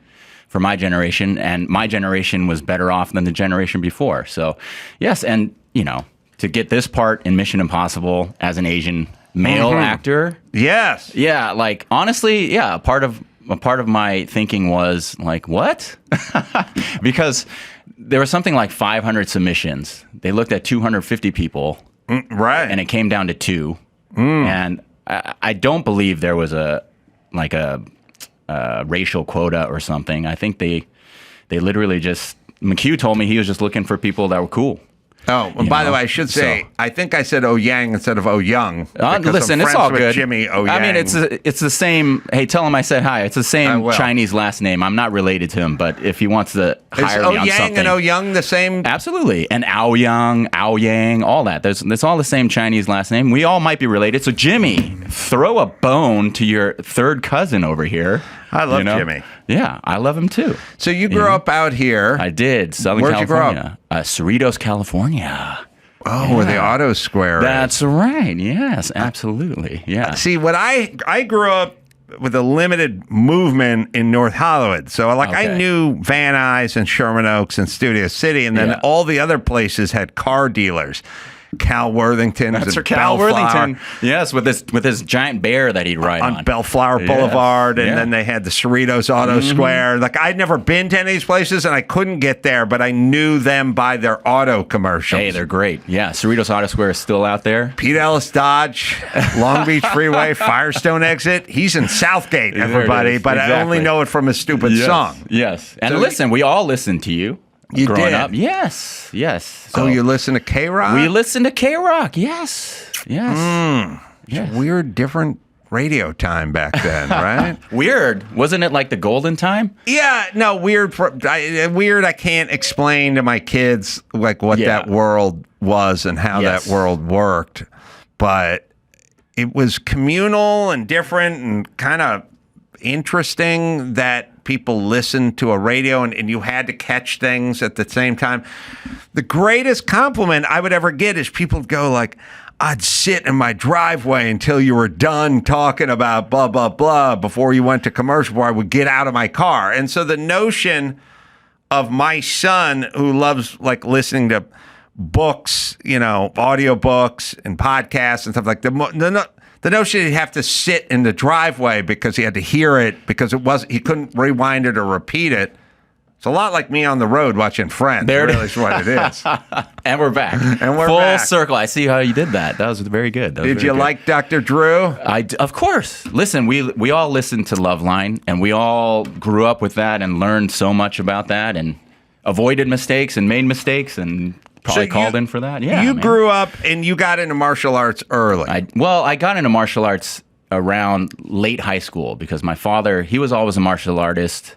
for my generation, and my generation was better off than the generation before. So, yes, and, to get this part in Mission Impossible as an Asian male actor. Yes. Yeah, like, honestly, yeah, a part of my thinking was like, what? Because there was something like 500 submissions. They looked at 250 people. Right. And it came down to 2. And I don't believe there was a racial quota or something. I think they literally just, McHugh told me he was just looking for people that were cool. Oh, and by the way, I should say, I think I said Oyoung instead of Oyoung. Listen, it's all good. Jimmy Oyoung. I mean, it's the same. Hey, tell him I said hi. It's the same Chinese last name. I'm not related to him, but if he wants to hire me on something, Is Oyoung and Oyoung the same? Absolutely. And Aoyang, all that. There's all the same Chinese last name. We all might be related. So Jimmy, throw a bone to your third cousin over here. I love Jimmy. Yeah, I love him too. So you grew up out here. I did. Southern Where'd California. you grow up? Cerritos, California. Oh, where the auto square is. That's right. Yes, absolutely. Yeah. See, what I grew up with a limited movement in North Hollywood. So I knew Van Nuys and Sherman Oaks and Studio City, and then all the other places had car dealers. Cal Worthington. That's was for in Cal Bellflower. Worthington. Yes, with his giant bear that he'd ride on Bellflower Boulevard, and Yeah. then they had the Cerritos Auto Square. Like, I'd never been to any of these places, and I couldn't get there, but I knew them by their auto commercials. Hey, they're great. Yeah, Cerritos Auto Square is still out there. Pete Ellis Dodge, Long Beach Freeway, Firestone exit. He's in Southgate, There it everybody, is. but I only Exactly. know it from his stupid song. Yes. And So listen, we all listened to you. You growing did? up. Yes. Yes. So you listen to K-Rock? We listened to K-Rock. Yes. Yes. Yes. Weird, different radio time back then, right? Weird. Wasn't it like the golden time? Yeah, no, weird. Weird. I can't explain to my kids like what that world was and how that world worked, but it was communal and different and kind of interesting that people listened to a radio and you had to catch things at the same time. The greatest compliment I would ever get is people would go like, I'd sit in my driveway until you were done talking about blah, blah, blah before you went to commercial, where I would get out of my car. And so the notion of my son, who loves like listening to books, you know, audiobooks and podcasts and stuff like that, the notion he'd have to sit in the driveway because he had to hear it because he couldn't rewind it or repeat it. It's a lot like me on the road watching Friends. There really is what it is. And we're back. And we're full back. circle. I see how you did that. That was very good. Did you like Dr. Drew? Of course. Listen, we all listened to Loveline, and we all grew up with that and learned so much about that and avoided mistakes and made mistakes and probably called in for that. Yeah, you man. grew up and you got into martial arts early. I got into martial arts around late high school because my father, he was always a martial artist,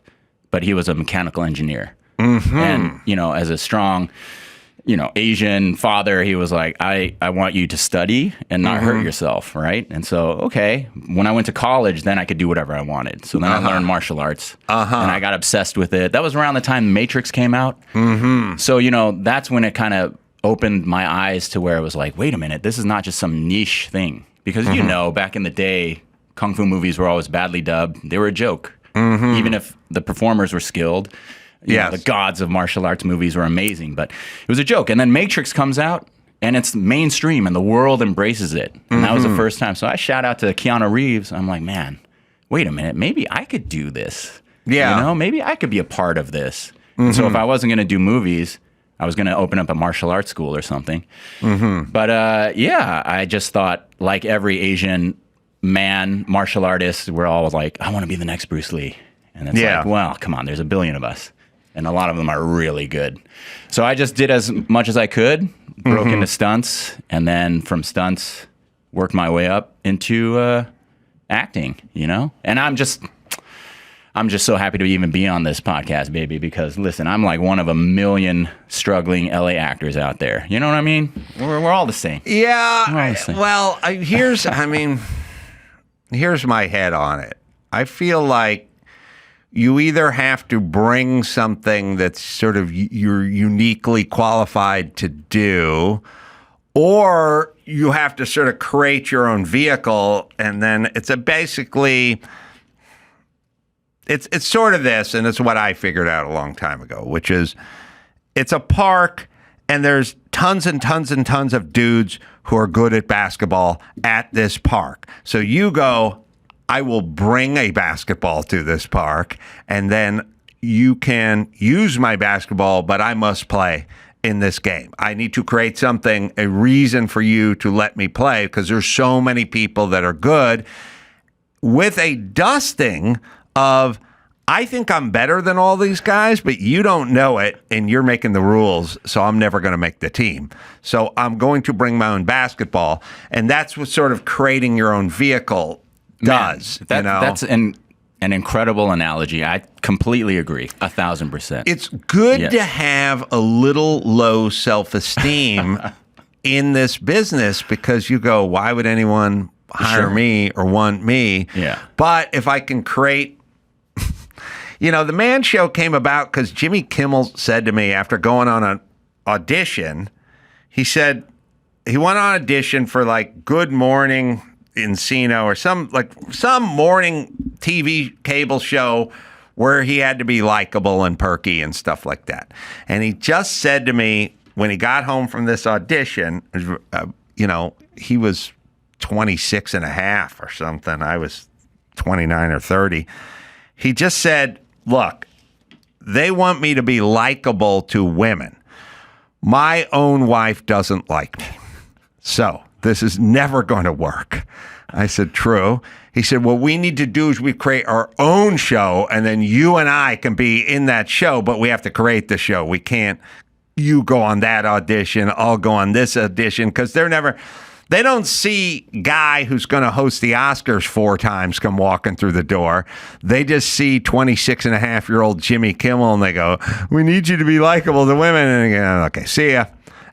but he was a mechanical engineer. Mm-hmm. And, you know, as a strong, you know, Asian father, he was like, I want you to study and not hurt yourself, right? And so, okay, when I went to college, then I could do whatever I wanted. So then I learned martial arts, and I got obsessed with it. That was around the time Matrix came out. Mm-hmm. So, you know, that's when it kind of opened my eyes to where it was like, wait a minute, this is not just some niche thing. Because, you know, back in the day, Kung Fu movies were always badly dubbed. They were a joke. Even if the performers were skilled. You know, the gods of martial arts movies were amazing, but it was a joke. And then Matrix comes out, and it's mainstream, and the world embraces it. And that was the first time. So I shout out to Keanu Reeves. I'm like, man, wait a minute. Maybe I could do this. Yeah. You know, maybe I could be a part of this. So if I wasn't going to do movies, I was going to open up a martial arts school or something. But yeah, I just thought, like every Asian man, martial artist, we're all like, I want to be the next Bruce Lee. And it's like, well, come on, there's a billion of us. And a lot of them are really good. So I just did as much as I could, broke into stunts, and then from stunts, worked my way up into acting, you know? And I'm just so happy to even be on this podcast, baby, because listen, I'm like one of a million struggling LA actors out there. You know what I mean? We're all the same. Yeah. We're all the same. Well, here's my head on it. I feel like you either have to bring something that's sort of you're uniquely qualified to do, or you have to sort of create your own vehicle, and then it's sort of this, and it's what I figured out a long time ago, which is it's a park, and there's tons and tons and tons of dudes who are good at basketball at this park. So you go, I will bring a basketball to this park, and then you can use my basketball, but I must play in this game. I need to create something, a reason for you to let me play, because there's so many people that are good, with a dusting of, I think I'm better than all these guys, but you don't know it, and you're making the rules, so I'm never going to make the team. So I'm going to bring my own basketball, and that's what sort of creating your own vehicle does. Man, that's an incredible analogy. I completely agree, 1,000%. It's good to have a little low self-esteem in this business, because you go, why would anyone hire me or want me? Yeah. But if I can create, you know, the Man Show came about because Jimmy Kimmel said to me after going on an audition, he said he went on audition for like Good Morning Encino or some morning TV cable show where he had to be likable and perky and stuff like that. And he just said to me, when he got home from this audition, he was 26 and a half or something. I was 29 or 30. He just said, look, they want me to be likable to women. My own wife doesn't like me. So this is never going to work. I said, true. He said, what we need to do is we create our own show, and then you and I can be in that show, but we have to create the show. We can't, you go on that audition, I'll go on this audition, because they don't see guy who's going to host the Oscars 4 times come walking through the door. They just see 26-and-a-half-year-old Jimmy Kimmel, and they go, we need you to be likable to women. And they go, okay, see ya.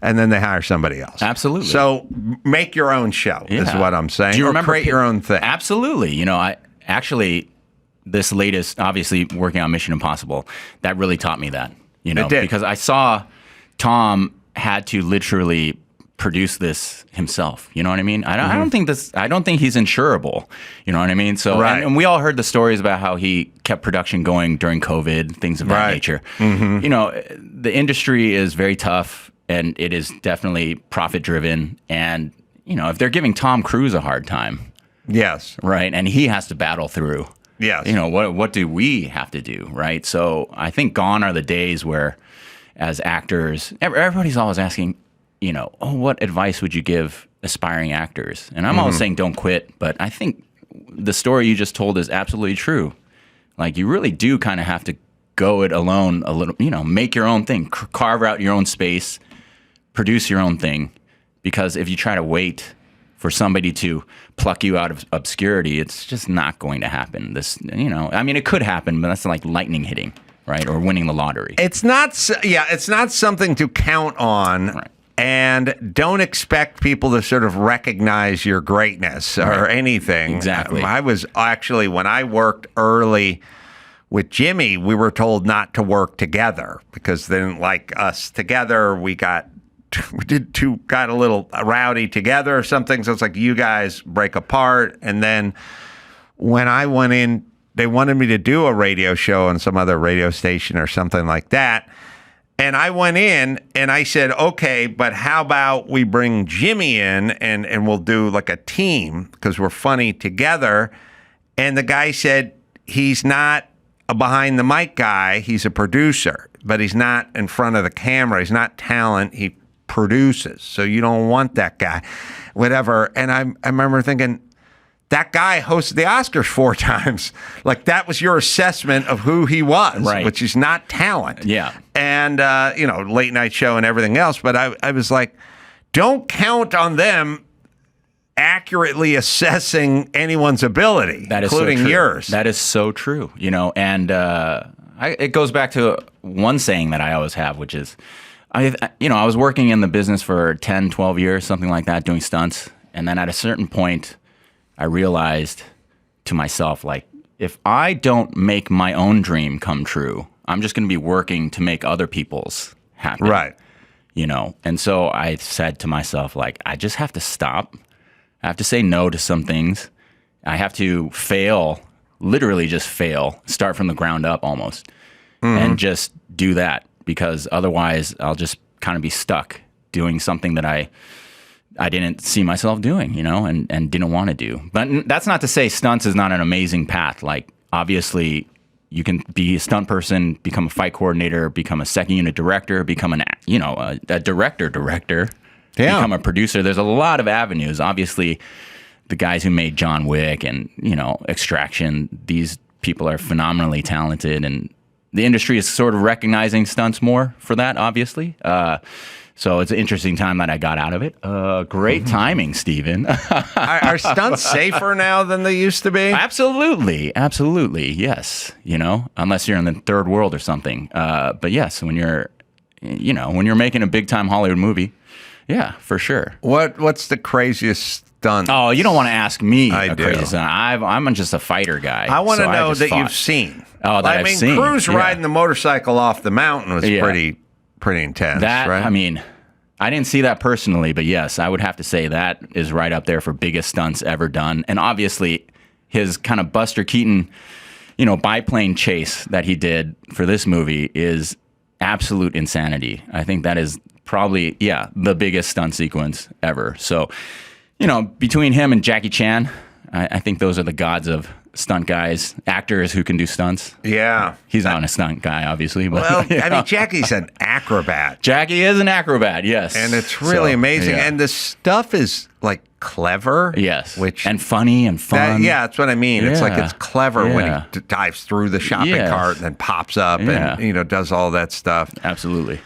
And then they hire somebody else. Absolutely. So make your own show is what I'm saying. Do you remember create your own thing? Absolutely. I actually, this latest, obviously working on Mission Impossible, that really taught me that. It did. Because I saw Tom had to literally produce this himself. You know what I mean? I don't think he's insurable. You know what I mean? So, right. and we all heard the stories about how he kept production going during COVID, things of that nature. The industry is very tough. And it is definitely profit driven. And, if they're giving Tom Cruise a hard time. Yes. Right. And he has to battle through. Yes. What do we have to do? Right. So I think gone are the days where, as actors, everybody's always asking, what advice would you give aspiring actors? And I'm always saying don't quit. But I think the story you just told is absolutely true. Like, you really do kind of have to go it alone a little, make your own thing, carve out your own space. Produce your own thing, because if you try to wait for somebody to pluck you out of obscurity, it's just not going to happen. It could happen, but that's like lightning hitting, right? Or winning the lottery. It's not something to count on. Right. And don't expect people to sort of recognize your greatness or anything. Exactly. I was actually, when I worked early with Jimmy, we were told not to work together because they didn't like us together. We got a little rowdy together or something. So it's like, you guys break apart. And then when I went in, they wanted me to do a radio show on some other radio station or something like that. And I went in and I said, okay, but how about we bring Jimmy in and we'll do like a team because we're funny together. And the guy said, he's not a behind the mic guy. He's a producer, but he's not in front of the camera. He's not talent. He produces. So you don't want that guy, whatever. And I remember thinking, that guy hosted the Oscars 4 times. Like, that was your assessment of who he was, which is not talent. Yeah. And, late night show and everything else. But I was like, don't count on them accurately assessing anyone's ability, including yours. That is so true, and it goes back to one saying that I always have, which is, I was working in the business for 10, 12 years, something like that, doing stunts. And then at a certain point, I realized to myself, like, if I don't make my own dream come true, I'm just going to be working to make other people's happen. Right. And so I said to myself, like, I just have to stop. I have to say no to some things. I have to fail, literally just fail, start from the ground up almost, and just do that. Because otherwise I'll just kind of be stuck doing something that I didn't see myself doing, and didn't want to do. But that's not to say stunts is not an amazing path. Like, obviously, you can be a stunt person, become a fight coordinator, become a second unit director, become a director, become a producer. There's a lot of avenues. Obviously, the guys who made John Wick and, Extraction, these people are phenomenally talented, and the industry is sort of recognizing stunts more for that, obviously. So it's an interesting time that I got out of it. Great timing, Steven. Are stunts safer now than they used to be? Absolutely. Yes. Unless you're in the third world or something. But yes, when you're making a big time Hollywood movie, yeah, for sure. What's the craziest stunt? Oh, you don't want to ask me. I do. Crazy stunt. I'm just a fighter guy. I want to know that you've seen. Oh, that I've seen. Cruz riding the motorcycle off the mountain was pretty intense. That, right? I didn't see that personally, but yes, I would have to say that is right up there for biggest stunts ever done. And obviously, his kind of Buster Keaton, biplane chase that he did for this movie is absolute insanity. I think that is probably, the biggest stunt sequence ever. So, between him and Jackie Chan, I think those are the gods of stunt guys, actors who can do stunts. Yeah. He's not a stunt guy, obviously. But, Well, I mean, Jackie's an acrobat. Jackie is an acrobat, yes. And it's really amazing. Yeah. And the stuff is like clever. Yes. Which and funny and fun. that's what I mean. It's like it's clever when he dives through the shopping Yes. cart and then pops up and, does all that stuff. Absolutely.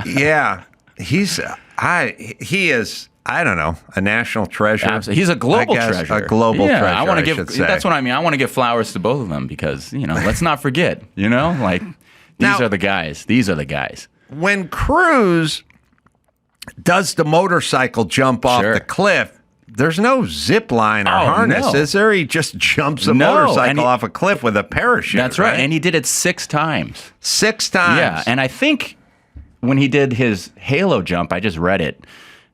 Yeah. He is, I don't know, a national treasure. Absolutely. He's a global treasure. A global treasure, I want to give. should say. That's what I mean. I want to give flowers to both of them because let's not forget. Like these are the guys. These are the guys. When Cruise does the motorcycle jump off the cliff, there's no zip line or harness, is there? He just jumps a motorcycle off a cliff with a parachute. That's right. And he did it 6 times. 6 times. Yeah. And I think when he did his halo jump, I just read it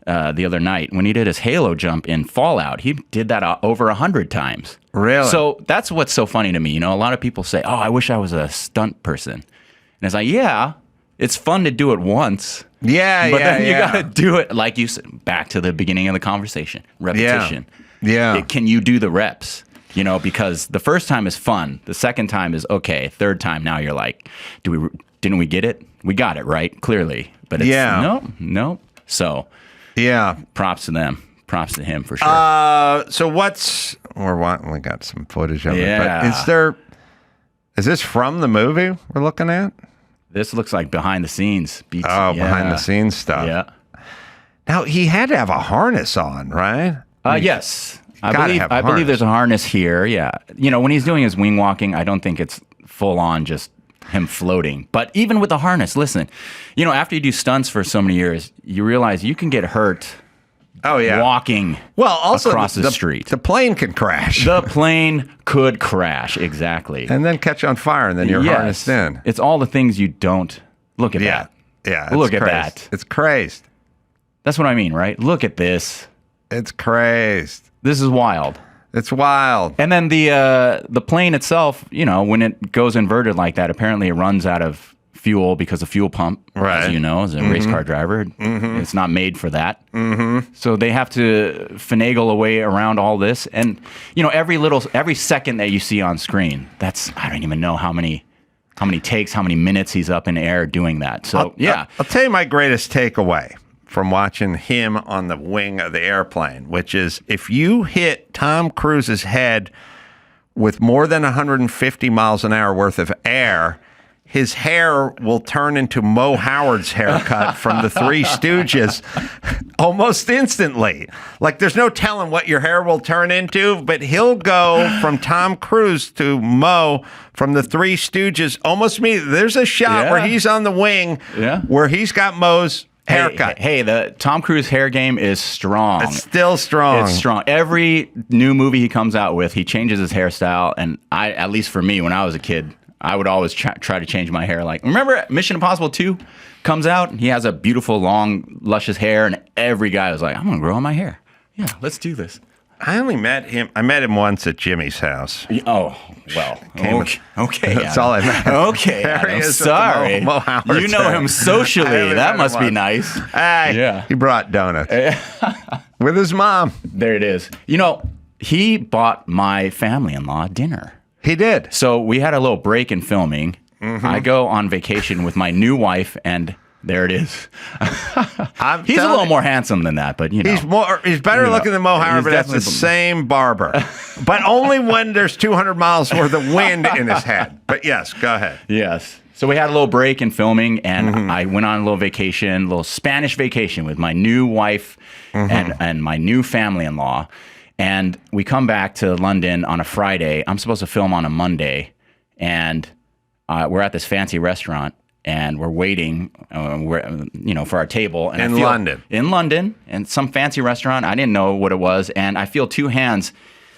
the other night. When he did his halo jump in Fallout, he did that over 100 times. Really? So that's what's so funny to me. A lot of people say, "Oh, I wish I was a stunt person," and it's like, yeah, it's fun to do it once. Yeah, but then you got to do it, like you said, back to the beginning of the conversation, repetition. Yeah. Can you do the reps? Because the first time is fun. The second time is okay. Third time, now you're like, didn't we get it? We got it, right? Clearly. But it's no. So, props to them. Props to him for sure. So we got some footage of it. But is this from the movie we're looking at? This looks like behind the scenes. Behind the scenes stuff. Yeah. Now, he had to have a harness on, right? Yes. I believe there's a harness here. Yeah. When he's doing his wing walking, I don't think it's full on just him floating. But even with the harness, listen, after you do stunts for so many years, you realize you can get hurt walking across the street. The plane can crash. The plane could crash, exactly. And then catch on fire, and then you're harnessed in. It's all the things you don't look at that. Yeah. Look at that. It's crazed. That's what I mean, right? Look at this. It's crazed. This is wild. It's wild. And then the plane itself, when it goes inverted like that, apparently it runs out of fuel because the fuel pump, as you know, as a race car driver, it's not made for that. So they have to finagle a way around all this. And, every second that you see on screen, I don't even know how many takes, how many minutes he's up in air doing that. So, I'll tell you my greatest takeaway from watching him on the wing of the airplane, which is if you hit Tom Cruise's head with more than 150 miles an hour worth of air, his hair will turn into Mo Howard's haircut from the Three Stooges almost instantly. Like, there's no telling what your hair will turn into, but he'll go from Tom Cruise to Mo from the Three Stooges almost immediately. There's a shot where he's on the wing where he's got Mo's haircut. Hey, the Tom Cruise hair game is strong. It's still strong. It's strong. Every new movie he comes out with, he changes his hairstyle. And at least for me, when I was a kid, I would always try to change my hair. Like, remember Mission Impossible 2 comes out? And he has a beautiful, long, luscious hair. And every guy was like, I'm going to grow out my hair. Yeah, let's do this. I met him once at Jimmy's house. Oh, well. Okay. That's all I met. Okay. I'm sorry. Mo Howard's you know him socially. That must be nice. Hey, he brought donuts with his mom. There it is. He bought my family-in-law dinner. He did. So we had a little break in filming. I go on vacation with my new wife, and there it is. He's a little more handsome than that, but he's better looking than Mo Howard, but that's the same barber. But only when there's 200 miles worth of wind in his head. But yes, go ahead. Yes. So we had a little break in filming, and I went on a little vacation, a little Spanish vacation with my new wife and my new family-in-law. And we come back to London on a Friday. I'm supposed to film on a Monday, and we're at this fancy restaurant. And we're waiting, for our table. And in London, and some fancy restaurant. I didn't know what it was, and I feel 2 hands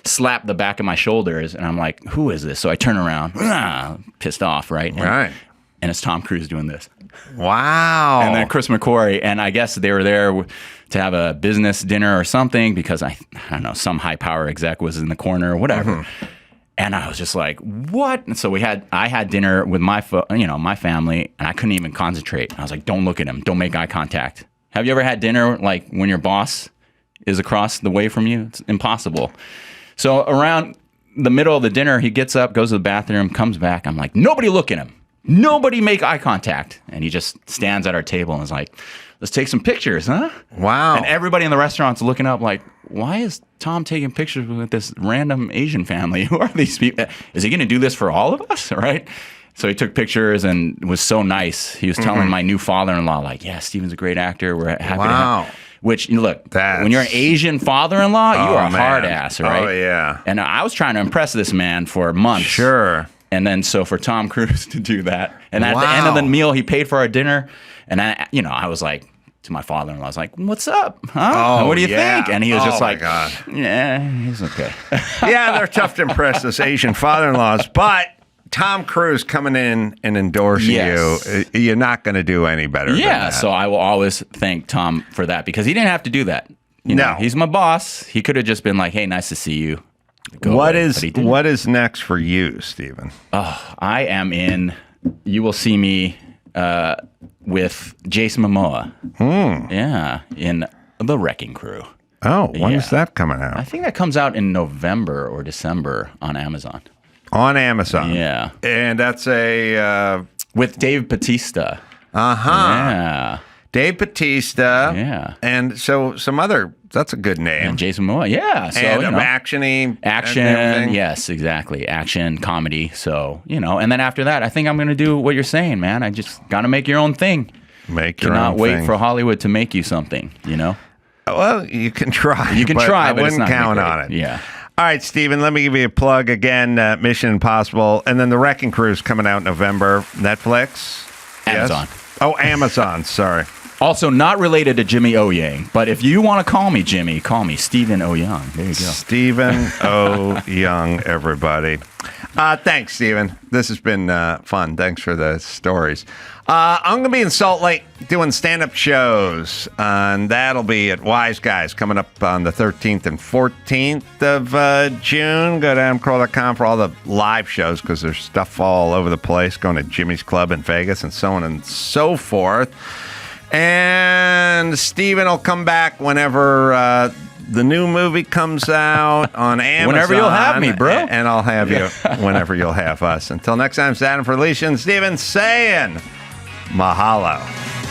slap the back of my shoulders, and I'm like, "Who is this?" So I turn around, pissed off, right? And it's Tom Cruise doing this. Wow. And then Chris McQuarrie, and I guess they were there to have a business dinner or something because I don't know, some high power exec was in the corner or whatever. And I was just like, what? And so I had dinner with my family, and I couldn't even concentrate. I was like, don't look at him. Don't make eye contact. Have you ever had dinner like when your boss is across the way from you? It's impossible. So around the middle of the dinner, he gets up, goes to the bathroom, comes back. I'm like, nobody look at him. Nobody make eye contact. And he just stands at our table and is like, let's take some pictures, huh? Wow. And everybody in the restaurant's looking up like, why is Tom taking pictures with this random Asian family? Who are these people? Is he going to do this for all of us, right? So he took pictures and was so nice. He was telling my new father-in-law, like, yeah, Steven's a great actor. We're happy to have. Which, look, when you're an Asian father-in-law, you are a hard ass, right? Oh, yeah. And I was trying to impress this man for months. Sure. And then so for Tom Cruise to do that. And at the end of the meal, he paid for our dinner. And I was like, to my father-in-law, I was like, what's up? Huh? What do you think? And he was just like, yeah, he's okay. Yeah, they're tough to impress, those Asian father-in-laws. But Tom Cruise coming in and endorsing you, you're not going to do any better than that. So I will always thank Tom for that because he didn't have to do that. You know, he's my boss. He could have just been like, hey, nice to see you. What is next for you, Steven? Oh, I am in, you will see me with Jason Momoa. Yeah, in The Wrecking Crew. Oh, when is that coming out? I think that comes out in November or December on Amazon. On Amazon. Yeah. And that's a... with Dave Bautista. Uh-huh. Yeah. Dave Bautista. Yeah. And so some other... That's a good name. And Jason Momoa. Yeah. So, and action-y. Action. Yes, exactly. Action, comedy. So, and then after that, I think I'm going to do what you're saying, man. I just got to make your own thing. Make your own Cannot wait thing. for Hollywood to make you something, Well, you can try. You can try, but I it's wouldn't not count great. on it. Yeah. All right, Steven, let me give you a plug again. Mission Impossible. And then The Wrecking Crew is coming out in November. Netflix? Amazon. Yes? Oh, Amazon. Sorry. Also, not related to Jimmy Oyoung, but if you want to call me Jimmy, call me Stephen Oyoung. There you go. Stephen Oyoung, everybody. Thanks, Stephen. This has been fun. Thanks for the stories. I'm going to be in Salt Lake doing stand-up shows, and that'll be at Wise Guys coming up on the 13th and 14th of June. Go to adamcarolla.com for all the live shows because there's stuff all over the place, going to Jimmy's Club in Vegas and so on and so forth. And Steven will come back whenever the new movie comes out on Amazon. Whenever you'll have me, bro. And I'll have you whenever you'll have us. Until next time, it's Adam for Alicia and Steven saying mahalo.